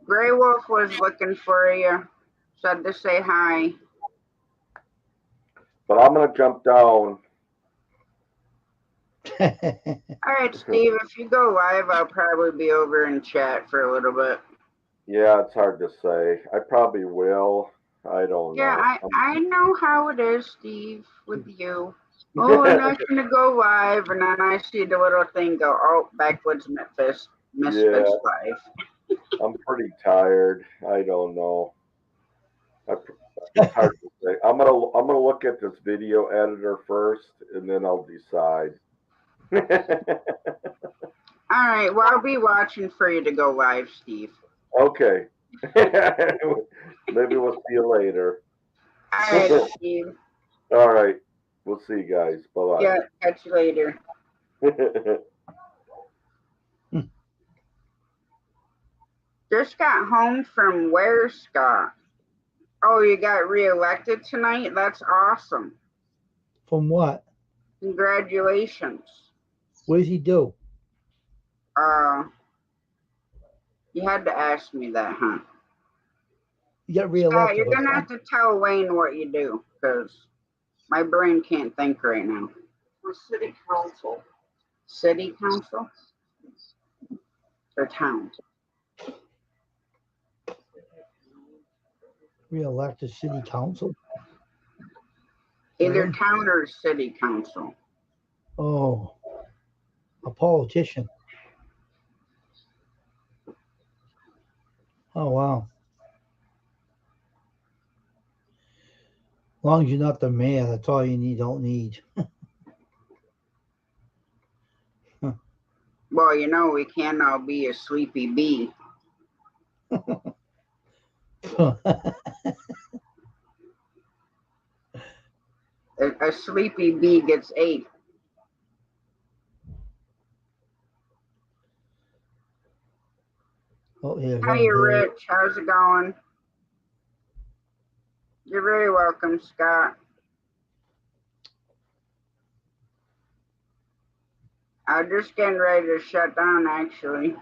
Speaker 1: Grey Wolf was looking for you. Said to say hi.
Speaker 4: But I'm going to jump down.
Speaker 1: All right, Steve. If you go live, I'll probably be over in chat for a little bit.
Speaker 4: Yeah, it's hard to say. I probably will. I don't know.
Speaker 1: Yeah, I know how it is, Steve, with you. Oh, I'm not gonna go live, and then I see the little thing go, oh, Backwoods Misfits live.
Speaker 4: I'm pretty tired. I don't know. It's hard to say. I'm gonna look at this video editor first, and then I'll decide.
Speaker 1: All right, well, I'll be watching for you to go live, Steve.
Speaker 4: Okay. Maybe we'll see you later.
Speaker 1: All right, Steve.
Speaker 4: All right. We'll see you guys. Bye bye.
Speaker 1: Yeah, catch you later. Just got home from where, Scott? Oh, you got reelected tonight? That's awesome.
Speaker 2: From what?
Speaker 1: Congratulations.
Speaker 2: What does he do?
Speaker 1: You had to ask me that, huh?
Speaker 2: He got
Speaker 1: Scott,
Speaker 2: reelected.
Speaker 1: you're gonna have to tell Wayne what you do, because my brain can't think right now.
Speaker 3: For city council.
Speaker 1: City council? Or town?
Speaker 2: Reelected city council?
Speaker 1: Either
Speaker 2: Really?
Speaker 1: town or city council.
Speaker 2: Oh, a politician. Oh, wow. As long as you're not the mayor, that's all you don't need.
Speaker 1: Well, we can't all be a sleepy bee. A sleepy bee gets ate.
Speaker 2: Oh, yeah.
Speaker 1: Hi, Rich. How's it going? You're very welcome, Scott. I was just getting ready to shut down, actually.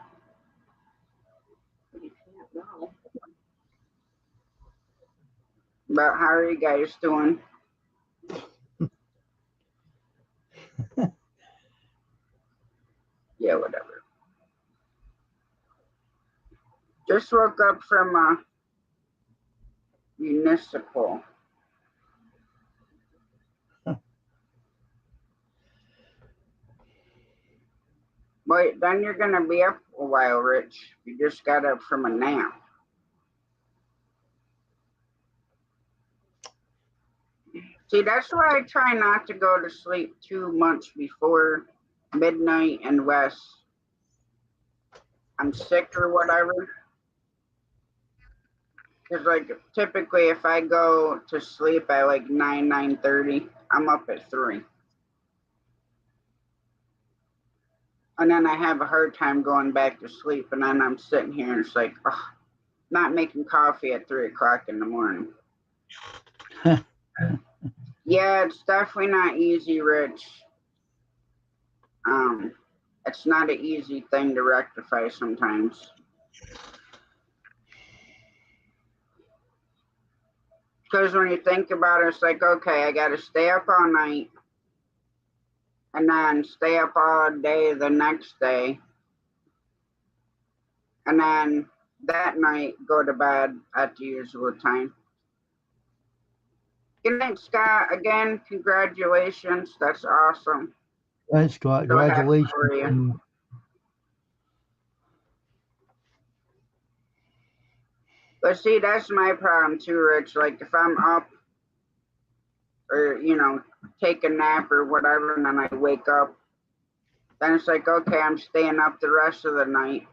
Speaker 1: But how are you guys doing? Yeah, whatever. Just woke up from municipal. Wait, then you're gonna be up a while, Rich. You just got up from a nap. See, that's why I try not to go to sleep too much before midnight unless I'm sick or whatever. Because, like, typically if I go to sleep at like 9:30, I'm up at 3. And then I have a hard time going back to sleep. And then I'm sitting here and it's like, ugh, not making coffee at 3 o'clock in the morning. Yeah, it's definitely not easy, Rich. It's not an easy thing to rectify sometimes. Because when you think about it, it's like, okay, I got to stay up all night and then stay up all day the next day. And then that night, go to bed at the usual time. Good night, Scott. Again, congratulations. That's awesome.
Speaker 2: Thanks, Scott.
Speaker 1: So happy
Speaker 2: Congratulations.
Speaker 1: for you. But see, that's my problem too, Rich. Like if I'm up or, take a nap or whatever, and then I wake up, then it's like, okay, I'm staying up the rest of the night,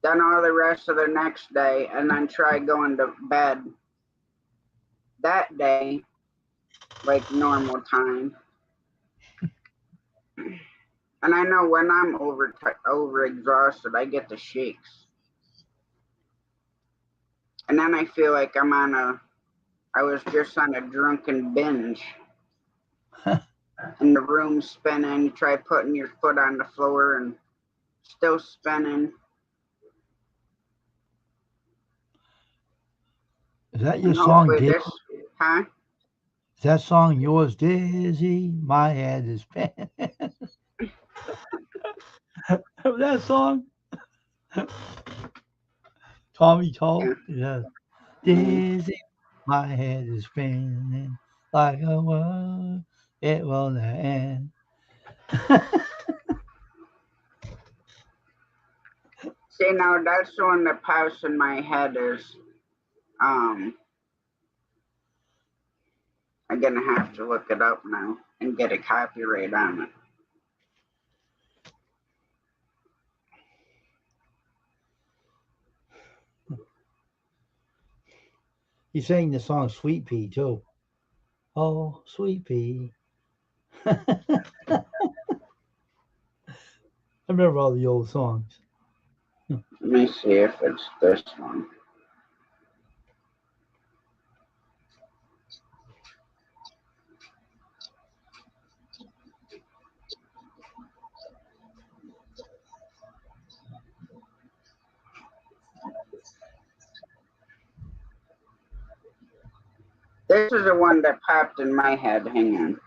Speaker 1: then all the rest of the next day, and then try going to bed that day, like normal time. And I know when I'm over exhausted, I get the shakes. And then I feel like I was just on a drunken binge. And the room spinning, you try putting your foot on the floor and still spinning.
Speaker 2: Is that your
Speaker 1: And
Speaker 2: song,
Speaker 1: hopefully
Speaker 2: Dizzy?
Speaker 1: huh?
Speaker 2: Is that song yours, Dizzy? My head is spinning. That song? Tommy Tall?
Speaker 1: Yeah.
Speaker 2: Dizzy, my head is spinning like a world. It will not end.
Speaker 1: See, now that's the one that pops in my head is, I'm gonna have to look it up now and get a copyright on it.
Speaker 2: He sang the song Sweet Pea, too. Oh, Sweet Pea. I remember all the old songs.
Speaker 1: Let me see if it's this one. This is the one that popped in my head. Hang on.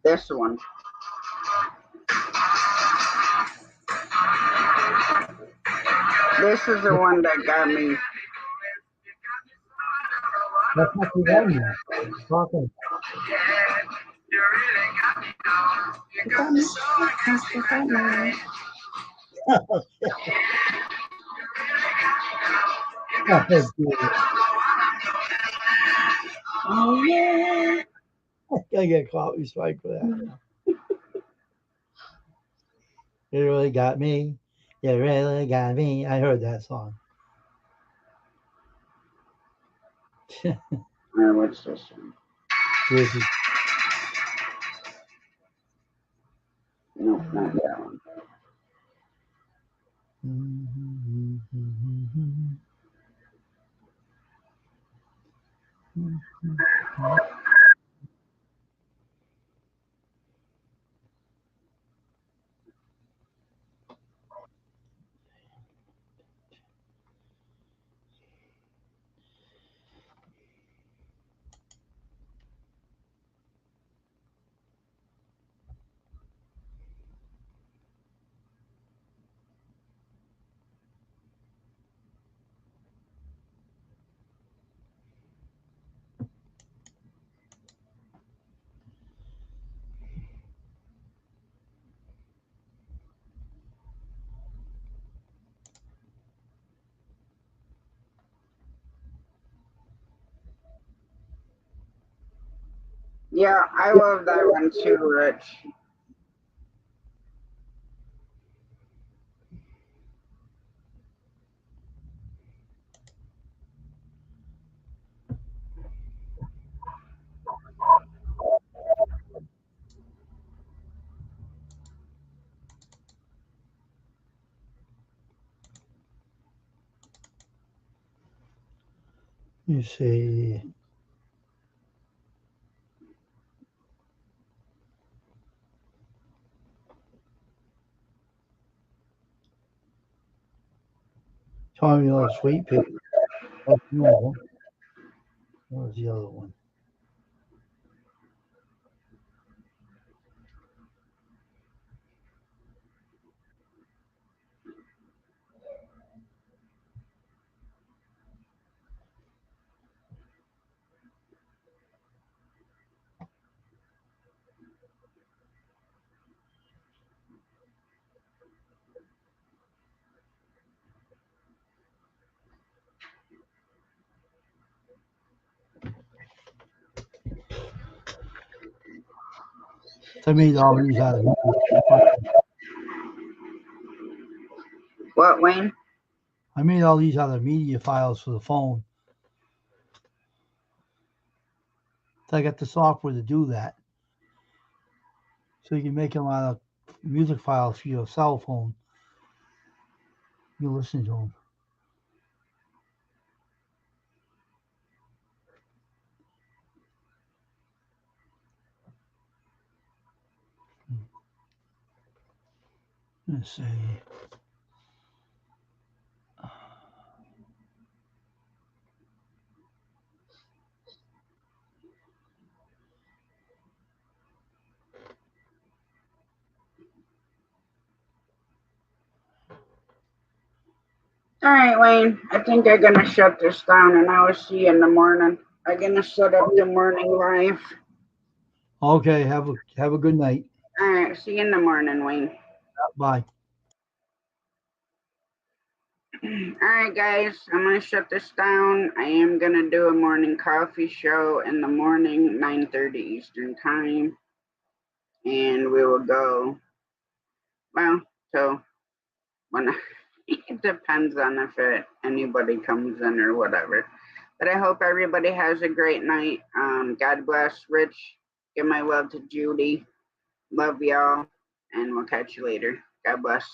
Speaker 1: This one. This is the one that got me.
Speaker 2: That's not the one yet. Talking.
Speaker 1: Oh yeah.
Speaker 2: I get copy strike for that. You really got me. You really got me. I heard that song.
Speaker 1: What's this one?
Speaker 2: This is
Speaker 1: Nope, not that one. Yeah, I love that one too, Rich.
Speaker 2: You see. Tommy Little Sweet Pig. Oh, no. What was the other one? I made all these out of
Speaker 1: What, Wayne?
Speaker 2: I made all these out of media files for the phone. So I got the software to do that. So you can make them out of music files for your cell phone. You listen to them. Let's see.
Speaker 1: All right, Wayne. I think I'm gonna shut this down, and I will see you in the morning. I'm gonna set up the morning live.
Speaker 2: Okay, have a good night.
Speaker 1: All right, see you in the morning, Wayne.
Speaker 2: Bye.
Speaker 1: All right, guys. I'm gonna shut this down. I am gonna do a morning coffee show in the morning, 9:30 Eastern time, and we will go. Well, so when it depends on if anybody comes in or whatever. But I hope everybody has a great night. God bless, Rich. Give my love to Judy. Love y'all, and we'll catch you later. God bless.